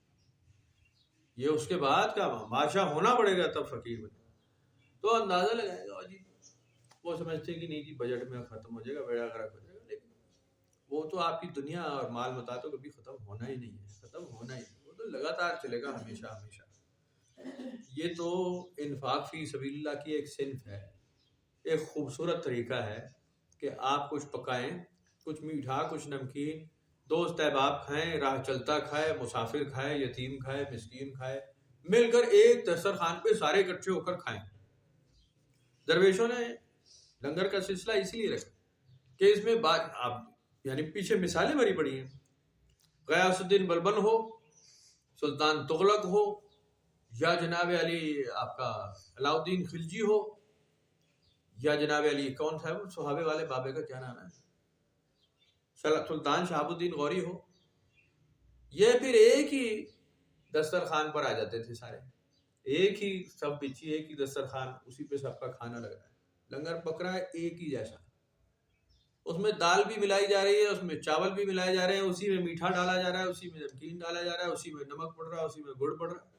یہ اس کے بعد کا بادشاہ ہونا پڑے گا تب فقیر بنے. تو اندازہ لگائے گا جی وہ سمجھتے کہ نہیں جی بجٹ میں ختم ہو جائے گا، بیڑا غرق ہو جائے گا، لیکن وہ تو آپ کی دنیا اور مال متا تو کبھی ختم ہونا ہی نہیں ہے، ختم ہونا ہی نہیں. وہ تو لگاتار چلے گا ہمیشہ ہمیشہ. یہ تو انفاق فی سبیل اللہ کی ایک صنف ہے، ایک خوبصورت طریقہ ہے کہ آپ کچھ پکائیں، کچھ میٹھا کچھ نمکین، دوست احباب کھائیں، راہ چلتا کھائے، مسافر کھائے، یتیم کھائے، مسکین کھائے، مل کر ایک دسترخوان پہ سارے اکٹھے ہو کر کھائیں. درویشوں نے لنگر کا سلسلہ اسی لیے رکھا کہ اس میں بات آپ یعنی پیچھے مثالیں بھری پڑی ہیں. غیاث الدین بلبن ہو، سلطان تغلق ہو، یا جناب علی آپ کا علاؤ الدین خلجی ہو، یا جناب علی کون تھا وہ صحابے والے بابے کا کیا نام ہے، سلطان شہاب الدین غوری ہو، یہ پھر ایک ہی دسترخوان پر آ جاتے تھے سارے. ایک ہی سب بچی، ایک ہی دسترخوان، اسی پہ سب کا کھانا لگ رہا ہے. لنگر پک رہا ہے ایک ہی جیسا، اس میں دال بھی ملائی جا رہی ہے، اس میں چاول بھی ملائے جا رہے ہیں، اسی میں میٹھا ڈالا جا رہا ہے، اسی میں نمکین ڈالا جا رہا ہے، اسی میں نمک پڑ رہا ہے، اسی میں گڑ پڑ رہا ہے،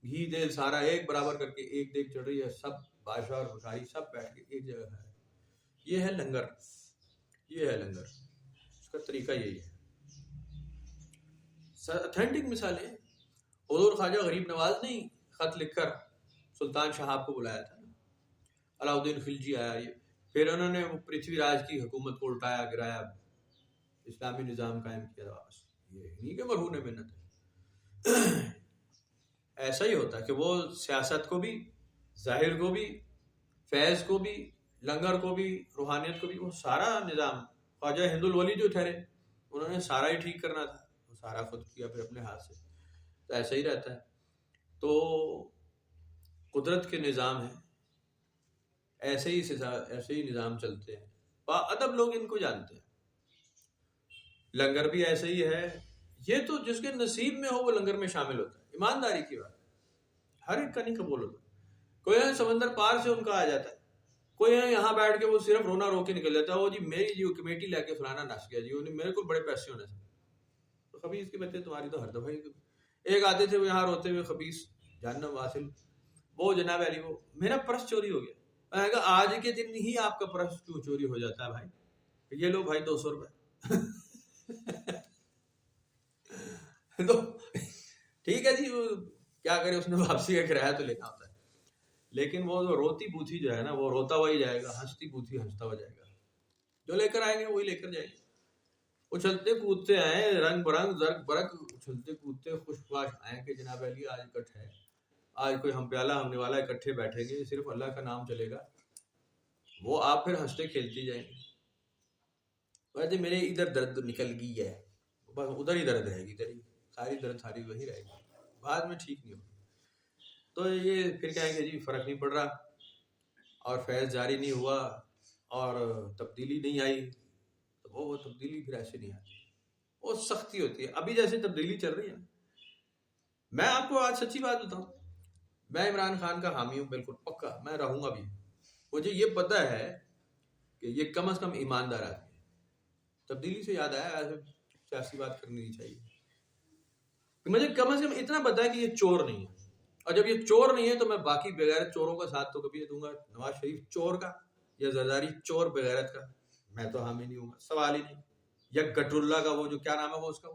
گھی تیل سارا ایک برابر کر کے ایک دیگ چڑھ رہی ہے. سب بادشاہ اور بھکاری سب بیٹھ کے ایک جگہ ہے. یہ ہے لنگر، یہ ہے لنگر. اس کا طریقہ یہی ہے. اتھینٹک مثالیں. حضور خواجہ غریب نواز نے خط لکھ کر سلطان شہاب کو بلایا تھا. علاؤ الدین خلجی آیا، یہ پھر انہوں نے پرتھوی راج کی حکومت کو الٹایا گرایا، اسلامی نظام قائم کیا. واپس یہ نہیں کہ مرہون منت ہے. ایسا ہی ہوتا ہے کہ وہ سیاست کو بھی، ظاہر کو بھی، فیض کو بھی، لنگر کو بھی، روحانیت کو بھی، وہ سارا نظام خواجہ ہند الولی جو ٹھہرے انہوں نے سارا ہی ٹھیک کرنا تھا، وہ سارا خود کیا پھر اپنے ہاتھ سے. تو ایسا ہی رہتا ہے. تو قدرت کے نظام ہیں، ایسے ہی نظام چلتے ہیں. با ادب لوگ ان کو جانتے ہیں. لنگر بھی ایسے ہی ہے. یہ تو جس کے نصیب میں ہو وہ لنگر میں شامل ہوتا ہے. ایمانداری کی بات ہر ایک کا نہیں قبول ہوتا. کوئی ہے سمندر پار سے ان کا آ جاتا ہے، کوئی ہے یہاں بیٹھ کے وہ صرف رونا رو کے نکل جاتا ہے. وہ جی میری جی کمیٹی لے کے فلانا نس گیا جی، میرے کو بڑے پیسے ہونے سے. تو خبیث کے بچے تمہاری تو ہر دفعہ ہی. ایک آتے تھے وہ یہاں روتے ہوئے خبیث جہنم واصل، وہ جناب علی وہ میرا پرس چوری ہو گیا. میں نے کہا آج کے دن ہی آپ کا پرس کیوں چوری ہو جاتا ہے بھائی؟ یہ لو بھائی 200 روپے. تو ٹھیک ہے جی، وہ کیا کرے، اس نے واپسی کا کرایہ تو لینا ہوتا ہے. لیکن وہ جو روتی بوتھی جو ہے نا وہ روتا ہوا ہی جائے گا، ہنستی بوتھی ہنستا ہوا جائے گا. جو لے کر آئیں گے وہی لے کر جائیں گے. اچھلتے کودتے آئے، رنگ برنگ زرق برق اچھلتے کودتے خوش خواش آئے کہ جناب علی آج اکٹھے ہے، آج کوئی ہم پیالہ ہمنے والا اکٹھے بیٹھیں گے، صرف اللہ کا نام چلے گا، وہ آپ پھر ہنستے کھیلتی جائیں گے. ویسے میرے ادھر درد نکل گئی ہے، بس ادھر ہی درد رہے گی، تیری ساری درد ساری وہی رہے گی، بعد میں ٹھیک نہیں ہوگی. تو یہ پھر کہیں گے جی فرق نہیں پڑ رہا اور فیض جاری نہیں ہوا اور تبدیلی نہیں آئی. تو وہ تبدیلی پھر ایسے نہیں آتی، وہ سختی ہوتی ہے. ابھی جیسے تبدیلی چل رہی ہے نا، میں آپ کو آج سچی بات بتاؤں، میں عمران خان کا حامی ہوں، بالکل پکا میں رہوں گا بھی. مجھے یہ پتہ ہے کہ یہ کم از کم ایماندار آدمی ہے. تبدیلی سے یاد آیا، ایسے سیاسی بات کرنی نہیں چاہیے. مجھے کم از کم اتنا پتا ہے کہ یہ چور نہیں ہے، اور جب یہ چور نہیں ہے تو میں باقی بغیرت چوروں کا ساتھ تو کبھی دوں گا. نواز شریف چور کا یا زرداری چور بغیرت کا میں تو حامی نہیں ہوں گا، سوال ہی نہیں. یا گٹر اللہ کا وہ جو کیا نام ہے وہ اس کا،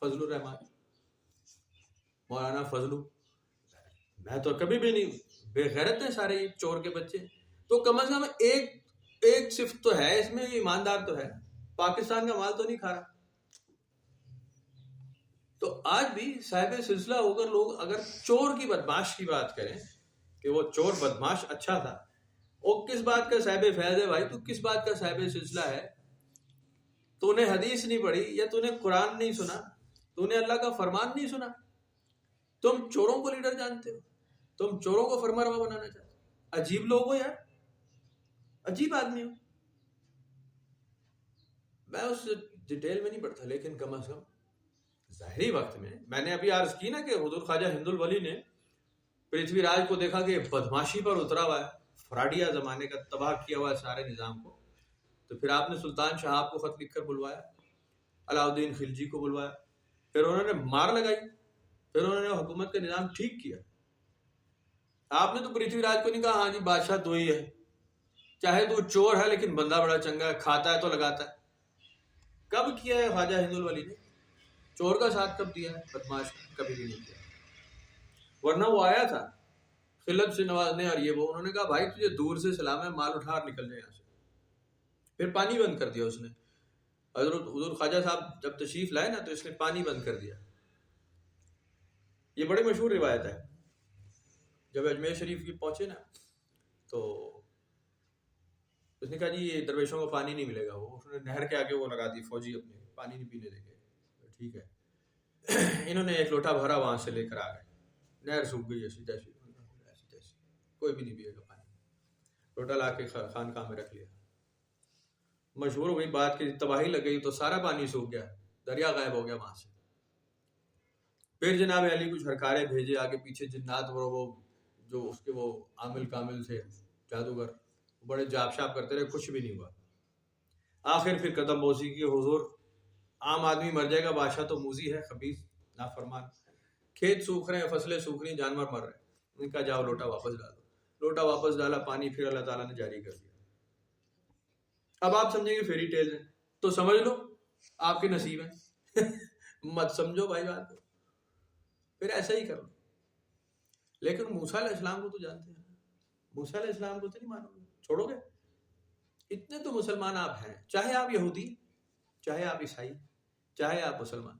فضل الرحمان، مولانا فضلو، میں تو کبھی بھی نہیں. بے غیرت ہیں سارے یہ چور کے بچے. تو کم از کم ایک صفت تو ہے اس میں، ایماندار تو ہے، پاکستان کا مال تو نہیں کھا رہا. تو آج بھی صاحب سلسلہ ہو کر لوگ اگر چور کی بدماش کی بات کریں کہ وہ چور بدماش اچھا تھا، وہ کس بات کا صاحب فیض ہے بھائی؟ تو کس بات کا صاحب سلسلہ ہے؟ تو نے حدیث نہیں پڑھی یا تو نے قرآن نہیں سنا، تو نے اللہ کا فرمان نہیں سنا. تم چوروں کو لیڈر جانتے ہو، تم چوروں کو فرما روا بنانا چاہتے ہو. عجیب لوگ ہو یار، عجیب آدمی ہو. میں اس ڈیٹیل میں نہیں پڑھتا، لیکن کم از کم ظاہری وقت میں نے ابھی عرض کی نا کہ حضور خواجہ ہند الولی نے پرتھوی راج کو دیکھا کہ بدماشی پر اترا ہوا ہے، فراڈیا زمانے کا، تباہ کیا ہوا ہے سارے نظام کو. تو پھر آپ نے سلطان شہاب کو خط لکھ کر بلوایا، علاؤدین خلجی کو بلوایا، پھر انہوں نے مار لگائی، پھر انہوں نے حکومت کا نظام ٹھیک کیا. آپ نے تو پرتھوی راج کو نہیں کہا ہاں جی بادشاہ تو ہی ہے، چاہے تو چور ہے لیکن بندہ بڑا چنگا ہے، کھاتا ہے تو لگاتا ہے. کب کیا ہے خواجہ ہند الولی نے؟ چور کا ساتھ کب دیا ہے؟ بدماش کبھی بھی نہیں کیا. ورنہ وہ آیا تھا خلت سے نوازنے اور یہ وہ، انہوں نے کہا بھائی تجھے دور سے سلام ہے، مال اٹھا اور نکل جائے یہاں سے. پھر پانی بند کر دیا اس نے. حضرت حضور خواجہ صاحب جب تشریف لائے نا تو اس نے پانی بند کر دیا. یہ بڑی مشہور روایت ہے. جب اجمیر شریف کی پہنچے نا تو اس نے کہا جی یہ درویشوں کو پانی نہیں ملے گا. وہ اس نے نہر کے آگے وہ لگا دی فوجی اپنے، پانی نہیں پینے دیں گے. ٹھیک ہے. انہوں نے ایک لوٹا بھرا وہاں سے لے کر آ گئے، نہر سوکھ گئی ایسی تیسی، کوئی بھی نہیں پیے گا پانی. لوٹا لا کے خانقاہ میں رکھ لیا. مشہور ہوئی بات کہ تباہی لگ گئی تو سارا پانی سوکھ گیا، دریا غائب ہو گیا وہاں سے. پھر جناب علی کچھ ہرکارے بھیجے آگے پیچھے، جنات وہ جو اس کے وہ عامل کامل تھے جادوگر، بڑے جاپ شاپ کرتے رہے، کچھ بھی نہیں ہوا. آخر پھر قدم بوسی کی، حضور عام آدمی مر جائے گا، بادشاہ تو موذی ہے، خبیث نافرمان، کھیت سوکھ رہے ہیں، فصلیں سوکھ رہی ہیں، جانور مر رہے ہیں. ان کا جاؤ لوٹا واپس ڈالو. لوٹا واپس ڈالا، پانی پھر اللہ تعالیٰ نے جاری کر دیا. اب آپ سمجھیں گے فیری ٹیل ہے تو سمجھ لو آپ کے نصیب ہیں. مت سمجھو بھائی بات کو، پھر ایسا ہی کرو. لیکن موسیٰ علیہ السلام کو تو جانتے ہیں، موسیٰ علیہ السلام کو تو نہیں مانو گے، چھوڑو گے؟ اتنے تو مسلمان آپ ہیں، چاہے آپ یہودی، چاہے آپ عیسائی، چاہے آپ مسلمان،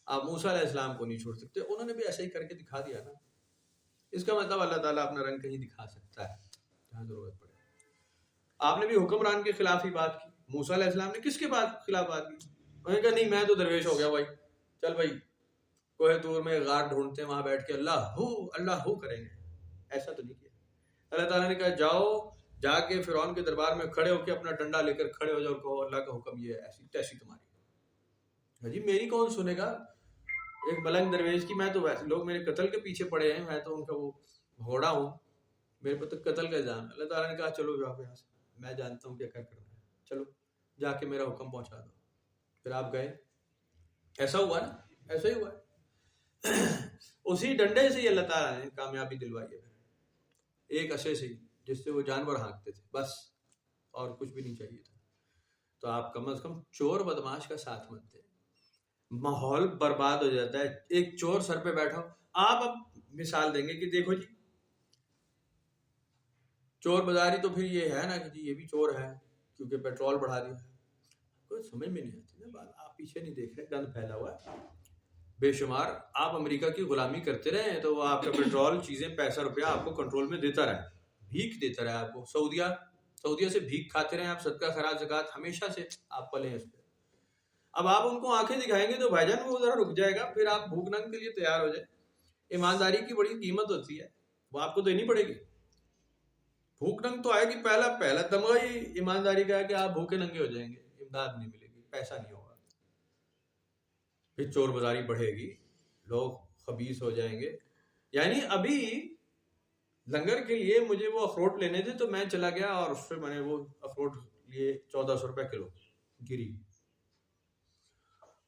آپ موسیٰ علیہ السلام کو نہیں چھوڑ سکتے. انہوں نے بھی ایسا ہی کر کے دکھا دیا نا. اس کا مطلب اللہ تعالیٰ اپنا رنگ کہیں دکھا سکتا ہے جہاں ضرورت پڑے. آپ نے بھی حکمران کے خلاف ہی بات کی. موسیٰ علیہ السلام نے کس کے خلاف بات کی؟ انہوں نے کہا نہیں میں تو درویش ہو گیا بھائی، چل بھائی کوہ طور میں غار ڈھونڈتے ہیں، وہاں بیٹھ کے اللہ ہو کریں گے. ایسا تو نہیں کیا. اللہ تعالیٰ نے کہا جاؤ، جا کے فرعون کے دربار میں کھڑے ہو کے اپنا ڈنڈا لے کر کھڑے ہو جاؤ اور کہو اللہ کا حکم یہ ہے، ایسی تیسی تمہاری. جی میری کون سنے گا؟ ایک ملنگ درویش کی. میں تو ویسے لوگ میرے قتل کے پیچھے پڑے ہیں، میں تو ان کا وہ گھوڑا ہوں، میرے پر تو قتل کا الزام ہے. اللہ تعالیٰ نے کہا چلو جاؤ یہاں سے، میں جانتا ہوں کیا کرنا ہے، چلو جا کے میرا حکم پہنچا دو. پھر آپ گئے. ایسا ہوا نا، ایسا ہی ہوا. اسی ڈنڈے سے ہی اللہ تعالیٰ نے کامیابی دلوائی ہے، ایک عصے سے جس سے وہ جانور ہانکتے تھے بس، اور کچھ بھی نہیں چاہیے تھا. تو آپ کم از کم چور بدماش کا ساتھ مت دیں، ماحول برباد ہو جاتا ہے. ایک چور سر پہ بیٹھا ہو، آپ اب مثال دیں گے کہ دیکھو جی چور بازاری تو پھر یہ ہے نا کہ جی یہ بھی چور ہے کیونکہ پیٹرول بڑھا دیا. تو سمجھ میں نہیں آتی نا بات. آپ پیچھے نہیں دیکھ رہے, گند پھیلا ہوا ہے بے شمار. آپ امریکہ کی غلامی کرتے رہے تو وہ آپ کا پیٹرول چیزیں پیسہ روپیہ آپ کو کنٹرول میں دیتا رہے, بھیک دیتا رہے آپ کو. سعودیہ سے بھیک کھاتے رہے آپ, صدقہ خیرات زکوٰۃ ہمیشہ سے آپ پلے ہیں اس پہ. اب آپ ان کو آنکھیں دکھائیں گے تو بھائی جان وہ ذرا رک جائے گا, پھر آپ بھوک ننگ کے لیے تیار ہو جائیں. ایمانداری کی بڑی قیمت ہوتی ہے, وہ آپ کو دینی پڑے گی. بھوک ننگ تو آئے گی, پہلا تمغہ ہی ایمانداری کا ہے کہ آپ بھوکے ننگے ہو جائیں گے, امداد نہیں ملے گی, پیسہ نہیں ہوگا. پھر چور بازاری بڑھے گی, لوگ خبیث ہو جائیں گے. یعنی ابھی لنگر کے لیے مجھے وہ اخروٹ لینے تھے تو میں چلا گیا اور اس سے میں نے وہ اخروٹ لیے 1400 روپے کلو گری.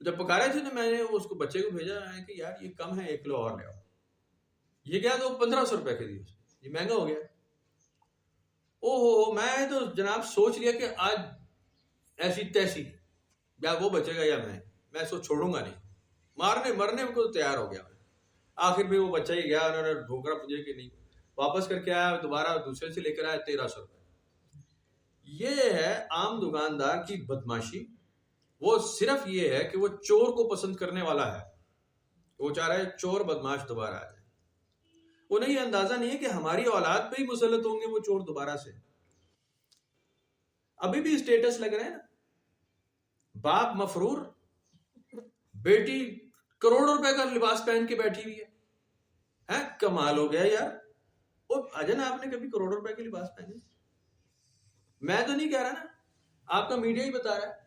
جب پکا رہے تھے تو میں نے اس کو بچے کو بھیجا ہے کہ یار یہ کم ہے, 1 کلو اور لے آؤ. یہ کیا تو 1500 روپے کے دیے, یہ مہنگا ہو گیا. میں تو جناب سوچ لیا کہ آج ایسی تیسی, یا وہ بچے گا یا میں اس کو چھوڑوں گا نہیں. مارنے مرنے کو تیار ہو گیا میں. آخر بھی وہ بچہ ہی گیا, انہوں نے ڈھونکا مجھے کہ نہیں, واپس کر کے آیا, دوبارہ دوسرے سے لے کر آیا 1300 روپے. یہ ہے عام دکاندار کی بدماشی. وہ صرف یہ ہے کہ وہ چور کو پسند کرنے والا ہے, وہ چاہ رہا ہے چور بدماش دوبارہ آ جائے. انہیں یہ اندازہ نہیں ہے کہ ہماری اولاد پہ ہی مسلط ہوں گے وہ چور دوبارہ سے. ابھی بھی اسٹیٹس لگ رہے ہیں نا, باپ مفرور, بیٹی کروڑوں روپے کا لباس پہن کے بیٹھی ہوئی ہے. کمال ہو گیا یار. اجن آپ نے کبھی کروڑوں روپے کے لباس پہنے؟ میں تو نہیں کہہ رہا نا, آپ کا میڈیا ہی بتا رہا ہے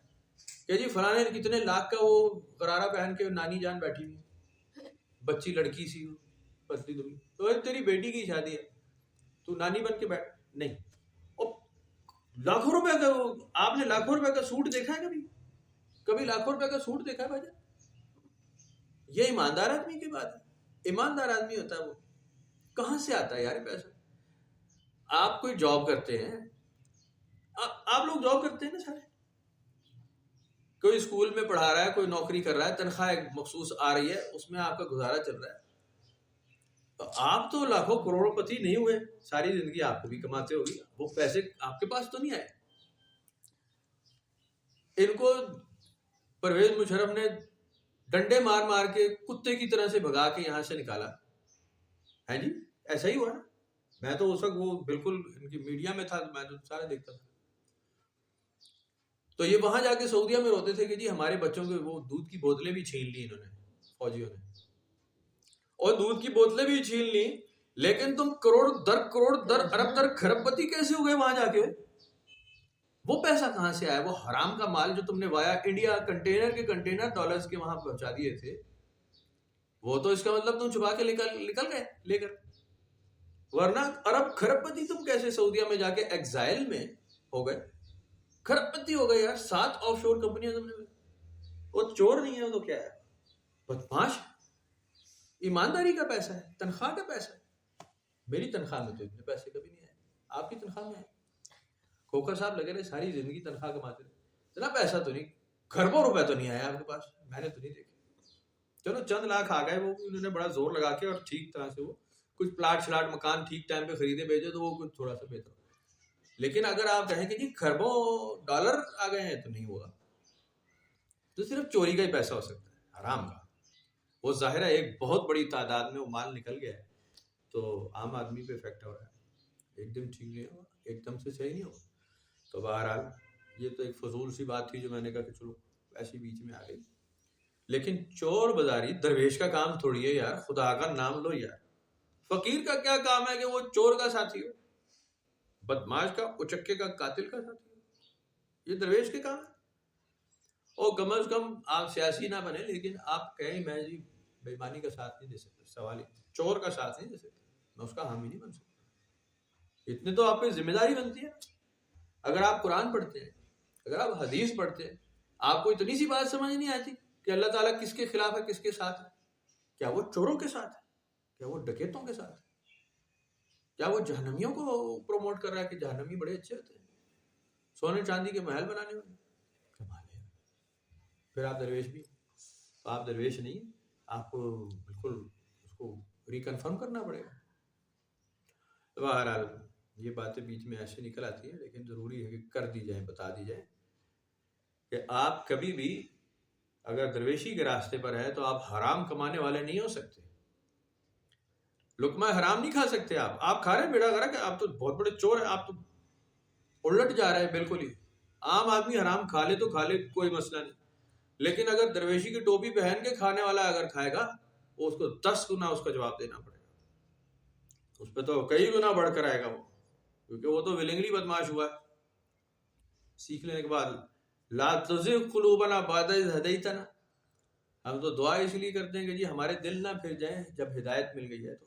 کہ جی فلاں نے کتنے لاکھ کا وہ غرارہ پہن کے نانی جان بیٹھی ہوئی, بچی لڑکی سی پتلی دبلی. تو تیری بیٹی کی شادی ہے, تو نانی بن کے بیٹھ نہیں. لاکھوں روپے کا, آپ نے لاکھوں روپے کا سوٹ دیکھا ہے کبھی لاکھوں روپے کا سوٹ دیکھا ہے بھائی جان؟ یہ ایماندار آدمی کی بات ہے. ایماندار آدمی ہوتا ہے وہ. کہاں سے آتا ہے یار پیسہ؟ آپ کوئی جاب کرتے ہیں, آپ لوگ جاب کرتے ہیں نا سارے, کوئی اسکول میں پڑھا رہا ہے, کوئی نوکری کر رہا ہے, تنخواہ ایک مخصوص آ رہی ہے, اس میں آپ کا گزارا چل رہا ہے. تو آپ تو لاکھوں کروڑوں پتی نہیں ہوئے, ساری زندگی آپ کو بھی کماتے ہوگی, وہ پیسے آپ کے پاس تو نہیں آئے. ان کو پرویز مشرف نے ڈنڈے مار مار کے کتے کی طرح سے بھگا کے یہاں سے نکالا ہے جی. ایسا ہی ہوا نا. میں تو اس وقت وہ بالکل ان کی میڈیا میں تھا, میں تو سارے دیکھتا تھا. تو یہ وہاں جا کے سعودیہ میں روتے تھے کہ جی ہمارے بچوں کے وہ دودھ کی بوتلیں بھی چھین لی انہوں نے, فوجیوں نے, اور دودھ کی بوتلیں بھی چھین لی. لیکن تم کروڑ در ارب در کھرب پتی کیسے ہو گئے وہاں جا کے؟ وہ پیسہ کہاں سے آیا؟ وہ حرام کا مال جو تم نے وایا انڈیا کنٹینر کے کنٹینر ڈالرز کے وہاں پہنچا دیے تھے, وہ تو اس کا مطلب تم چھپا کے نکل گئے لے کر. ورنہ ارب کھرب پتی تم کیسے سعودیہ میں جا کے ایگزائل میں ہو گئے؟ کھرب پتی ہو گئے یار. 7 آف شور کمپنیاں تم نے. وہ چور نہیں ہے, وہ تو کیا ہے, بدماش. ایمانداری کا پیسہ ہے, تنخواہ کا پیسہ ہے. میری تنخواہ میں تو اتنے پیسے کبھی نہیں آئے, آپ کی تنخواہ میں آئے. کھوکھر صاحب لگے رہے ساری زندگی تنخواہ کماتے رہے, اتنا پیسہ تو نہیں, کھربوں روپے تو نہیں آیا آپ کے پاس, میں نے تو نہیں دیکھا. چلو چند لاکھ آ گئے, وہ انہوں نے بڑا زور لگا کے اور ٹھیک طرح سے وہ کچھ پلاٹ شلاٹ مکان ٹھیک ٹائم پہ خریدے بھیجے تو وہ کچھ تھوڑا سا بہتر. لیکن اگر آپ کہیں کہ جی کھربوں ڈالر آ گئے ہیں تو نہیں ہوگا. تو صرف چوری کا ہی پیسہ ہو سکتا ہے, حرام کا. وہ ظاہر ہے ایک بہت بڑی تعداد میں وہ مال نکل گیا ہے تو عام آدمی پہ افیکٹ ہو رہا ہے. ایک دم ٹھیک نہیں ہوگا, ایک دم سے صحیح نہیں ہوگا. تو بہرحال یہ تو ایک فضول سی بات تھی جو میں نے کہا کہ چلو ایسی بیچ میں آ گئی. لیکن چور بازاری درویش کا کام تھوڑی ہے یار, خدا کا نام لو یار. فقیر کا کیا کام ہے کہ وہ چور کا ساتھی ہو, بدماش کا, اچکے کا, قاتل کا ساتھی ہو؟ یہ درویش کے کام ہے. اور کم از کم آپ سیاسی نہ بنے, لیکن آپ کہیں میں جی بے ایمانی کا ساتھ نہیں دے سکتا, سوال ہی, چور کا ساتھ نہیں دے سکتا, میں اس کا حامی نہیں بن سکتا. اتنے تو آپ پہ ذمہ داری بنتی ہے. اگر آپ قرآن پڑھتے ہیں, اگر آپ حدیث پڑھتے ہیں, آپ کو اتنی سی بات سمجھ نہیں آتی کہ اللہ تعالیٰ کس کے خلاف ہے, کس کے ساتھ ہے؟ کیا وہ چوروں کے ساتھ ہے؟ کیا وہ ڈکیتوں کے ساتھ ہے؟ کیا وہ جہنمیوں کو پروموٹ کر رہا ہے کہ جہنمی بڑے اچھے ہوتے ہیں, سونے چاندی کے محل بنانے والے؟ کمال ہے. پھر آپ درویش بھی, آپ درویش نہیں, آپ کو بالکل اس کو ریکنفرم کرنا پڑے گا. بہرحال یہ باتیں بیچ میں ایسے نکل آتی ہیں, لیکن ضروری ہے کہ کر دی جائیں, بتا دی جائیں. کہ آپ کبھی بھی اگر درویشی کے راستے پر ہے تو آپ حرام کمانے والے نہیں ہو سکتے. لقمہ حرام نہیں کھا سکتے. آپ کھا رہے ہیں بیڑا غرق ہے، آپ تو بہت بڑے چور ہیں، آپ تو الٹ جا رہے ہیں بالکل ہی. عام آدمی حرام کھا لے تو کھا لے، کوئی مسئلہ نہیں، لیکن اگر درویشی کی ٹوپی پہن کے کھانے والا اگر کھائے گا وہ اس کو 10 گنا اس کا جواب دینا پڑے گا. اس پہ تو کئی گنا بڑھ کر آئے گا وہ، کیونکہ وہ تو ولنگلی بدماش ہوا ہے. سیکھ لینے کے بعد لا تزغ قلوبنا بعد اذ ہدیتنا، ہم تو دعا اس لیے کرتے ہیں کہ جی ہمارے دل نہ پھر جائیں جب ہدایت مل گئی ہے تو.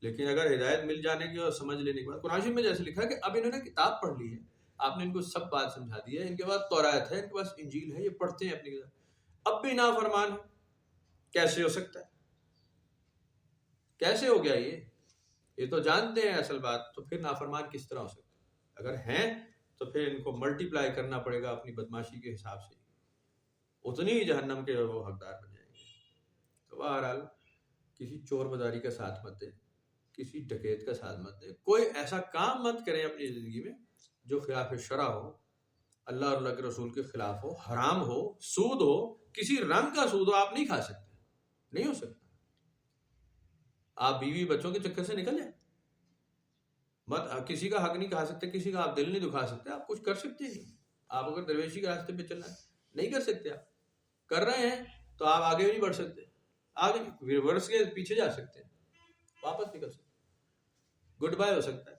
لیکن اگر ہدایت مل جانے کی اور سمجھ لینے کے بعد، قرآن شریف میں جیسے لکھا ہے کہ اب انہوں نے کتاب پڑھ لی ہے، آپ نے ان کو سب بات سمجھا دی ہے، ان کے پاس توراۃ ہے، ان کے پاس انجیل ہے، یہ پڑھتے ہیں اپنی کتاب، اب بھی نافرمان ہے. کیسے ہو سکتا ہے؟ کیسے ہو گیا یہ تو جانتے ہیں اصل بات، تو پھر نافرمان کس طرح ہو سکتا ہے؟ اگر ہیں تو پھر ان کو ملٹی پلائی کرنا پڑے گا اپنی بدماشی کے حساب سے، اتنی ہی جہنم کے وہ حقدار بن جائیں گے. تو بہرحال کسی چور بازاری کا ساتھ مت دیں، کسی ڈکیت کا ساتھ مت دیں، کوئی ایسا کام مت کریں اپنی زندگی میں جو خلاف شرع ہو، اللہ اور اللہ کے رسول کے خلاف ہو، حرام ہو، سود ہو، کسی رنگ کا سود ہو. آپ نہیں کھا سکتے، نہیں ہو سکتا. آپ بیوی بچوں کے چکر سے نکل جائیں، مت کسی کا حق نہیں کھا سکتے، کسی کا آپ دل نہیں دکھا سکتے، آپ کچھ کر سکتے نہیں. آپ اگر درویشی کے راستے پہ چلنا ہے نہیں کر سکتے، آپ کر رہے ہیں تو آپ آگے بھی نہیں بڑھ سکتے، آگے ریورس کے پیچھے جا سکتے ہیں، واپس نکل سکتے، گڈ بائے ہو سکتا ہے.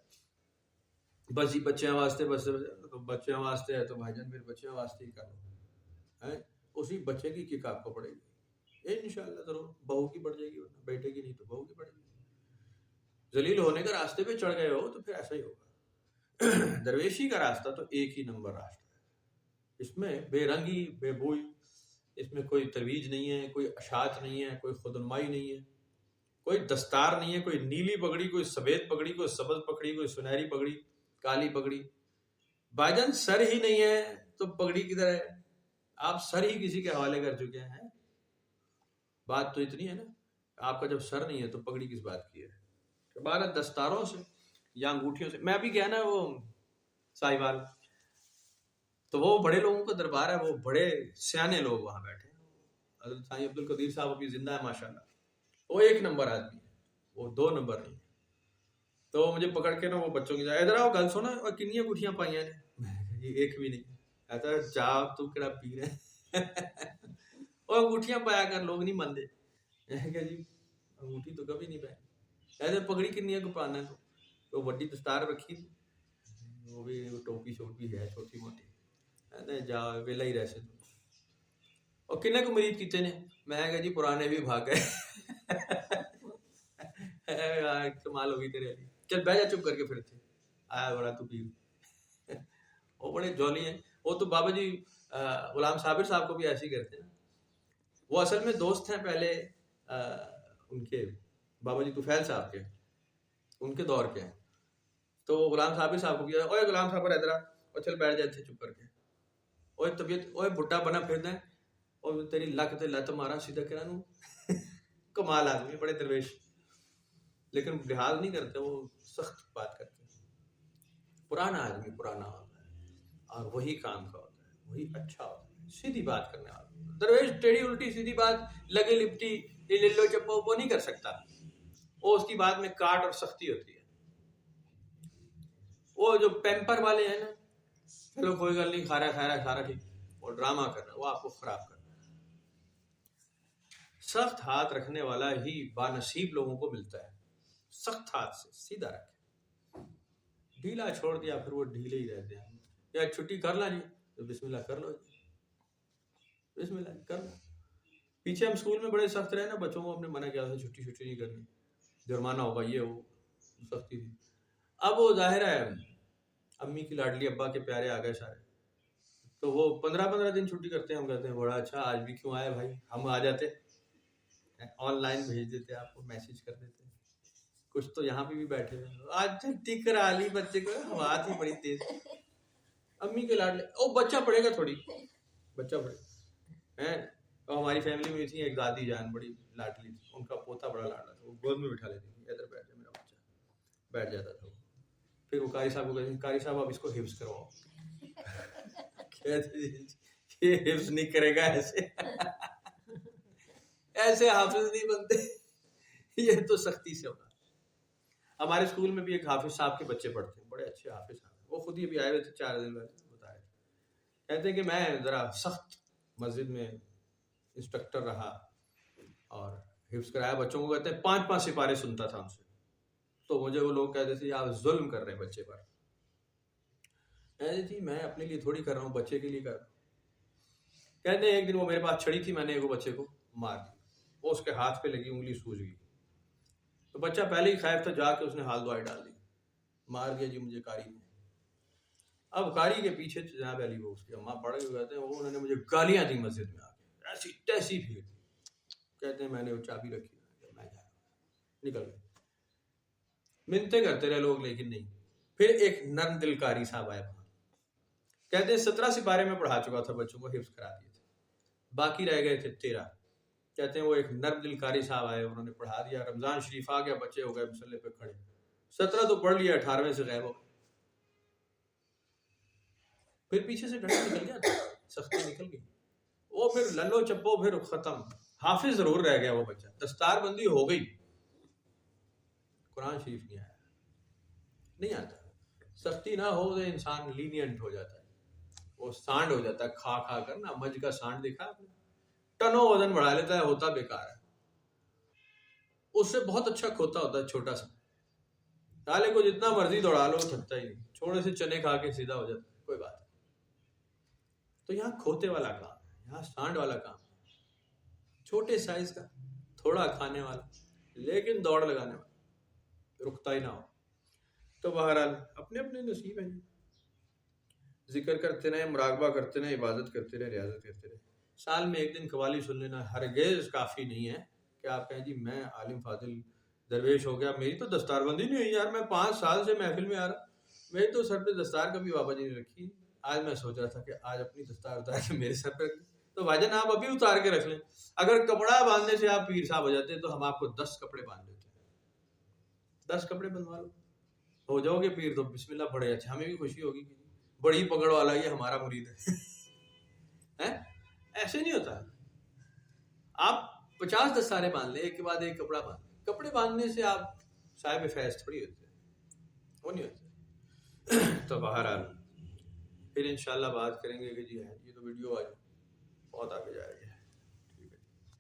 بس جی بچیاں واسطے، بس تو بچیاں واسطے ہے تو بھائی جان پھر بچیاں واسطے ہی کر لو، اسی بچے کی کک آپ کو پڑے گی. انشاءاللہ ضرور بہو کی پڑ جائے گی، ورنہ بیٹے کی نہیں تو بہو کی پڑے گی. ذلیل ہونے کا راستے پہ چڑھ گئے ہو تو پھر ایسا ہی ہوگا. درویشی کا راستہ تو ایک ہی نمبر راستہ ہے، اس میں بے رنگی بے بوئی، اس میں کوئی ترویج نہیں ہے، کوئی اشاعت نہیں ہے، کوئی خودنمائی نہیں ہے، کوئی دستار نہیں ہے، کوئی نیلی پگڑی، کوئی سفید پگڑی، کوئی سبز پگڑی، کوئی سنہری پگڑی، کالی پگڑی. بھائی جان سر ہی نہیں ہے تو پگڑی کدھر ہے؟ آپ سر ہی کسی کے حوالے کر چکے ہیں. بات تو اتنی ہے نا، آپ کا جب سر نہیں ہے تو پگڑی کس بات کی ہے؟ بارہ دستاروں سے یا انگوٹھیوں سے. میں ابھی گیا نا وہ ساہیوال، تو وہ بڑے لوگوں کا دربار ہے، وہ بڑے سیانے لوگ وہاں بیٹھے ہیں. حضرت سائیں عبد القدیر صاحب ابھی زندہ ہے ماشاءاللہ، وہ ایک نمبر آدمی ہے، وہ دو نمبر نہیں. تو وہ مجھے پکڑ کے نا وہ بچوں کی جائے ادھر آؤ گل سونا، اور کنیاں انگوٹھیاں پائیاں نے؟ ایک بھی نہیں. کہتا ہے چاہ تو کہڑا پی رہے اور انگوٹھیاں پایا کر، لوگ نہیں مانتے. کہ جی انگوٹھی تو کبھی نہیں پہنی. ایسے پگڑی کنیاں کو پانا ہے تو وڈی دستار رکھی، وہ بھی ٹوپی شوپی ہے چھوٹی موٹی، جا ویلا ہی رہے. اور کنے کو مرید کیتے نے؟ میں کہا جی پرانے بھی بھاگ گئے. کمال ہوگی تیرے علی، چل بہ جا چپ کر کے. پھر تھے آیا بڑا تو پیر، وہ بڑے جولی ہیں. وہ تو بابا جی غلام صابر صاحب کو بھی ایسے ہی کرتے ہیں. وہ اصل میں دوست ہیں پہلے ان کے بابا جی طفیل صاحب کے، ان کے دور کے ہیں. تو غلام صابر صاحب کو کیا، اوے غلام صاحب ادھر آ، اور چل بیٹھ جائے تھے چپ کر کے. اوے طبیعت، اوے بڈھا بنا پھرنا ہے، اور تیری لک تے لت مارا سیدھا کرا نو. کمال آدمی، بڑے درویش، لیکن لحاظ نہیں کرتے، وہ سخت بات کرتے ہیں. پرانا آدمی پرانا ہوتا ہے اور وہی کام کا ہوتا ہے، وہی اچھا ہوتا ہے، سیدھی بات کرنے والا. درویش ٹیڑھی الٹی سیدھی بات لگے لپٹی للو چپو وہ نہیں کر سکتا. وہ اس کی بات میں کاٹ اور سختی ہوتی ہے. وہ جو پیمپر والے ہیں نا، چلو کوئی گل نہیں، کھارا ٹھیک، وہ ڈرامہ کر رہا ہے، وہ آپ کو خراب کر رہا ہے. سخت ہاتھ رکھنے والا ہی بانصیب لوگوں کو ملتا ہے. سخت ہاتھ سے سیدھا رکھے، ڈھیلا چھوڑ دیا پھر وہ ڈھیلے ہی رہتے ہیں. یا چھٹی کر لا جی تو بسم اللہ کر لو جی، بسم اللہ کر لو. پیچھے ہم اسکول میں بڑے سخت رہے نا، بچوں کو ہم نے منع کیا تھا چھٹی نہیں کرنی، جرمانہ ہوگا، یہ وہ سختی تھی. اب وہ ظاہر ہے امی کی لاڈلی، ابا کے پیارے آ گئے سارے، تو وہ 15 دن چھٹی کرتے ہیں. ہم کہتے ہیں بڑا اچھا، آج بھی کیوں آئے بھائی؟ ہم آ جاتے، آن لائن بھیج دیتے، آپ کو میسج کر دیتے، کچھ تو یہاں پہ بھی بیٹھے ہوئے. آج چھٹی کرا لی بچے کو، ہوا تھی بڑی تیز. امی کے لاڈلے، او بچہ پڑھے گا تھوڑی، بچہ پڑھے گا. ہماری فیملی میں تھی ایک دادی جان، بڑی لاڈلی تھی، ان کا پوتا بڑا لاڈلا تھا، وہ گود میں بٹھا لیتی تھی، ادھر بیٹھ جا میرا بچہ، بیٹھ جاتا تھا وہ. پھر وہ قاری صاحب کو کہتے ہیں قاری صاحب آپ اس کو حفظ کرواؤ. یہ حفظ نہیں کرے گا ایسے ایسے حافظ نہیں بنتے، یہ تو سختی سے ہوگا. ہمارے اسکول میں بھی ایک حافظ صاحب کے بچے پڑھتے ہیں، بڑے اچھے حافظ صاحب، وہ خود ہی بھی آئے ہوئے تھے 4 دن پہلے، بتائے کہتے ہیں کہ میں ذرا سخت مسجد میں انسٹرکٹر رہا اور حفظ کرایا بچوں کو. کہتے ہیں 5 سپارے سنتا تھا ان سے، تو مجھے وہ لوگ کہتے تھے آپ ظلم کر رہے ہیں بچے پر. جی میں اپنے لیے تھوڑی کر رہا ہوں، بچے کے لیے کر رہا ہوں. کہتے ہیں ایک دن وہ میرے پاس چھڑی تھی، میں نے وہ بچے کو مار دی، وہ اس کے ہاتھ پہ لگی، انگلی سوج گئی. تو بچہ پہلے ہی خائف تھا، جا کے اس نے ہال دوائی ڈال دی، مار دیا جی مجھے قاری نے. اب قاری کے پیچھے جناب علی وہ اس کی اماں پڑ گئے، کہتے ہیں وہ انہوں نے مجھے گالیاں دی مسجد میں آ کے، ایسی تیسی پھیر. کہتے ہیں میں نے وہ چابی رکھی، میں جا رہا ہوں، نکل گئے. منتیں کرتے رہے لوگ لیکن نہیں. پھر ایک نرم دل قاری صاحب آئے، کہتے ہیں 17 سپارے میں پڑھا چکا تھا بچوں کو، حفظ کرا دیے تھے، باقی رہ گئے تھے 13. کہتے ہیں وہ ایک نرم دل قاری صاحب آئے، انہوں نے پڑھا دیا. رمضان شریف آ گیا، بچے ہو گئے مسلح پہ کھڑے، 17 تو پڑھ لیا، 18ویں سے غائب ہو گئے. پھر پیچھے سے ڈنڈا نکل گیا، سختی نکل گئی، وہ پھر للو چپو پھر ختم. حافظ ضرور رہ گیا وہ بچہ، دستار بندی ہو گئی، قرآن شریف نہیں آیا، نہیں آتا. سختی نہ ہو تو انسان لینینٹ ہو جاتا ہے، وہ سانڈ ہو جاتا ہے کھا کھا کر. نا مجھ کا سانڈ دیکھا آپ نے، ٹنوں وزن بڑھا لیتا ہے، ہوتا بیکار ہے. اس سے بہت اچھا کھوتا ہوتا ہے چھوٹا سا، تالے کو جتنا مرضی دوڑا لو تھکتا ہی نہیں، چھوڑے سے چنے کھا کے سیدھا ہو جاتا ہے، کوئی بات نہیں. تو یہاں کھوتے والا کام ہے، یہاں سانڈ والا کام ہے، چھوٹے سائز کا، تھوڑا کھانے والا لیکن دوڑ لگانے والا، رکتا ہی نہ ہو. تو بہرحال اپنے اپنے نصیب ہیں. ذکر کرتے رہے، مراقبہ کرتے رہے، عبادت کرتے رہے، ریاضت کرتے رہے. سال میں ایک دن قوالی سن لینا ہرگز کافی نہیں ہے کہ آپ کہیں جی میں عالم فاضل درویش ہو گیا، میری تو دستار بندی نہیں ہوئی یار، میں 5 سال سے محفل میں آ رہا، میری تو سر پہ دستار کبھی بابا جی نے رکھی. آج میں سوچ رہا تھا کہ آج اپنی دستار اتار کے میرے سر پہ رکھ دیں. تو بھائی آپ ابھی اتار کے رکھ لیں. اگر کپڑا باندھنے سے آپ پیر صاحب ہو جاتے ہیں تو ہم آپ کو 10 کپڑے باندھ دیتے ہیں، 10 کپڑے بنوا لو، ہو جاؤ گے پیر. تو بسم اللہ، بڑے اچھا، ہمیں بھی خوشی ہوگی کہ بڑی پکڑ والا یہ ہمارا مرید ہے. ایسے نہیں ہوتا. آپ 50 دستاریں باندھ لیں، ایک کے بعد ایک کپڑا باندھ لیں. کپڑے باندھنے سے آپ صاحب فیض تھوڑی ہوتے ہیں، وہ نہیں ہوتے. تو بہرحال پھر انشاءاللہ بات کریں گے کہ جی یہ تو ویڈیو آج بہت آگے جائے گی.